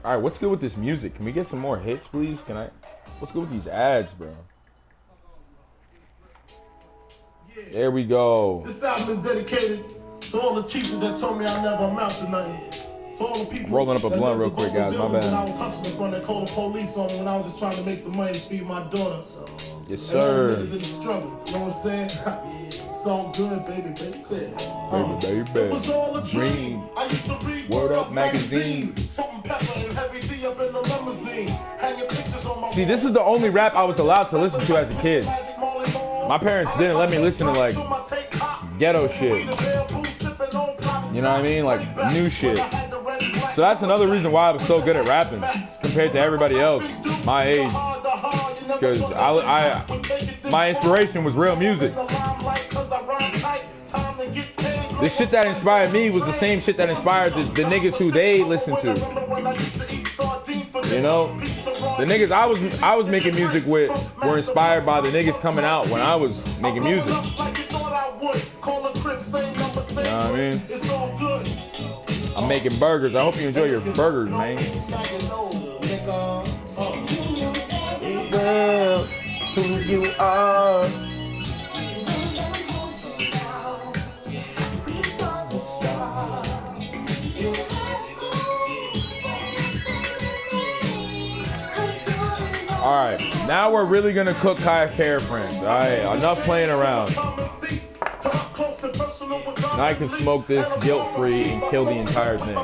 [SPEAKER 7] All right, what's good with this music? Can we get some more hits, please? What's good with these ads, bro? There we go.
[SPEAKER 1] This album is dedicated to all the teachers that told me I never amount to nothing. To all the people
[SPEAKER 7] Rolling up a blunt real quick, guys. My bad.
[SPEAKER 1] When I was hustling from that called the police on me when I was just trying to make some money to feed my daughter.
[SPEAKER 7] Yes, sir.
[SPEAKER 1] In the struggle. You know what I'm saying? It's all good, baby.
[SPEAKER 7] Baby.
[SPEAKER 1] It was all a dream. I used to read
[SPEAKER 7] Word Up magazine.
[SPEAKER 1] Salt and pepper and heavy D up in the limousine. Hanging pictures on my
[SPEAKER 7] See, this is the only rap I was allowed to listen to as a kid. My parents didn't let me listen to like ghetto shit. You know what I mean? Like new shit. So that's another reason why I was so good at rapping compared to everybody else my age. Because my inspiration was real music. The shit that inspired me was the same shit that inspired the niggas who they listened to. You know? The niggas I was making music with were inspired by the niggas coming out when I was making music. You know what I mean? I'm making burgers. I hope you enjoy your burgers, man. Well, who you are. All right, now we're really gonna cook Kai Care Friends. All right, enough playing around. Now I can smoke this guilt-free and kill the entire thing.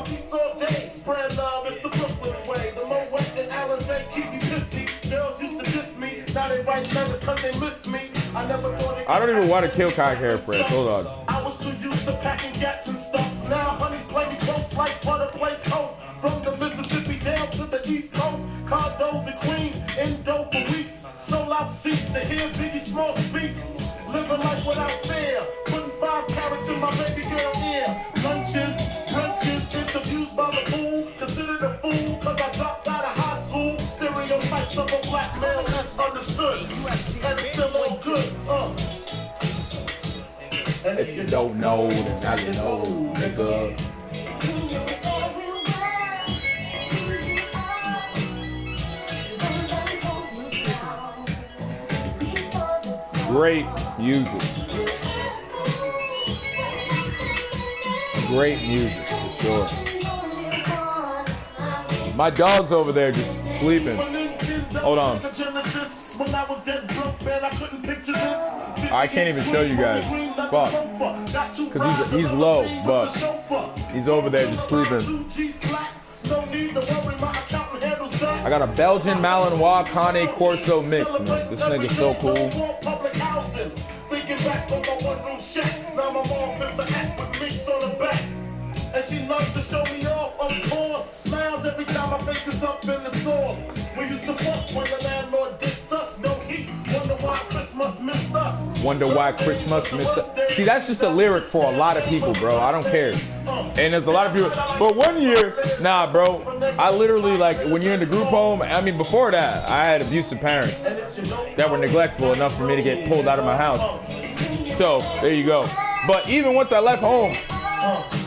[SPEAKER 7] I don't even want to kill Kai Care Friends. Hold on.
[SPEAKER 1] I was too used to packing gats and stuff. Now honeys play me close like butter play coat. From the Mississippi down to the East Coast, condos and Queens, endo for weeks. Sold out seats to hear Biggie Small speak. Living life without fear, putting 5 carats in my baby girl ear. Lunches, brunches, interviews by the pool. Considered a fool cause I dropped out of high school. Stereotypes of a black male that's understood. And it's still all good, And
[SPEAKER 7] if you don't know, then now you know, nigga. Great music. Great music, for sure. My dog's over there just sleeping. Hold on. I can't even show you guys. Fuck. Because he's low, but he's over there just sleeping. I got a Belgian Malinois Cane Corso mix, man. This nigga's so cool.
[SPEAKER 1] And she loves to show me off, of course. Smiles every time my face is up in the store. We used to fuss when the landlord dissed us. No heat, wonder why Christmas missed us.
[SPEAKER 7] Wonder why Christmas missed us. See, that's just a lyric for a lot of people, bro. I don't care. And there's a lot of people. But one year, nah, bro. I literally, like, when you're in the group home, I mean, before that, I had abusive parents that were neglectful enough for me to get pulled out of my house. So, there you go. But even once I left home,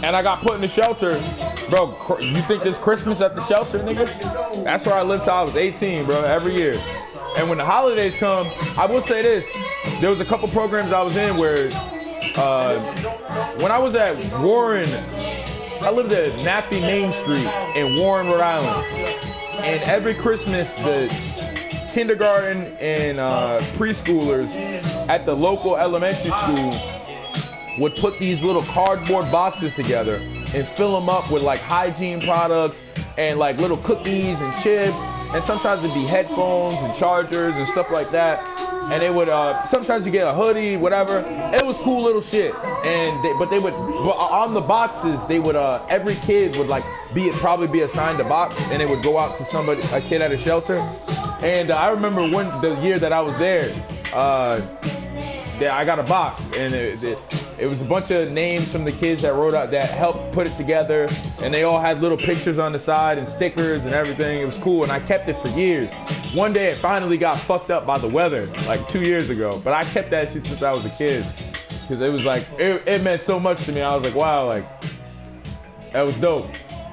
[SPEAKER 7] and I got put in the shelter, bro, you think there's Christmas at the shelter, nigga? That's where I lived till I was 18, bro, every year. And when the holidays come, I will say this. There was a couple programs I was in where, when I was at Warren, I lived at Nappy Main Street in Warren, Rhode Island. And every Christmas, the kindergarten and preschoolers at the local elementary school would put these little cardboard boxes together and fill them up with like hygiene products and like little cookies and chips, and sometimes it'd be headphones and chargers and stuff like that. And they would sometimes you get a hoodie, whatever. It was cool little shit. And but on the boxes they would every kid would like probably be assigned a box, and they would go out to a kid at a shelter. And I remember the year that I was there, I got a box, and it was a bunch of names from the kids that wrote out, that helped put it together, and they all had little pictures on the side and stickers and everything. It was cool, and I kept it for years. One day it finally got fucked up by the weather, like 2 years ago, but I kept that shit since I was a kid, because it was like, it meant so much to me. I was like, wow, like, that was dope.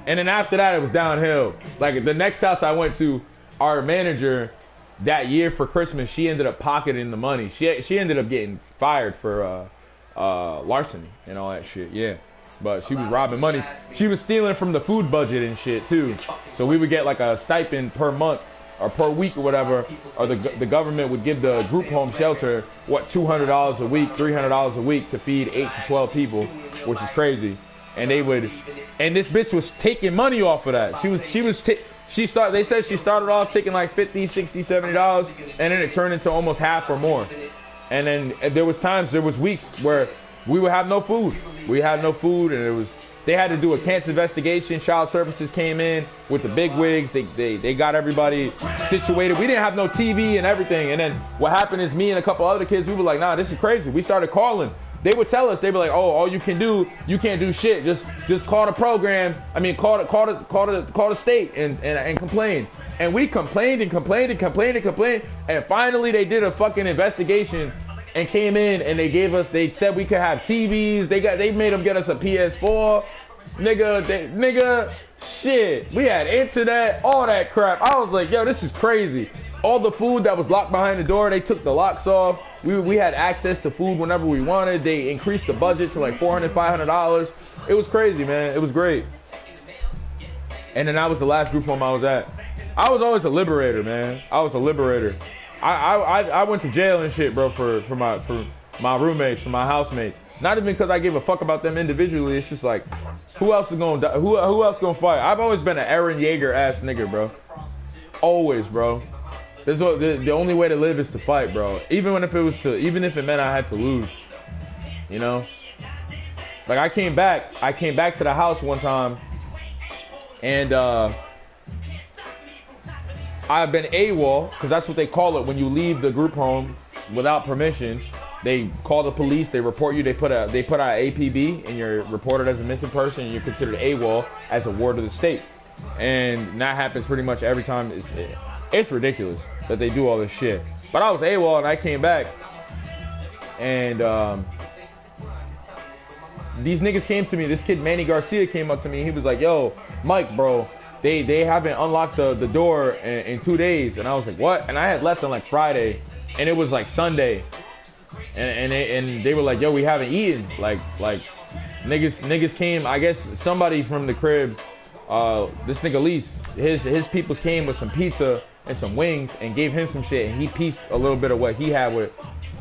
[SPEAKER 7] And then after that, it was downhill. Like the next house I went to, our manager that year for Christmas, she ended up pocketing the money. She ended up getting fired for larceny and all that shit. Yeah. But she was robbing money. She was stealing from the food budget and shit too. So we would get like a stipend per month or per week or whatever, or the government would give the group home shelter $200 a week, $300 a week to feed 8 to 12 people, which is crazy. And they would, and this bitch was taking money off of that. They said she started off taking like $50, $60, $70, and then it turned into almost half or more. And then there was weeks where we would have no food. We had no food, and they had to do a cancer investigation. Child services came in with the big wigs. They got everybody situated. We didn't have no TV and everything. And then what happened is me and a couple other kids, we were like, nah, this is crazy. We started calling. They would tell us, they were like, oh, all you can do, you can't do shit. Just call the program. I mean, call the state and complain. And we complained and complained and complained and complained. And finally they did a fucking investigation and came in and they said we could have TVs. They made them get us a PS4. Nigga, shit. We had internet, all that crap. I was like, yo, this is crazy. All the food that was locked behind the door, they took the locks off. We had access to food whenever we wanted. They increased the budget to like $400, $500. It was crazy, man. It was great. And then that was the last group home I was at. I was always a liberator, man. I was a liberator. I went to jail and shit, bro, for my roommates, for my housemates. Not even because I gave a fuck about them individually. It's just like, who else is gonna die? Who else gonna fight? I've always been an Aaron Yeager ass nigga, bro. Always, bro. The only way to live is to fight, bro. Even if it meant I had to lose, you know. Like I came back to the house one time, and I've been AWOL, because that's what they call it when you leave the group home without permission. They call the police, they report you, they put out APB, and you're reported as a missing person, and you're considered AWOL as a ward of the state. And that happens pretty much every time. It's ridiculous that they do all this shit. But I was AWOL and I came back, and these niggas came to me. This kid Manny Garcia came up to me. He was like, yo, Mike, bro, they haven't unlocked the door in 2 days. And I was like, what? And I had left on like Friday, and it was like Sunday, and they were like, yo, we haven't eaten. Like niggas came. I guess somebody from the crib, this nigga Lease, his peoples came with some pizza and some wings and gave him some shit, and he pieced a little bit of what he had with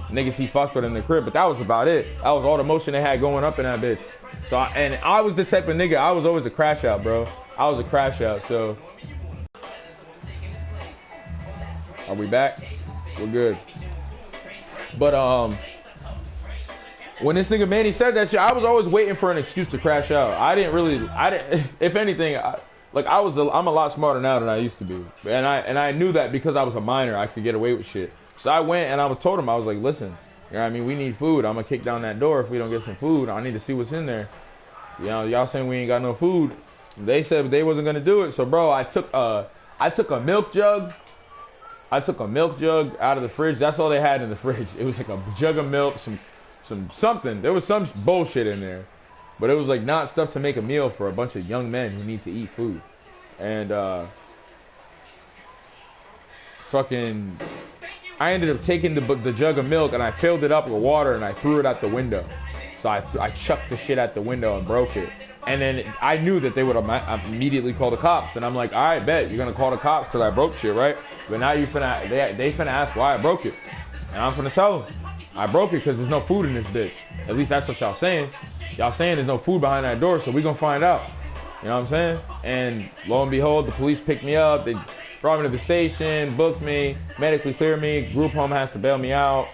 [SPEAKER 7] niggas he fucked with in the crib. But that was about it. That was all the motion they had going up in that bitch. So I was the type of nigga, I was always a crash out, bro. I was a crash out. So are we back? We're good. But when this nigga Manny said that shit, I was always waiting for an excuse to crash out. I didn't if anything, I'm a lot smarter now than I used to be. And I knew that because I was a minor, I could get away with shit. So I went and I told him, I was like, listen, you know what I mean, we need food. I'm gonna kick down that door if we don't get some food. I need to see what's in there. You know, y'all saying we ain't got no food. They said they wasn't gonna do it. So bro, I took a milk jug. I took a milk jug out of the fridge. That's all they had in the fridge. It was like a jug of milk, something. There was some bullshit in there. But it was like not stuff to make a meal for a bunch of young men who need to eat food. And fucking, I ended up taking the jug of milk and I filled it up with water and I threw it out the window. So I chucked the shit out the window and broke it. And then I knew that they would immediately call the cops. And I'm like, all right, bet you're gonna call the cops because I broke shit, right? But now they finna ask why I broke it, and I'm finna tell them I broke it because there's no food in this bitch. At least that's what y'all saying. Y'all saying there's no food behind that door, so we gonna find out. You know what I'm saying? And lo and behold, the police picked me up. They brought me to the station, booked me, medically cleared me. Group home has to bail me out.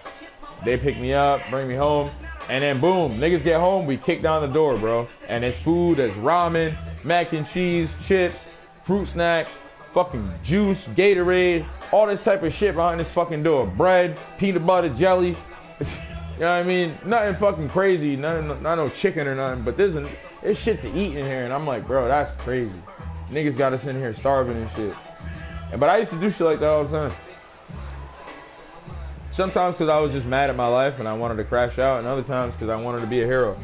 [SPEAKER 7] They pick me up, bring me home. And then boom, niggas get home, we kick down the door, bro. And it's food, there's ramen, mac and cheese, chips, fruit snacks, fucking juice, Gatorade, all this type of shit behind this fucking door. Bread, peanut butter, jelly. You know what I mean? Nothing fucking crazy, not no chicken or nothing, but there's shit to eat in here. And I'm like, bro, that's crazy. Niggas got us in here starving and shit. But I used to do shit like that all the time. Sometimes because I was just mad at my life and I wanted to crash out, and other times because I wanted to be a hero.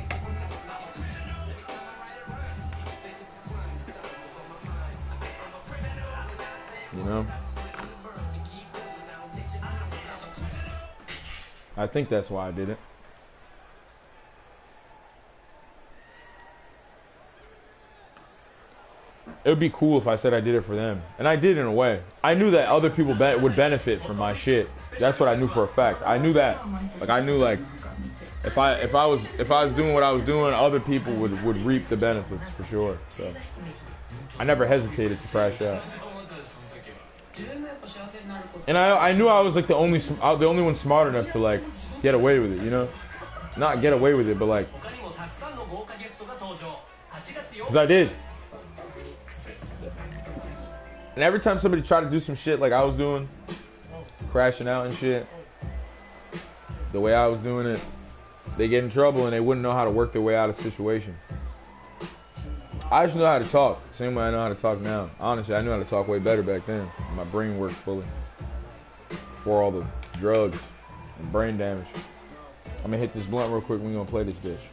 [SPEAKER 7] I think that's why I did it. It would be cool if I said I did it for them, and I did in a way. I knew that other people would benefit from my shit. That's what I knew for a fact. I knew that. Like I knew like if I was doing what I was doing, other people would reap the benefits for sure. So I never hesitated to crash out. And I knew I was like the only one smart enough to like get away with it, you know? Not get away with it, but like, cause I did. And every time somebody tried to do some shit like I was doing, crashing out and shit, the way I was doing it, they get in trouble and they wouldn't know how to work their way out of the situation. I just know how to talk, same way I know how to talk now. Honestly, I knew how to talk way better back then. My brain worked fully. Before all the drugs and brain damage. I'm gonna hit this blunt real quick and we're gonna play this bitch.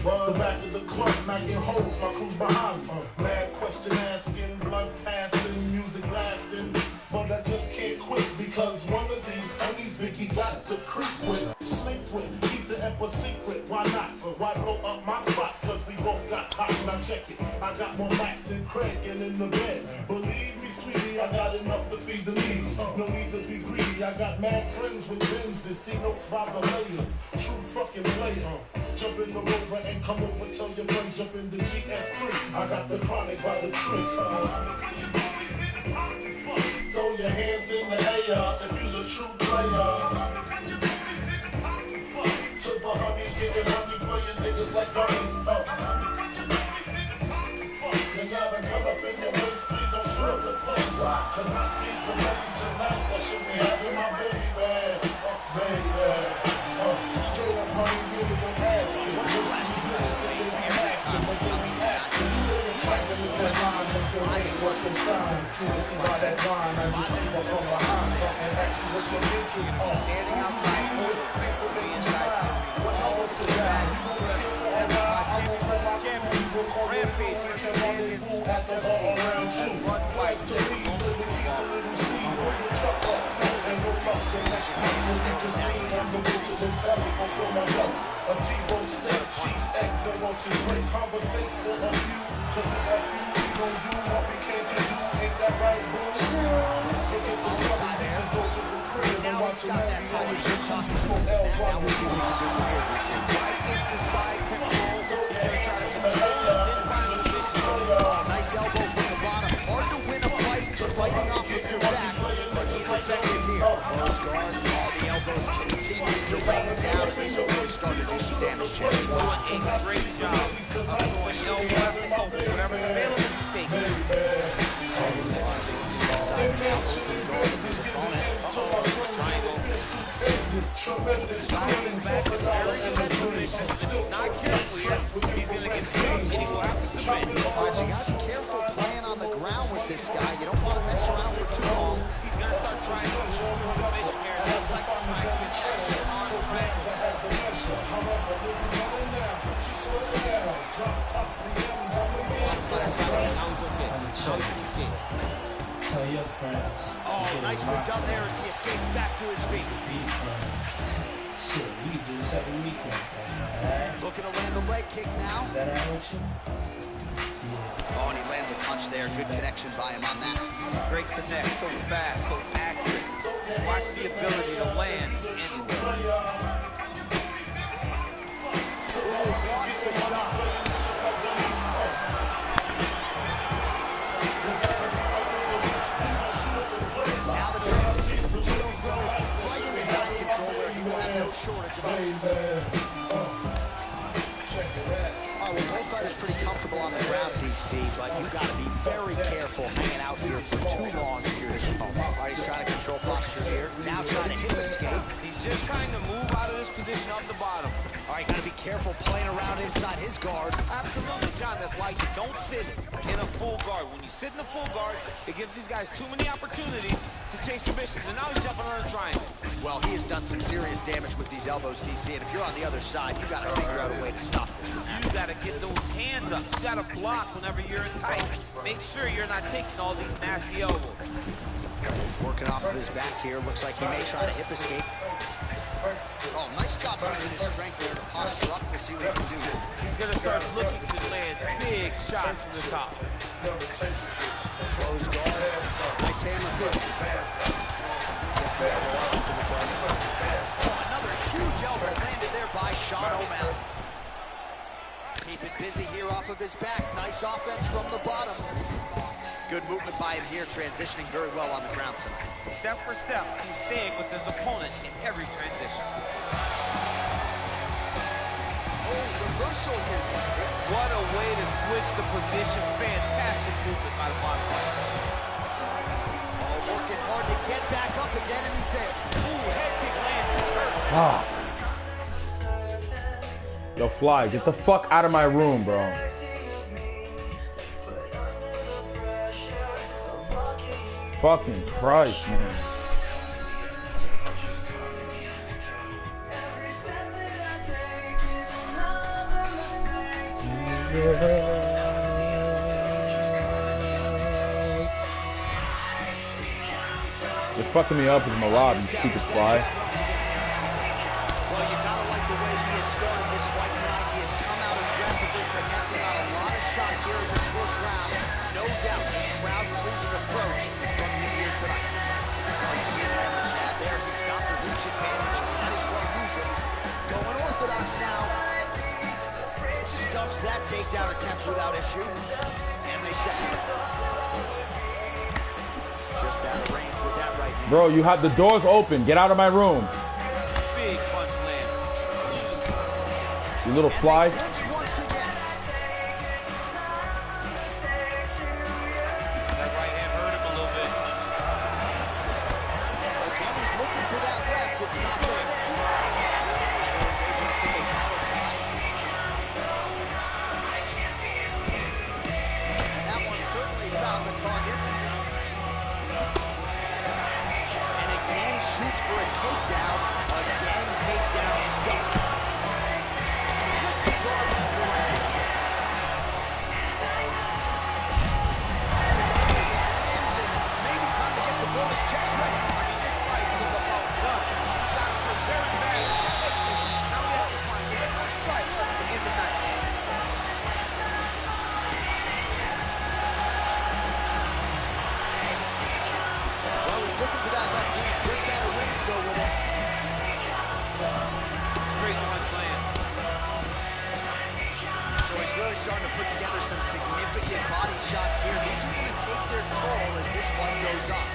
[SPEAKER 1] The back of the club, knocking holes, my crew's behind me. Mad question asking, blood passing, music lasting. But I just can't quit because one of these homies Vicky got to creep with, sleep with, keep the emperor secret. Why not? Why blow up my spot? Cause we both got hot. Now check it. I got more Mac than Craig and in the bed. Believe me, sweetie, I got enough to feed the needy. No need to be greedy. I got mad friends with bins that see notes by the layers. True fucking players. Jump in the Rover and come over. Tell your friends jump in the GS3. I got the chronic by the truth. Throw your hands in the air if you's a true player. To the honeys, getting money, playing niggas like dummies. You gotta come up in your waist, please don't screw up the place. Cause I see some ladies tonight that should be having my baby. Baby. Straight up honey, really don't ask. What's the last what's inside? You see by that line, I just keep up from behind. And ask you what your interest are. Standing outside, thanks for making me smile. What I want to die, you gon' let it for a while. I won't call my crew, you gon' call your crew. We can rendezvous at the bar around 2. Life to leave, let me keep the little seeds. Pull your truck up, and go talk to next piece. So you can see on the way to the telly, gon' fill my cup. A T-bone steak, cheese, eggs, and roaches. Great conversation for a few, cause if a few gon' do what we came to do, ain't that right, boo? So get the trouble, we just go to the crib and watch a movie on the jacuzzi, smoke L while we do it.
[SPEAKER 8] Why get the side control? He's gonna try to control it, then find a position.
[SPEAKER 5] Nice elbow from the bottom. Hard to win a fight, fighting off with your back, but he's effective here. Close guard, all the elbows continue to rain down, and he's already started to do some damage.
[SPEAKER 6] Doing a great job of going no weapon, whatever's available, he's taking. Not careful here. He's going to get stuck and he will have to submit.
[SPEAKER 5] All right, so you got to be careful playing on the ground with this guy. You don't want to mess around for too long.
[SPEAKER 6] He's going to start trying to do submission here. It looks like he's trying to get pressure on his back.
[SPEAKER 11] Tell your friends.
[SPEAKER 5] Oh, nicely done there as he escapes back to his feet.
[SPEAKER 11] Shit, we can do this every weekend, man.
[SPEAKER 5] Looking to land the leg kick now.
[SPEAKER 11] That out with you?
[SPEAKER 5] Oh, and he lands a punch there. Good connection by him on that.
[SPEAKER 6] Great connect, so fast, so accurate. Watch the ability to land anywhere.
[SPEAKER 5] Blocks the shot. Now the transfer will go right into side control where he will have no shortage of options. All right, well, both fighters pretty comfortable on the ground, DC, but you've got to be very careful hanging out here for too long if you're his opponent. All right, he's trying to control posture here. Now trying to hip escape.
[SPEAKER 6] He's just trying to move out of this position off the bottom.
[SPEAKER 5] All right, gotta be careful playing around inside his guard.
[SPEAKER 6] Absolutely, John. That's why you don't sit in a full guard. When you sit in a full guard, it gives these guys too many opportunities to chase submissions, and now he's jumping on a triangle.
[SPEAKER 5] Well, he has done some serious damage with these elbows, DC, and if you're on the other side, you gotta figure out a way to stop this from happening.
[SPEAKER 6] You gotta get those hands up. You gotta block whenever you're in tight. Make sure you're not taking all these nasty elbows.
[SPEAKER 5] Working off of his back here. Looks like he may try to hip escape. Oh, nice job using his strength there to posture up. We'll see what he can do.
[SPEAKER 6] He's gonna start looking to land big shots from the top.
[SPEAKER 5] Close guard. Nice hammer fist. Oh, another huge elbow landed there by Sean O'Malley. Keeping busy here off of his back. Nice offense from the bottom. Good movement by him here, transitioning very well on the ground tonight.
[SPEAKER 6] Step for step, he's staying with his opponent in every transition.
[SPEAKER 5] Oh, reversal here, DC.
[SPEAKER 6] What a way to switch the position. Fantastic movement by the bottom line.
[SPEAKER 5] Oh, working hard to get back up again, and he's there.
[SPEAKER 6] Ooh, head kick lands. Hurt.
[SPEAKER 7] Yo, Fly, get the fuck out of my room, bro. Fucking Christ, man. You're fucking me up with Marab, you stupid Fly.
[SPEAKER 5] Well, you gotta like the way he has started this fight tonight. He has come out aggressively, connecting on a lot of shots here in this first round. No doubt, a crowd-pleasing approach from him here tonight. Oh, you see him land the jab there. He's got the reach advantage. Might as well use it. Going orthodox now. Stuffs that takedown attempt without issue. And they second it. Just out of range with that right hand.
[SPEAKER 7] Bro, you have the doors open. Get out of my room.
[SPEAKER 6] Big punch land.
[SPEAKER 7] You little Fly.
[SPEAKER 6] That right hand hurt him a little bit.
[SPEAKER 5] Again, he's looking for that left. It's not there. And that one certainly found the target. And again, shoots for a takedown. Again, takedown stuff. The guard has the right hand. Maybe time to get the bonus checks ready.
[SPEAKER 6] This fight was about done. He got him very bad. Now we have to find one strike in the night.
[SPEAKER 5] Well, he's looking for that left hand. Just out of range, though, with it.
[SPEAKER 6] Great punch land.
[SPEAKER 5] So he's really starting to put together some significant body shots here. These are going to take their toll as this fight goes on.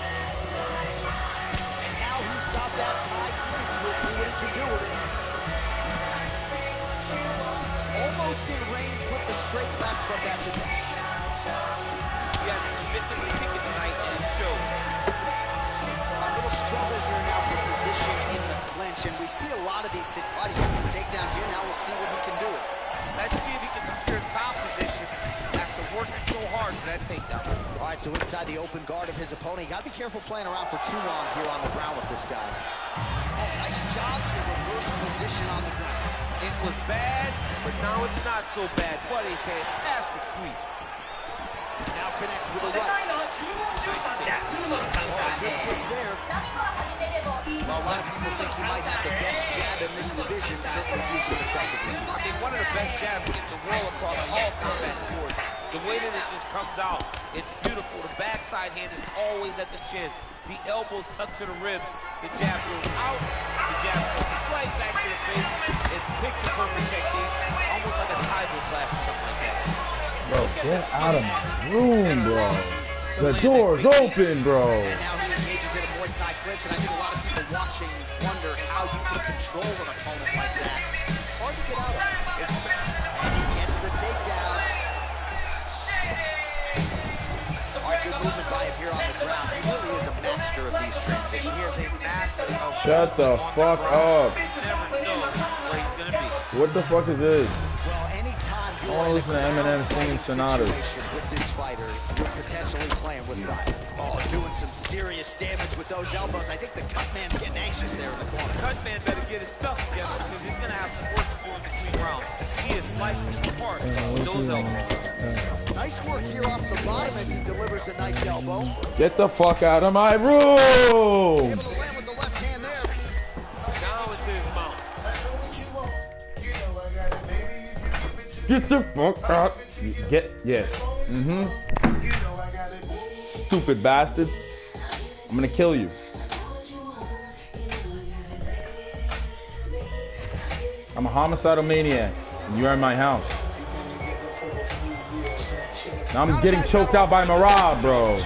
[SPEAKER 5] And now he's got that tied clinch. We'll see what he can do with it. Almost in range with the straight left, but that's a miss.
[SPEAKER 6] He has a commitment to kicking tonight, and it shows.
[SPEAKER 5] A little struggle here now for position in the clinch, and we see a lot of these. He gets the takedown here. Now we'll see what he can do with it.
[SPEAKER 6] Let's see if he can secure top position after working so hard for that takedown.
[SPEAKER 5] All right, so inside the open guard of his opponent. You got to be careful playing around for too long here on the ground with this guy. Oh, nice job to reverse position on the ground.
[SPEAKER 6] It was bad, but now it's not so bad. What a fantastic sweep.
[SPEAKER 5] Now connects with a right. Oh, good kicks there. Well, a lot of people think he might have the best jab in this division, certainly using it effectively.
[SPEAKER 6] I think one of the best jabs in the world across all combat sports. The way that it just comes out, it's beautiful. The backside hand is always at the chin. The elbows tucked to the ribs. The jab goes out. The jab goes right back to the face. It's picture perfect technique, almost like a Thai class or something like that.
[SPEAKER 7] Bro, get out of my room, bro. The door's open, bro.
[SPEAKER 5] And now he engages in a Muay Thai clinch, and I think a lot of people watching wonder how you can control an opponent like that. Hard to get out of. And he gets the takedown. All right, good movement by him here on the ground. He really is a master of these transitions.
[SPEAKER 6] He is a master of
[SPEAKER 7] Shut the fuck up.
[SPEAKER 6] never know where he's gonna be.
[SPEAKER 7] What the fuck is this?
[SPEAKER 5] Well, anytime
[SPEAKER 7] I wanna listen to Eminem singing sonatas.
[SPEAKER 5] with this fighter, you're potentially playing with fire. Oh, doing some serious damage with those elbows. I think the cut man's getting anxious there in the corner.
[SPEAKER 6] Cut man better get his stuff together because he's gonna have some work to do in between rounds. He is slicing apart with those elbows.
[SPEAKER 5] Nice work here off the bottom as he delivers a nice elbow.
[SPEAKER 7] Get the fuck out of my room!
[SPEAKER 5] Able to land with the left hand there.
[SPEAKER 6] Now it's his mouth.
[SPEAKER 7] Get the fuck out. Yeah. Stupid bastard. I'm gonna kill you. I'm a homicidal maniac, and you're in my house. Now I'm getting choked out by Marab, bro.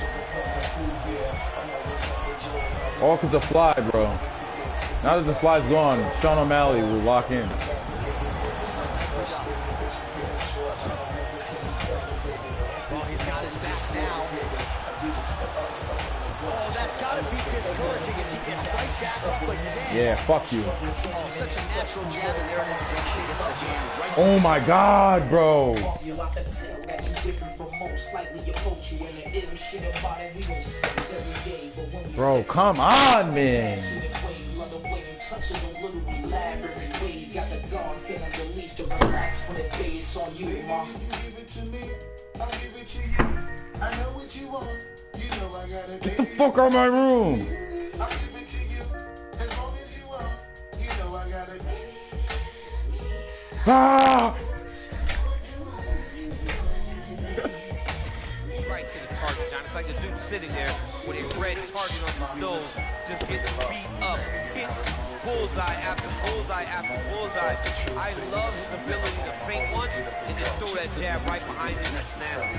[SPEAKER 7] All because of Fly, bro. Now that the Fly's gone, Sean O'Malley will lock in.
[SPEAKER 5] Well, he's got his back now. Oh, that's gotta be discouraging as he gets right back up again.
[SPEAKER 7] Yeah, fuck you.
[SPEAKER 5] Oh, such a natural jab, and there it is again as he gets the jam right.
[SPEAKER 7] Oh my god, bro. Bro, come on, man. Get the fuck out of my room. Ah!
[SPEAKER 6] Right to the target, John. It's like a dude sitting there with a red target on his nose, just getting beat up, hit bullseye after bullseye after bullseye. I love his ability to feint once and just throw that jab right behind him. That's nasty.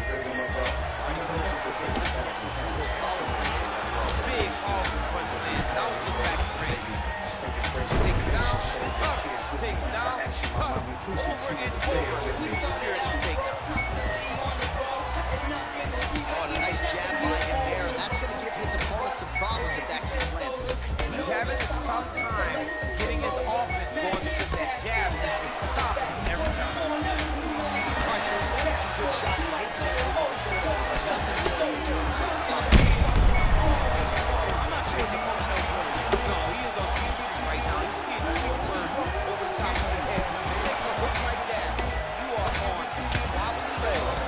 [SPEAKER 6] Big awesome punch lands. Now we look back at Randy. Take it down, take it down, over and over. We secure this takedown.
[SPEAKER 5] Oh, and a nice jab by him there, and that's going to give his opponent some problems if that keeps landing.
[SPEAKER 6] He's having a tough time getting his offense going because that jab is just stopping every time.
[SPEAKER 5] All right, so he's landing some good shots. He hits him but nothing really to do. I'm not sure his opponent knows what he's doing.
[SPEAKER 6] No, he is on YouTube right now. He's seeing the big bird over the top of his head. Take a look like that. You are on wobbly legs.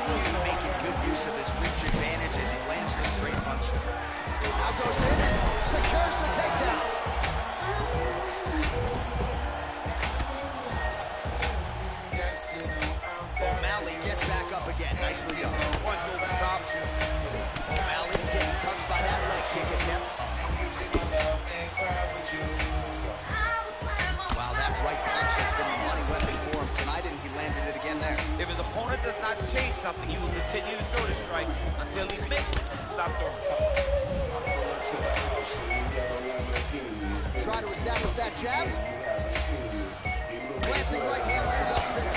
[SPEAKER 5] Really making good use of his reach advantage as he lands the straight punch. Now goes in and secures the takedown. O'Malley gets back up again. Nicely done.
[SPEAKER 6] Punch over the top.
[SPEAKER 5] O'Malley gets touched by that leg kick attempt. Wow, that right punch has been a money weapon for him tonight, and he landed it again there.
[SPEAKER 6] If his opponent does not change something, he will continue to throw the strike until he makes it. Stop throwing.
[SPEAKER 5] Try to establish that jab. Glancing right hand lands upstairs.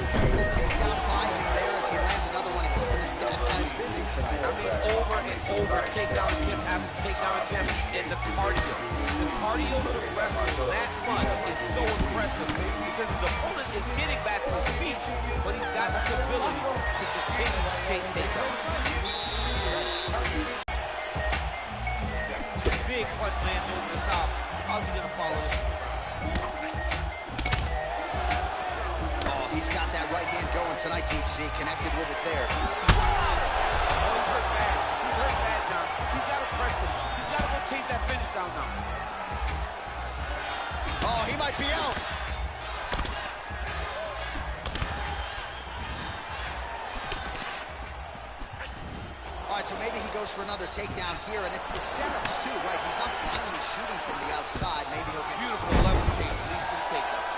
[SPEAKER 5] The takedown by him there as he lands another one. He's keeping the stat guys busy tonight.
[SPEAKER 6] I mean, over and over, takedown attempt after takedown attempt, and the cardio. The cardio to wrestle that much is so impressive because his opponent is getting back to his feet, but he's got this ability to continue to chase takedowns. Big punch lands over the top. How's he gonna follow this?
[SPEAKER 5] Oh, he's got that right hand going tonight, DC. Connected with it there.
[SPEAKER 6] Oh, he's hurt bad. He's hurt bad, John. He's got to press him. He's got to go chase that finish down now.
[SPEAKER 5] Oh, he might be out. All right, so maybe he goes for another takedown here, and it's the setups too, right? He's not blindly shooting from the outside. Maybe he'll get...
[SPEAKER 6] Beautiful level change, leads to the takedown.